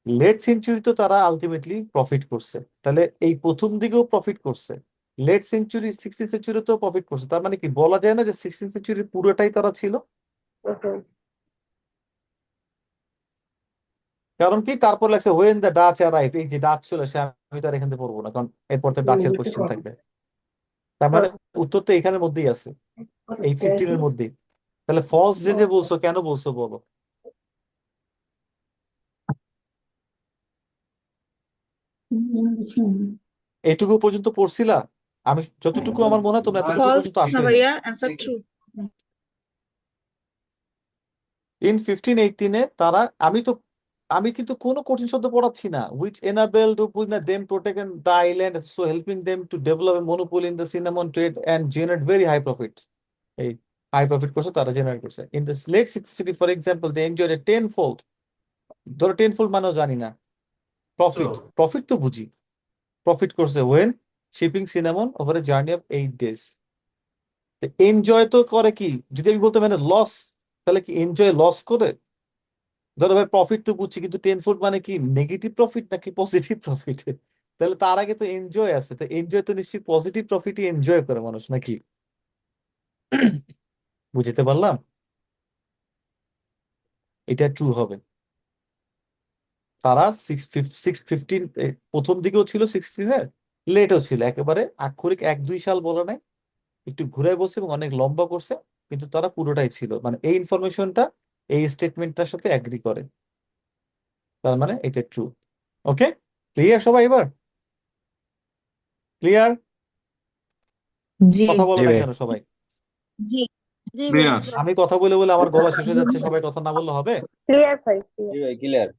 B: Late century তো তারা আলটিমেটলি প্রফিট করছে, তাহলে এই প্রথম দিকেও প্রফিট করছে, লেট সেঞ্চুরি 16th সেঞ্চুরি তো প্রফিট করছে। তার মানে কি বলা যায় না যে 16th সেঞ্চুরির পুরোটাই তারা ছিল? কারণ কি তারপর লাগছে ওয়েন দ্য ডাচ অ্যারাইভ, এই যে ডাচ চলে আসে, আমি তো আর এখান থেকে পড়বো না, কারণ এরপর তো ডাচের কোশ্চেন থাকবে। তার মানে উত্তর তো এখানের মধ্যেই আছে, এই 15 এর মধ্যেই। তাহলে ফলস যে বলছো, কেন বলছো বলো? এইটুকু পর্যন্ত পড়ছিলা? আমি যতটুকু আমার মনে হয় তোমরা এতটুকু পর্যন্ত আসলে
E: ভাইয়া অ্যান্সার ট্রু।
B: ইন 1518 তারা, আমি কিন্তু কোনো কঠিন শব্দ পড়াচ্ছি না, which enabled them protect the island, so helping them to develop a monopoly in the cinnamon trade and generate very high profit. এই হাই প্রফিট করছে তারা, জেনারেট করছে। In this late 16th century for example they enjoyed a tenfold, ধরো tenfold মানেও জানি না, profit তো বুঝি, প্রফিট করছে when shipping cinnamon over a journey of 8 days। Enjoy তো করে কি, যদি আমি বলতে মানে লস, তাহলে কি এনজয় লস করে? ধরো ভাই প্রফিট তো বুঝছি, কিন্তু টেনফোল্ড মানে কি নেগেটিভ প্রফিট নাকি পজিটিভ প্রফিট? তাহলে তার আগে তো এনজয় আছে, তো এনজয় তো নিশ্চয়ই পজিটিভ প্রফিটই এনজয় করে মানুষ নাকি? বুঝতে পারলাম? এটা ট্রু হবে। তারা 615 প্রথম দিকেও ছিল, 16 লেটও ছিল, একেবারে আক্ষরিক 1-2 সাল বলা নাই, একটু ঘুরাই বলছে এবং অনেক লম্বা করছে, কিন্তু তারা পুরোটাই ছিল, মানে এই ইনফরমেশনটা এই স্টেটমেন্টটার সাথে অ্যাগ্রি করে, তার মানে এটা ট্রু। ওকে, ক্লিয়ার সবাই? এবার ক্লিয়ার?
A: জি
B: কথা বলে
D: জি
B: না
D: ভাই।
B: কেন সবাই?
E: জি জি
I: ক্লিয়ার।
B: আমি কথা বলে বলে আমার গলা শেষ হয়ে যাচ্ছে, সবাই কথা না বললে হবে?
C: ক্লিয়ার ভাই
D: জি ভাই ক্লিয়ার।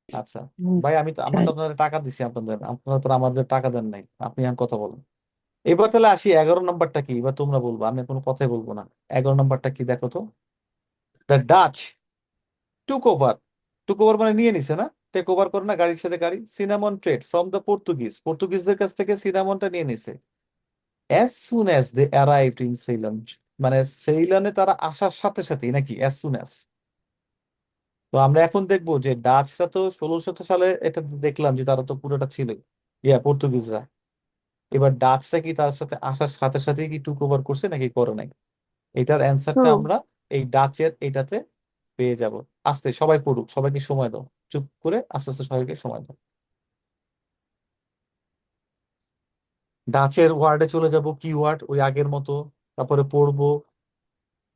B: আচ্ছা ভাই, আমরা তো আপনাদের টাকা দিছি, আপনারা তো আমাদের টাকা দেন নাই, আপনি এখন কথা বলেন। এবার তাহলে আসি 11 নম্বরটা কি, এবার তোমরা বলবো, আমি কোনো কথাই বলবো না। 11 নম্বরটা কি দেখো তো। দ্য ডাচ টুক ওভার মানে নিয়ে নিছে না, টেক ওভার করে না, গাড়ির সাথে গাড়ি, সিনামন ট্রেড ফ্রম দ্য পর্তুগিজদের কাছ থেকে সিনামনটা নিয়ে নিছে। as soon as they arrived in Ceylon, মানে সেইলনে তারা আসার সাথে সাথেই নাকি as soon as। তো আমরা এখন দেখবো যে ডাচরা তো 1600 সালে এটা দেখলাম যে তারা তো পুরোটা ছিল, পর্তুগিজরা। এবার ডাচরা কি তার সাথে আসার সাথে সাথেই কি টুক ওভার করছে নাকি করে নাই? এটার অ্যান্সারটা
C: ট্রু
B: আমরা এই ডাচের এটাতে পেয়ে যাব। আস্তে সবাই পড়ুক, সবাইকে সময় দাও, চুপ করে আস্তে আস্তে সবাইকে সময় দাও। ডাচের ওয়ার্ডে চলে যাব, কি ওয়ার্ড ওই আগের মতো, তারপরে পড়বো,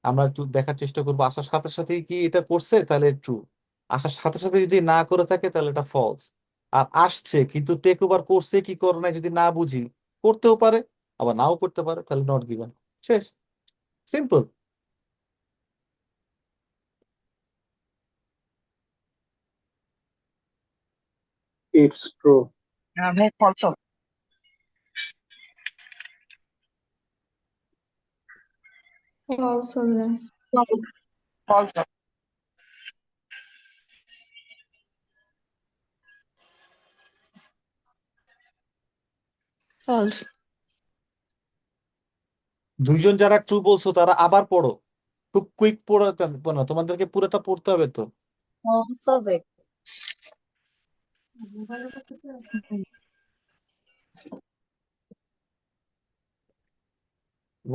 B: আমরা একটু দেখার চেষ্টা করবো আসার সাথে সাথেই কি এটা করছে, তাহলে ট্রু। আসার সাথে সাথে যদি না করে থাকে তাহলে এটা ফলস। আর আসছে কিন্তু টেক ওভার করছে কি করে নাই যদি না বুঝি, করতেও পারে আবার নাও করতে পারে, তাহলে নট গিভেন। শেষ, সিম্পল।
H: It's true.
A: ভাই ফলস
E: ফলস হবে।
A: False
E: false.
B: দুইজন যারা ট্রু বলছো তারা আবার পড়ো, খুব কুইক পড়াতে না, তোমাদেরকে পুরোটা পড়তে হবে তো।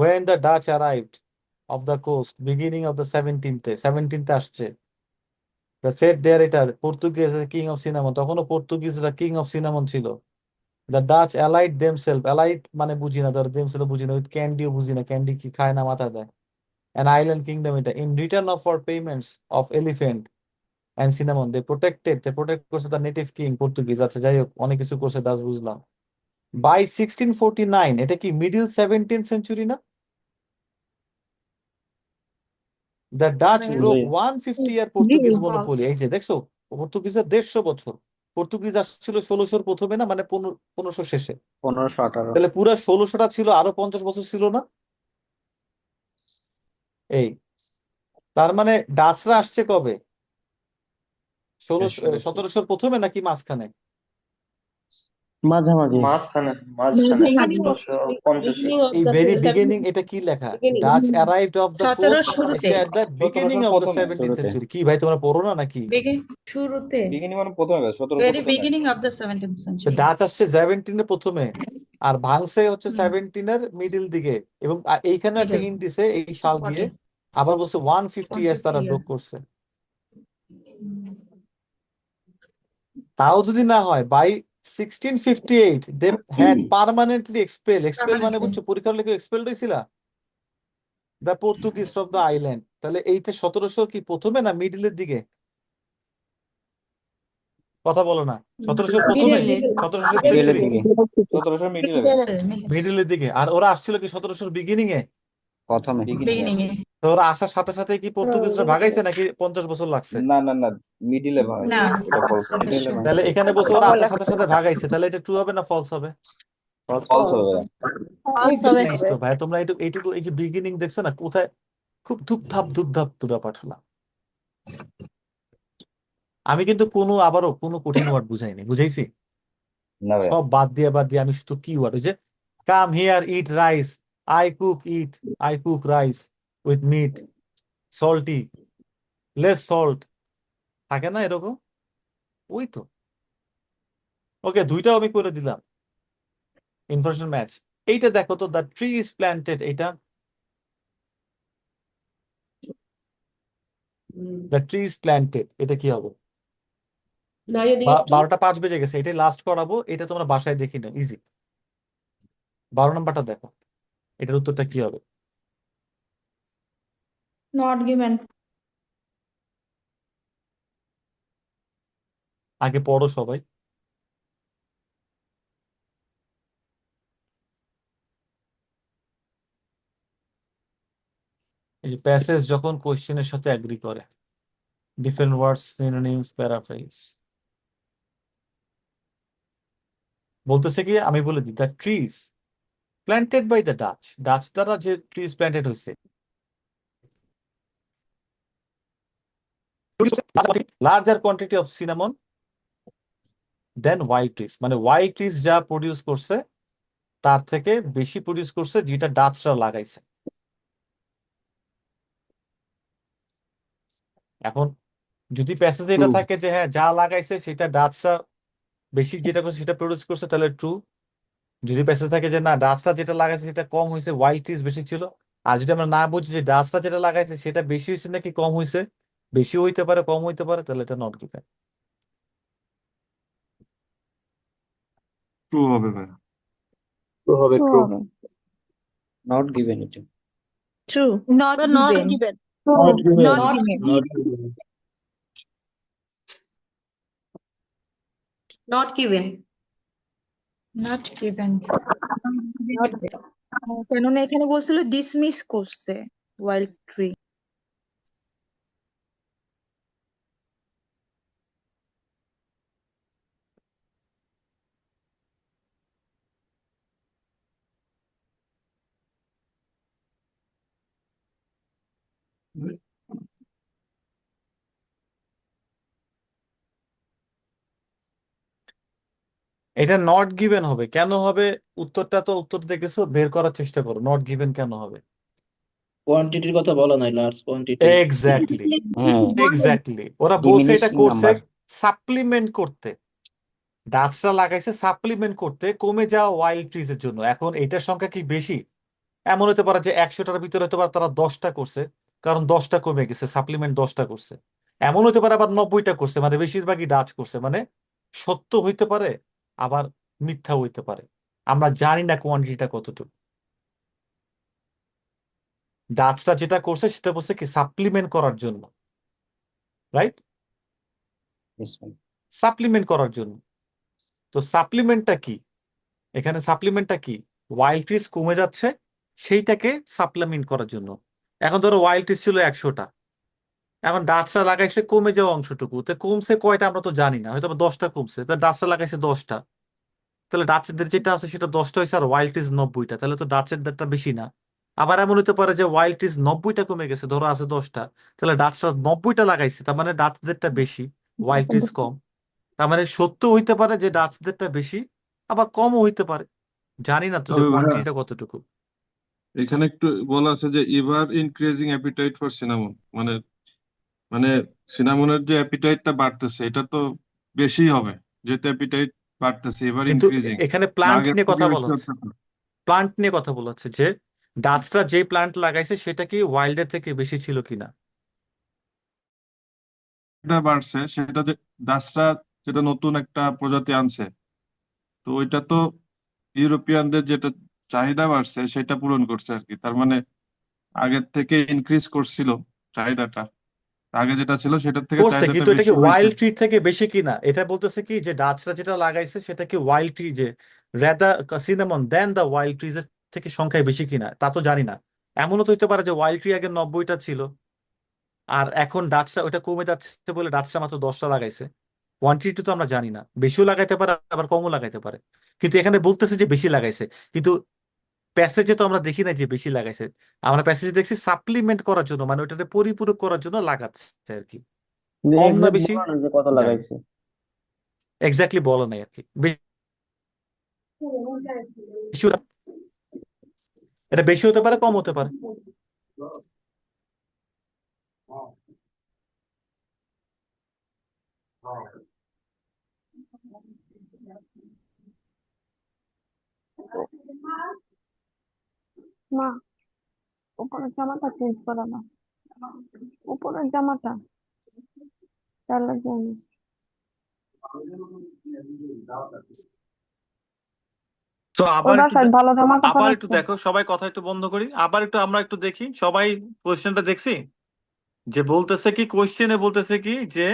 B: When the Dutch arrived of the coast, beginning of the 17th আসছে, the said there এটা পর্তুগিজ কিং অফ সিনামন, তখনও পর্তুগিজরা কিং অফ সিনামন ছিল। The Dutch allied themselves, allied মানে বুঝি না, ধর themselves বুঝি না, with ক্যান্ডিও বুঝি না, ক্যান্ডি কি খায় না মাথা দেয়, an island kingdom এটা, in return of for payments of elephant and cinnamon they protect করছে the native king পর্তুগিজ। আচ্ছা যাই হোক, অনেক কিছু করছে ডাচ, বুঝলাম। By 1649 এটা কি মিডল 17th সেঞ্চুরি না? The Dutch broke 150 year Portuguese monopoly. এই যে দেখছো, পর্তুগিজের 150 বছর। পর্তুগিজ আসছিল 1600 প্রথমে না, মানে 1500 শেষে।
D: 1518।
B: তাহলে পুরো 1600টা ছিল, আরো 50 বছর ছিল না? এই তার মানে ডাচরা আসছে কবে? 1700 প্রথমে নাকি মাঝখানে?
L: মাঝামাঝি।
I: মাঝখানে
E: মাঝামাঝি।
I: 1750
B: এই ভেরি বিগিনিং, এটা কি লেখা? Dutch arrived of the coast এসে at the beginning of the 17th century. কি ভাই তোমরা পড়ো না নাকি?
E: শুরুতে
M: বিগিনিং মানে প্রথমে 17
E: ভেরি
M: প্রথমে।
E: বিগিনিং অফ দ্য 17th
B: তো
E: সেঞ্চুরি।
B: ডাচ আসছে 17 এর প্রথমে, আর ভাঙছে হচ্ছে 17 এর মিডিল দিকে, এবং এইখানে একটা
E: Middle.
B: হিন্ট দিছে এই সাল দিয়ে, আবার বলছে 150 ইয়ার্স তারা
E: 150
B: ব্রোক করছে। তাও যদি না হয়, by 1658 they had permanently expel মানে বুঝছো, পরীক্ষার লেগে এক্সপেলড হয়েছিল the Portuguese from the island. তাহলে এইটা 1700 কি প্রথমে না মিডিলের দিকে? কথা বলো না। 1700 প্রথমে, 1700
D: মিডলের
B: সেঞ্চুরি,
D: দিকে।
M: 1700 মিডিল
B: মিডিলের দিকে। আর ওরা আসছিল কি 1700 বিগিনিং এ?
D: প্রথমে।
E: বিগিনিং এ।
B: তো ওরা আসার সাথে সাথে কি পর্তুগিজরা ভাগাইছে নাকি 50 বছর লাগছে?
M: না না না, মিডিলে ভাই,
E: না,
M: এটা ফলস।
D: মিডলে ভাঙছে।
B: তাহলে এখানে বলছে ওরা আসার সাথে সাথে ভাগাইছে, তাহলে এটা ট্রু হবে না ফলস হবে?
M: ফলস হবে।
B: এই জিনিস তো ভাই, তোমরা এইটুকু এই যে বিগিনিং দেখছো না, কোথায় খুব ধুপধাপ তো ব্যাপার হলো। আমি কিন্তু আবারও কোনো কঠিন ওয়ার্ড বুঝাইনি, বুঝাইছি?
M: না ভাই,
B: সব বাদ দিয়ে আমি শুধু কি ওয়ার্ড, ওই যে come here eat rice, I cook rice with meat, salty, less salt, থাকে না এরকম? ওই তো। ওকে, দুইটাও আমি করে দিলাম। Information match. এইটা দেখো তো, দ্য ট্রি ইজ প্ল্যান্টেড, এইটা দ্য ট্রি ইজ প্ল্যান্টেড, এটা কি হবে?
J: নারী দিকে একটু
B: 12টা 5 বেজে গেছে, এটাই লাস্ট করাবো। এটা তোমরা বাসায় দেখি না, ইজি। 12 নম্বরটা দেখো, এটার উত্তরটা কি হবে?
E: Not given.
B: আগে পড়ো সবাই। এই প্যাসেজ যখন কোশ্চেনের সাথে এগ্রি করে, ডিফারেন্ট ওয়ার্ডস, সিনোনিমস, প্যারাফ্রেজ, বলতেছে কি, আমি বলে দিই, the trees planted by the Dutch দ্বারা যে ট্রিজ প্ল্যান্টেড হয়েছে, larger quantity of cinnamon than white trees, মানে হোয়াইট ট্রিজ যা প্রডিউস করছে তার থেকে বেশি প্রডিউস করছে যেটা ডাচরা লাগাইছে। এখন যদি প্যাসেজে এটা থাকে যে হ্যাঁ যা লাগাইছে সেটা ডাচরা বেশি যেটা করছে সেটা প্রডিউস করছে, তাহলে ট্রু। যদি প্যাসেজ থাকে যে না ডাচরা যেটা লাগাইছে সেটা কম হয়েছে, হোয়াইট ট্রিজ বেশি ছিল, আর যদি আমরা না বুঝি যে ডাচরা যেটা লাগাইছে সেটা বেশি হয়েছে নাকি কম হয়েছে, বেশি হইতে পারে কম হইতে পারে, তাহলে এটা নট গিভেন।
K: ট্রু হবে ভাই।
D: নট গিভেন এটা।
E: True. Not given.
C: Not given.
E: Not given.
C: Not given.
E: Not given.
C: কেননা এখানে বলছিল ডিসমিস করছে ওয়াইল্ড ট্রি।
B: এটা নট গিভেন হবে কেন হবে? উত্তর দেখেছো, বের করার চেষ্টা করো, নট গিভেন কেন হবে।
I: কোয়ান্টিটির কথা বলা নাই, লার্জ কোয়ান্টিটি।
B: এক্স্যাক্টলি
D: হ্যাঁ
B: এক্স্যাক্টলি ওরা বলছে এটা
D: ডিমিনিশিং
B: করছে
D: নাম্বার।
B: সাপ্লিমেন্ট করতে, ডাচরা লাগাইছে সাপ্লিমেন্ট করতে কমে যাওয়া ওয়াইল্ড ট্রিজ এর জন্য। এখন এটার সংখ্যা কি বেশি? এমন হতে পারে যে 100টার ভিতরে হতে পারে তারা 10টা করছে, কারণ 10টা কমে গেছে, সাপ্লিমেন্ট 10টা করছে। এমন হতে পারে আবার 90টা করছে, মানে বেশিরভাগই ডাচ করছে। মানে সত্য হইতে পারে আবার মিথ্যা হইতে পারে, আমরা জানি না কোয়ান্টিটিটা কতটুকু। ডাচরা যেটা করছে সেটা বলছে কি সাপ্লিমেন্ট করার জন্য, রাইট?
D: Yes, ma'am.
B: সাপ্লিমেন্ট করার জন্য। তো সাপ্লিমেন্টটা কি? এখানে সাপ্লিমেন্টটা কি? ওয়াইল্ড ট্রিজ কমে যাচ্ছে, সেইটাকে সাপ্লিমেন্ট করার জন্য। এখন ধরো ওয়াইল্ড ট্রিজ ছিল 100টা, এখন ডাচরা লাগাইছে কমে যাওয়া অংশটুকু, তো কমছে কয়টা আমরা তো জানি না, হয়তো 10টা কমছে, তা ডাচরা লাগাইছে 10টা, তাহলে ডাচেরদের যেটা আছে সেটা 10টা হয়েছে আর ওয়াইল্ড ট্রিজ 90টা, তাহলে তো ডাচেরদেরটা বেশি না। আবার এমন হতে পারে যে ওয়াইল্ড ট্রিজ 90টা কমে গেছে, ধরো আছে 10টা, তাহলে ডাচরা 90টা লাগাইছে, তার মানে ডাচদেরটা বেশি, ওয়াইল্ড ট্রিজ কম। তার মানে সত্য হইতে পারে যে ডাচদেরটা বেশি, আবার কমও হইতে পারে, জানি না তো যে
N: তবে ভাইয়া
B: কোয়ান্টিটিটা কতটুকু।
N: এখানে একটু বলা আছে যে ever increasing appetite for cinnamon, মানে মানে সিনামনের যে অ্যাপিটাইটটা বাড়তেছে এটা তো বেশি হবে, যেহেতু অ্যাপিটাইট বাড়তেছে, এভার
B: কিন্তু
N: ইনক্রিজিং,
B: এখানে প্লান্ট
N: আগের
B: নিয়ে
N: থেকে
B: কথা বলা
N: বেশি
B: হচ্ছে,
N: হচ্ছে তো।
B: প্লান্ট নিয়ে কথা বলা হচ্ছে যে ডাচরা যে প্লান্ট লাগাইছে সেটা কি ওয়াইল্ডের থেকে বেশি ছিল কিনা।
N: যেটা বাড়ছে সেটা যে ডাচরা যেটা নতুন একটা প্রজাতি আনছে, তো ওইটা তো ইউরোপিয়ানদের যেটা চাহিদা বাড়ছে সেটা পূরণ করছে আর কি। তার মানে আগের থেকে ইনক্রিজ করছিল চাহিদাটা, আগে যেটা ছিল সেটার থেকে
B: করছে,
N: চাহিদাটা
B: কিন্তু এটা কি
N: বেশি হয়েছে।
B: ওয়াইল্ড ট্রি থেকে বেশি কিনা এটা বলতেছে কি যে ডাচরা যেটা লাগাইছে সেটা কি ওয়াইল্ড ট্রি, যে rather cinnamon than the wild trees থেকে সংখ্যায় বেশি কিনা তা তো জানি না। এমনও তো হইতে পারে যে ওয়াইল্ড ট্রি আগে 90টা ছিল, আর এখন ডাচরা ওটা কমে যাচ্ছে বলে ডাচরা মাত্র 10টা লাগাইছে। কোয়ান্টিটি তো আমরা জানি না, বেশিও লাগাইতে পারে আবার কমও লাগাইতে পারে, কিন্তু এখানে বলতেছে যে বেশি লাগাইছে। কিন্তু প্যাসেজে তো আমরা দেখি না যে বেশি লাগাইছে, আমরা প্যাসেজে দেখছি সাপ্লিমেন্ট করার জন্য, মানে ওটাকে পরিপূরক করার জন্য লাগাচ্ছে আর কি।
M: কিন্তু
B: কম না
M: এক্সাক্ট
B: বেশি
M: বলো না যে কত
B: জানি
M: লাগাইছে।
B: এক্স্যাক্টলি বলা নাই আর কি। বেশি এটা বেশি হতে পারে, কম হতে পারে।
A: মা, উপরের জামাটা চেঞ্জ করো না, উপরের জামাটা তার লাগে আমি।
B: তো
A: ওই
B: আবার একটু
A: বাসায় ভালো জামা কাপড়
B: আবার একটু
A: আছে?
B: দেখো, সবাই কথা একটু বন্ধ করি, আবার একটু আমরা একটু দেখি সবাই কোয়েশ্চেনটা দেখছি। যে বলতেছে কি, কোয়েশ্চেনে বলতেছে কি যে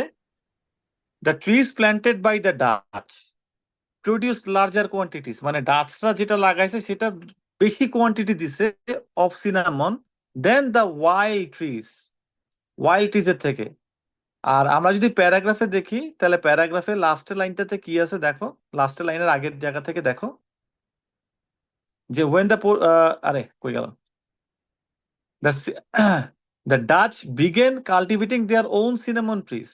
B: the trees planted by the Dutch produce larger quantities, মানে ডাচরা যেটা লাগাইছে সেটা বেশি কোয়ান্টিটি দিছে of cinnamon than the wild trees, wild ট্রিজের থেকে। আর আমরা যদি প্যারাগ্রাফে দেখি তাহলে প্যারাগ্রাফে লাস্টের লাইনটাতে কি আছে দেখো, লাস্টের লাইনের আগের জায়গা থেকে দেখো যে ওয়েন দ্য আরে কই গেল, the the Dutch began cultivating their own cinnamon trees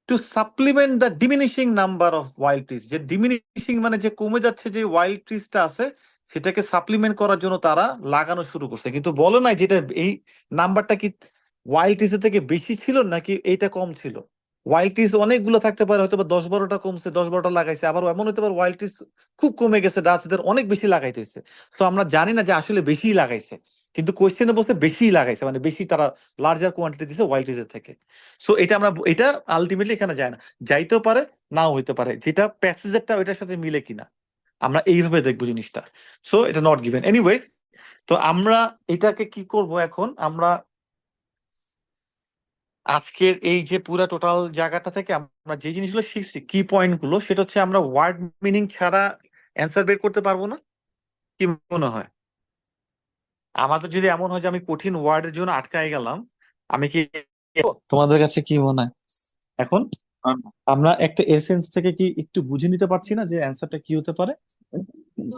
B: to supplement the diminishing number of wild trees. যে ডিমিনিশিং মানে যে কমে যাচ্ছে যে ওয়াইল্ড ট্রিজটা আছে সেটাকে সাপ্লিমেন্ট করার জন্য তারা লাগানো শুরু করছে, কিন্তু বলো নাই যেটা এই নাম্বারটা কি ওয়াইল্ড ট্রিজের থেকে বেশি ছিল নাকি এইটা কম ছিল। ওয়াইল্ড ট্রিজ অনেকগুলো থাকতে পারে, হয়তো বা 10-12টা কমছে, 10-12টা লাগাইছে, আবার এমন হতে পারে ওয়াইল্ড ট্রিজ খুব কমে গেছে, ডাচদের অনেক বেশি লাগাইতে হয়েছে। তো আমরা জানি না যে আসলে বেশি লাগাইছে, কিন্তু কোয়েশ্চেনে বলছে বেশি লাগাইছে, মানে বেশি তারা লার্জার কোয়ান্টিটি দিছে ওয়াইল্ড ট্রিজের থেকে। সো এটা আমরা এটা আলটিমেটলি এখানে যায় না, যাইতেও পারে নাও হইতে পারে, যেটা প্যাসেজেরটা ওইটার সাথে মিলে কিনা আমরা এইভাবে দেখবো জিনিসটা। সো এটা নট গিভেন এনিওয়েজ। তো আমরা এটাকে কি করব এখন, আমরা আজকের এই যে পুরা টোটাল জায়গাটা থেকে আমরা যে জিনিসগুলো শিখছি কি পয়েন্ট গুলো, সেটা হচ্ছে আমরা ওয়ার্ড মিনিং ছাড়া অ্যান্সার বের করতে পারবো না। কি মনে হয় আমাদের যদি এমন হয় যে আমি কঠিন ওয়ার্ডের জন্য আটকায় গেলাম, আমি কি, তোমাদের কাছে কি মনে হয় এখন আমরা একটা এসেন্স থেকে কি একটু বুঝে নিতে পারছি না যে অ্যান্সারটা কি হতে পারে?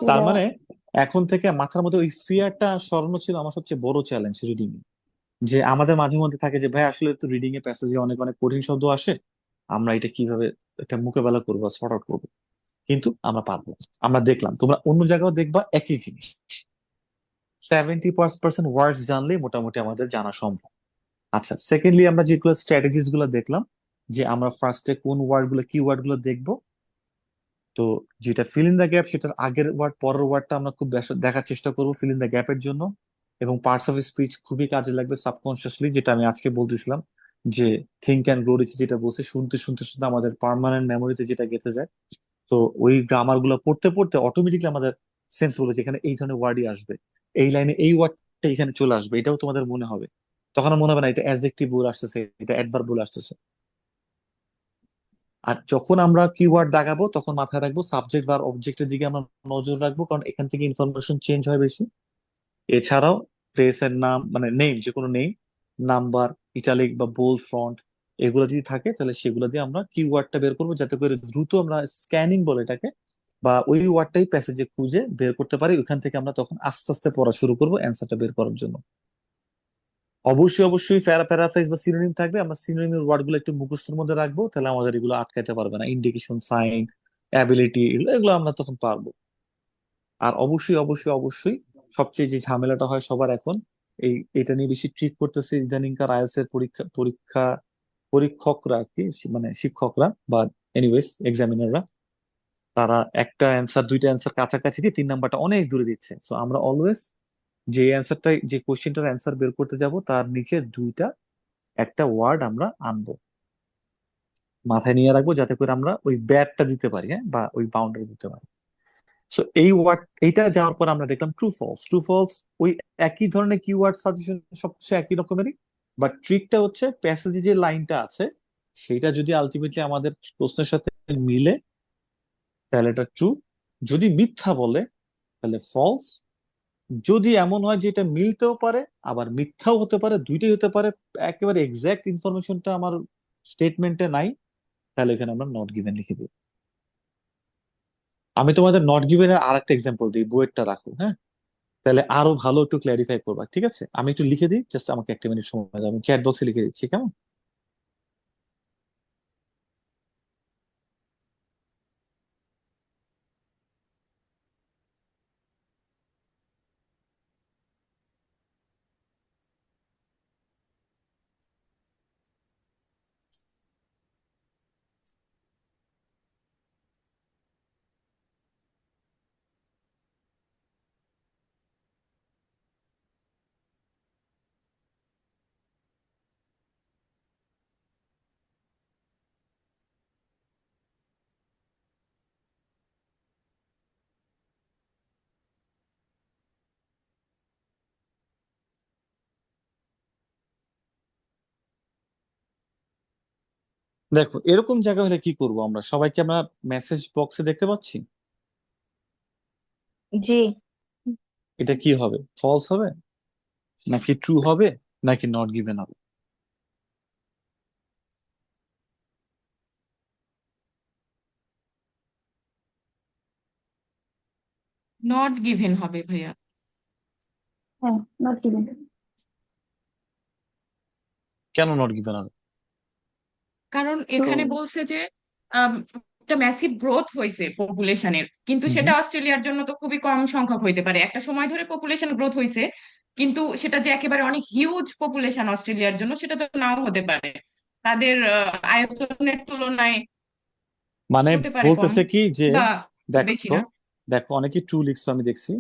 B: তার মানে এখন থেকে মাথার মধ্যে ওই ফিয়ারটা সরানো ছিল আমার সবচেয়ে বড় চ্যালেঞ্জ রিডিং এ। যে আমাদের মাঝে মধ্যে থাকে যে ভাই আসলে তো রিডিং এ প্যাসেজে অনেক অনেক কঠিন শব্দ আসে, আমরা এটা কিভাবে এটা মোকাবেলা করবো, সর্ট আউট করবো, কিন্তু আমরা পারবো। আমরা দেখলাম তোমরা অন্য জায়গাও দেখবা একই জিনিস, 70% ওয়ার্ডস জানলে মোটামুটি আমাদের জানা সম্ভব। আচ্ছা, সেকেন্ডলি আমরা যেগুলো স্ট্র্যাটেজিস গুলো দেখলাম, যে আমরা ফার্স্টে কোন ওয়ার্ড গুলো কি ওয়ার্ড গুলো দেখবো। তো যেটা ফিল ইন দ্য গ্যাপ, সেটার আগের ওয়ার্ড পরের ওয়ার্ডটা আমরা খুব দেখার চেষ্টা করবো ফিল ইন দ্য গ্যাপের জন্য। এবং পার্টস অফ স্পিচ খুবই কাজে লাগবে সাবকনসিয়াসলি, যেটা আমি আজকে বলতেছিলাম যে থিঙ্ক অ্যান্ড গ্রো রিচ, যেটা বলছে শুনতে শুনতে শুনতে আমাদের পার্মানেন্ট মেমোরিতে যেটা গেঁথে যায়। তো ওই গ্রামার গুলো পড়তে পড়তে অটোমেটিকলি আমাদের সেন্স বলবে যে এখানে এই ধরনের ওয়ার্ডই আসবে, এই লাইনে এই ওয়ার্ডটা এখানে চলে আসবে, এটাও তোমাদের মনে হবে। তখন আর মনে হবে না এটা অ্যাডজেক্টিভ বলে আসতেছে, এটা অ্যাডভার্ব বলে আসতেছে। আর যখন আমরা কিওয়ার্ড দাগাবো তখন মাথায় রাখবো সাবজেক্ট বা অবজেক্টের দিকে আমরা নজর রাখবো, কারণ এখান থেকে ইনফরমেশন চেঞ্জ হয় বেশি। এছাড়াও প্লেসের নাম, মানে নেম, যে কোনো নেম, নাম্বার, ইটালিক বা বোল্ড ফন্ট, এগুলো যদি থাকে তাহলে সেগুলো দিয়ে আমরা কিওয়ার্ডটা বের করবো, যাতে করে দ্রুত আমরা স্ক্যানিং বলে এটাকে, বা ওই ওয়ার্ডটাই প্যাসেজে খুঁজে বের করতে পারি। ওইখান থেকে আমরা তখন আস্তে আস্তে পড়া শুরু করবো অ্যান্সারটা বের করার জন্য। অবশ্যই অবশ্যই প্যারাফ্রেজ বা সিনোনিম থাকবে, আমরা সিনোনিমের ওয়ার্ড গুলো একটু মুখস্থের মধ্যে রাখবো, তাহলে আমাদের এগুলো আটকাতে পারবে না। ইন্ডিকেশন, সাইন, অ্যাবিলিটি, এগুলো আমরা তখন পারবো। আর অবশ্যই অবশ্যই অবশ্যই সবচেয়ে যে ঝামেলাটা হয় সবার এখন, এটা নিয়ে বেশি ট্রিক করতেছে ইদানিংকার আইএলটিএস এর পরীক্ষকরা আর কি, মানে শিক্ষকরা বা এনিওয়েজ এক্সামিনাররা, তারা একটা অ্যান্সার দুইটা অ্যান্সার কাছাকাছি দিয়ে 3 নাম্বারটা অনেক দূরে দিচ্ছে। সো আমরা অলওয়েজ যে অ্যান্সারটা, যে কোশ্চেনটার অ্যান্সার বের করতে যাব, তার নিচে একটা ওয়ার্ড আমরা আনবো, মাথায় নিয়ে রাখবো, যাতে করে আমরা ওই ব্যাটটা দিতে পারি, হ্যাঁ, বা ওই বাউন্ডারি দিতে পারি। সো এইটা যাওয়ার পর আমরা দেখলাম ট্রু ফলস। ট্রু ফলস ওই একই ধরনের কিওয়ার্ড সাজেশন, সবকিছু একই রকমেরই, বাট ট্রিকটা হচ্ছে প্যাসেজে যে লাইনটা আছে সেটা যদি আলটিমেটলি আমাদের প্রশ্নের সাথে মিলে তাহলে এটা ট্রু, যদি মিথ্যা বলে তাহলে ফলস। যদি এমন হয় যে এটা মিলতেও পারে আবার মিথ্যাও হতে পারে, দুইটাই হতে পারে, একেবারে এক্সাক্ট ইনফরমেশনটা আমার স্টেটমেন্টে নাই, তাহলে এখানে আমরা নট গিভেন লিখে দিই। আমি তোমাদের নট গিভেন এর আরেকটা এক্সাম্পল দিই, বুয়েটটা রাখো, হ্যাঁ, তাহলে আরো ভালো একটু ক্ল্যারিফাই করবা। ঠিক আছে, আমি একটু লিখে দিই, জাস্ট আমাকে 1 মিনিট সময় দাও, আমি চ্যাট বক্সে লিখে দিচ্ছি, কেমন? দেখো, এরকম জায়গা হলে কি করব আমরা, সবাইকে আমরা মেসেজ বক্সে দেখতে পাচ্ছি,
C: জি।
B: এটা কি হবে, ফলস হবে নাকি ট্রু হবে নাকি নট গিভেন হবে?
F: নট গিভেন হবে ভাইয়া।
A: হ্যাঁ, নট গিভেন।
B: কেন নট গিভেন হবে?
F: কারণ
A: তো
F: এখানে বলছে যে আম, একটা ম্যাসিভ গ্রোথ হয়েছে পপুলেশনের, কিন্তু
B: হুম
F: সেটা
B: হুম।
F: অস্ট্রেলিয়ার জন্য তো খুবই কম সংখ্যক হইতে পারে। একটা সময় ধরে পপুলেশন গ্রোথ হয়েছে, কিন্তু সেটা যে একেবারে অনেক হিউজ পপুলেশন অস্ট্রেলিয়ার জন্য সেটা তো নাও হতে পারে। তাদের আয়তনের তুলনায়
B: মানে
F: হতে পারে কম
B: বলতেছে কি যে,
F: বা বেশি
B: দেখো
F: না।
B: দেখো অনেকে ট্রু লিখছো, আমি দেখছি,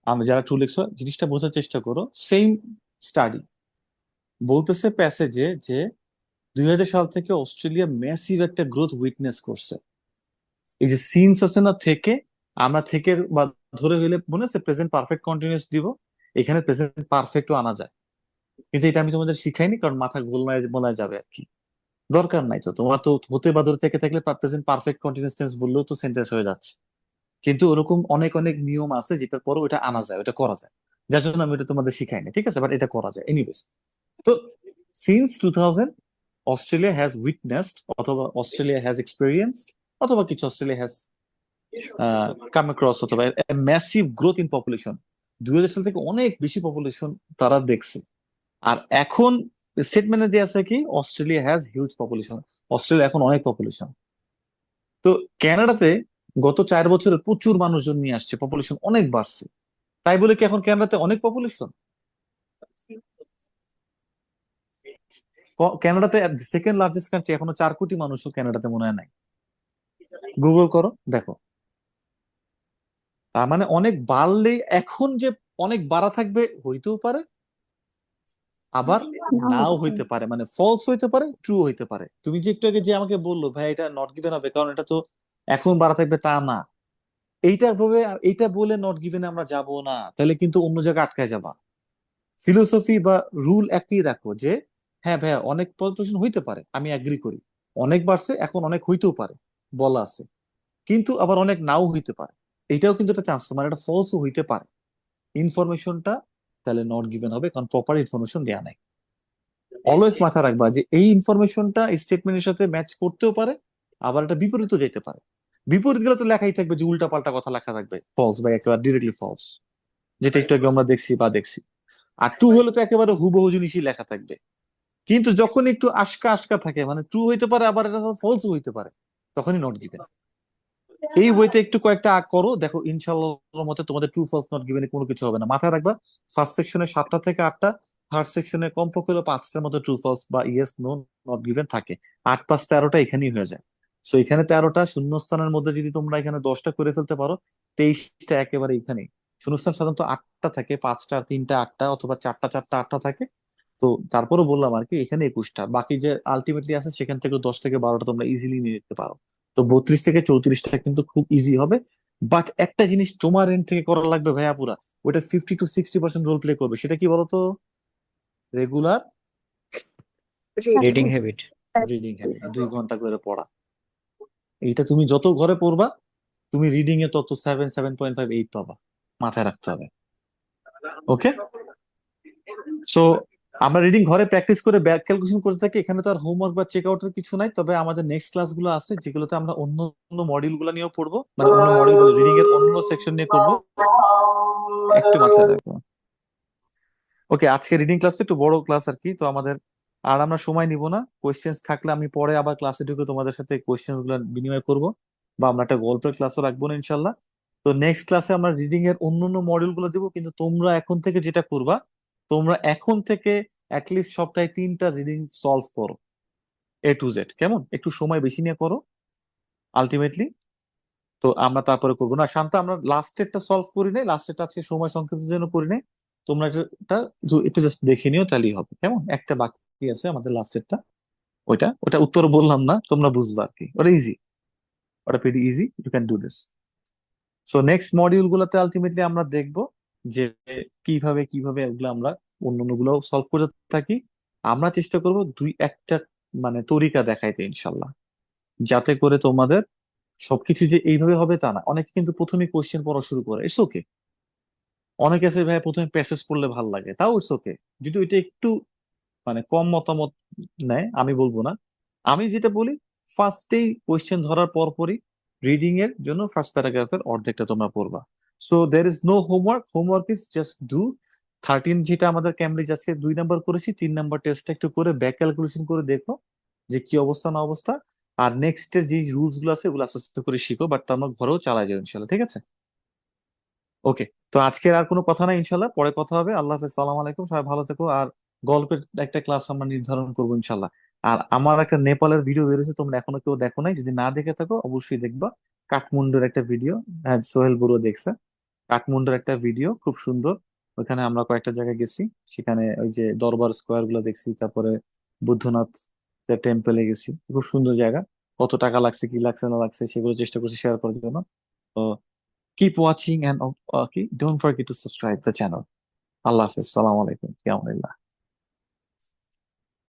B: আমরা যারা ট্রু লিখছো জিনিসটা বোঝার চেষ্টা করো। সেম স্টাডি বলতেছে প্যাসেজে যে 2000 সাল থেকে অস্ট্রেলিয়া ম্যাসিভ একটা গ্রোথ উইটনেস করছে। এই যে সিনস আছে না, থেকে, আমরা থেকে বা ধরে হইলে মনে আছে প্রেজেন্ট পারফেক্ট কন্টিনিউয়াস দিব, এখানে প্রেজেন্ট পারফেক্টও আনা যায়, কিন্তু এটা আমি তোমাদের শিখাইনি, কারণ মাথা গোলমায় মোলায় যাবে আর কি। দরকার নাই তো, তোমরা তো হতে বা ধরে থেকে থাকলে প্রেজেন্ট পারফেক্ট কন্টিনিউয়াস টেন্স বললেও তো সেন্টেন্স হয়ে যাচ্ছে। কিন্তু ওরকম অনেক অনেক নিয়ম আছে যেটার পরে ওটা আনা যায়, ওটা করা যায়, যার জন্য আমি এটা তোমাদের শিখাইনি, ঠিক আছে, বাট এটা করা যায় এনিওয়েজ। তো সিন্স 2000 অস্ট্রেলিয়া হ্যাজ উইটনেসড, অথবা অস্ট্রেলিয়া হ্যাজ এক্সপেরিয়েন্সড, অথবা কিছু অস্ট্রেলিয়া হ্যাজ কাম অ্যাক্রস, অথবা ম্যাসিভ গ্রোথ ইন পপুলেশন। 2000 সাল থেকে অনেক বেশি পপুলেশন তারা দেখছে। আর এখন স্টেটমেন্টে দেওয়া আছে কি, Australia has huge population, Australia এখন অনেক পপুলেশন। তো কানাডাতে গত 4 বছরে প্রচুর মানুষজন নিয়ে আসছে, পপুলেশন অনেক বাড়ছে। তাই বলে কি এখন ক্যানাডাতে অনেক পপুলেশন? ক্যানাডাতে সেকেন্ড লার্জেস্ট কান্ট্রি, এখনো 4 কোটি মানুষও ক্যানাডাতে মনে হয় নাই। গুগল করো, দেখো। তার মানে অনেক বাড়লে এখন যে অনেক বাড়া থাকবে হইতেও পারে, আবার নাও হইতে পারে, মানে ফলস হইতে পারে, ট্রু হইতে পারে। তুমি যে একটু আগে যে আমাকে বললো ভাই এটা নট গিভেন হবে কারণ এটা তো এখন বাড়া থাকবে, তা না। এইটা বলে নট গিভেন আমরা যাব না, তাহলে কিন্তু অন্য জায়গায় আটকায় যাবা। ফিলোসফি বা রুল একই রাখো যে হ্যাঁ ভাইয়া অনেক পপুলেশন হইতে পারে, আমি এগ্রি করি, অনেক বাড়ছে, এখন অনেক হইতেও পারে বলা আছে, কিন্তু আবার অনেক নাও হইতে পারে। এটাও কিন্তু একটা চান্স, মানে এটা ফলসও হইতে পারে। ইনফরমেশনটা তাহলে নট গিভেন হবে কারণ প্রপার ইনফরমেশন দেয়া নাই। অলওয়েজ মাথায় রাখবা যে এই ইনফরমেশনটা এই স্টেটমেন্টের সাথে ম্যাচ করতেও পারে, আবার এটা বিপরীতও যেতে পারে। বিপরীত গেলে তো লেখাই থাকবে যে উল্টা পাল্টা কথা লেখা থাকবে, ফলস বা একেবারে ডিরেক্টলি ফলস, যেটা একটু আগে আমরা দেখছি। আর ট্রু হলে তো একেবারে হুবহু জিনিসই লেখা থাকবে। কিন্তু যখন একটু আশকা আশকা থাকে, মানে ট্রু হইতে পারে আবার এটা ফলস হইতে পারে, তখনই নট গিভেন। এই বইতে একটু কয়েকটা করো, দেখো ইনশাআল্লাহর মতে তোমাদের ট্রু ফলস নট গিভেন কোনো কিছু হবে না। মাথায় রাখবা ফার্স্ট সেকশনে 7টা থেকে 8টা, থার্ড সেকশনে কমপক্ষে হলো 5টার মতো ট্রু ফলস বা ইয়েস নো নট গিভেন থাকে। 8 5 13টা এখানেই হয়ে যায়। সো এখানে 13টা, শূন্যস্থানের মধ্যে যদি তোমরা এখানে 10টা করে ফেলতে পারো, 23টা একেবারে এখানেই। শূন্যস্থান সাধারণত 8টা থাকে, 5টা 3টা 8টা, অথবা 4টা 4টা 8টা থাকে। তো তারপরে বললাম আর কি এখানে 21টা, বাকি যে আলটিমেটলি আছে সেখান থেকে 10 থেকে 12টা তোমরা ইজিলি নিয়ে নিতে পারো। তো 32 থেকে 34টা কিন্তু খুব ইজি হবে। বাট একটা জিনিস তোমার এন্ড থেকে করা লাগবে ভাইয়া, পুরা ওটা 50 to 60% রোল প্লে করবে। সেটা কি বলতো? Regular
D: reading habit.
B: Reading habit, 2 ঘন্টা করে পড়া। এইটা তুমি যত ঘরে পড়বা, তুমি রিডিং এ তত 7 7.5 8 পাবা, মাথায় রাখতে হবে। ওকে, সো আমরা রিডিং ঘরে প্র্যাকটিস করে ব্যাক ক্যালকুলেশন করতে থাকি। এখানে তো আর হোমওয়ার্ক বা চেক আউটের কিছু নাই, তবে আমাদের নেক্সট ক্লাসগুলো আছে যেগুলোতে আমরা অন্য অন্য মডিউল গুলো নিয়েও পড়বো, মানে অন্য মডিউল বলে রিডিং এর অন্য সেকশন নিয়ে করবো। একটু মাথায় রাখবো। ওকে, আজকে রিডিং ক্লাসটা একটু বড় ক্লাস আর কি, তো আমাদের আর আমরা সময় নিব না। কোয়েশ্চেন্স থাকলে আমি পরে আবার ক্লাসে ঢুকে তোমাদের সাথে কোয়েশ্চেন্স গুলো বিনিময় করব, বা আমরা একটা গল্পের ক্লাসও রাখবো না ইনশাল্লাহ। তো নেক্সট ক্লাসে আমরা রিডিং এর অন্য মডিউল গুলো দেবো, কিন্তু তোমরা এখন থেকে যেটা করবা, তোমরা এখন থেকে অ্যাটলিস্ট সপ্তাহে 3টা রিডিং সলভ করো, A to Z। কেমন? একটু সময় বেশি নিয়ে করো আলটিমেটলি। তো আমরা তারপরে করবো না শান্তা, আমরা লাস্টেরটা সলভ করি নাই, লাস্টেরটা আজকে সময় সংক্ষিপ্তের জন্য করি নাই। তোমরা এটা একটু জাস্ট দেখে নিও, তাহলেই হবে। কেমন? একটা বাকি আছে আমাদের লাস্টেরটা, ওটা উত্তর বললাম না, তোমরা বুঝবা আর কি। ওটা ইজি, ওটা very easy, you can do this. So next module গুলোতে আলটিমেটলি আমরা দেখবো যে কিভাবে কিভাবে এগুলো আমরা অন্য গুলো সলভ করে থাকি। আমরা চেষ্টা করব 2-1টা মানে তরিকা দেখাইতে ইনশাল্লাহ, যাতে করে তোমাদের সবকিছু যে এইভাবে হবে তা না। অনেকে কিন্তু প্রথমে কোয়েশ্চেন পড়া শুরু করে, ইটস ওকে। অনেকে আছে ভাই প্রথমে প্যাসেজ পড়লে ভাল লাগে, তাও ইটস ওকে। যদি ওইটা একটু মানে কম মতামত নেয়, আমি বলবো না। আমি যেটা বলি, ফার্স্টেই কোয়েশ্চেন ধরার পরপরই রিডিং এর জন্য ফার্স্ট প্যারাগ্রাফের অর্ধেকটা তোমরা পড়বা। So there is no homework, homework is just do 13, যেটা আমাদের ক্যামব্রিজ আজকে 2 নাম্বার করেছি। 3 নাম্বার টেস্টটা একটু করে ব্যাক ক্যালকুলেশন করে দেখো যে কি অবস্থা না অবস্থা। আর নেক্সট এর যে রুলস গুলো আছে ওগুলো আস্তে আস্তে করে শিখো, বাট তোমরা ঘরেও চালাই যাও ইনশাল্লাহ, ঠিক আছে? ওকে, তো আজকের আর কোনো কথা নাই, ইনশাল্লাহ পরে কথা হবে। আল্লাহ হাফেজ, সালাম আলাইকুম, সবাই ভালো থেকো। আর গল্পের একটা ক্লাস আমরা নির্ধারণ করবো ইনশাল্লাহ। আর আমার একটা নেপালের ভিডিও বেরোছে, তোমরা এখনো কেউ দেখো নাই, যদি না দেখে থাকো অবশ্যই দেখবা। কাঠমান্ডুর একটা ভিডিও, হ্যাঁ সোহেল বুড়ো দেখছে। কাঠমান্ডুর একটা ভিডিও খুব সুন্দর, ওখানে আমরা কয়েকটা জায়গায় গেছি। সেখানে ওই যে দরবার স্কোয়ার গুলো দেখছি, তারপরে বুদ্ধনাথ টেম্পলে গেছি, খুব সুন্দর জায়গা। কত টাকা লাগছে কি লাগছে না লাগছে সেগুলো চেষ্টা করছি শেয়ার করার জন্য। তো keep watching and don't forget to subscribe the channel. Allah Hafiz. Assalamu alaikum. Fi amanillah.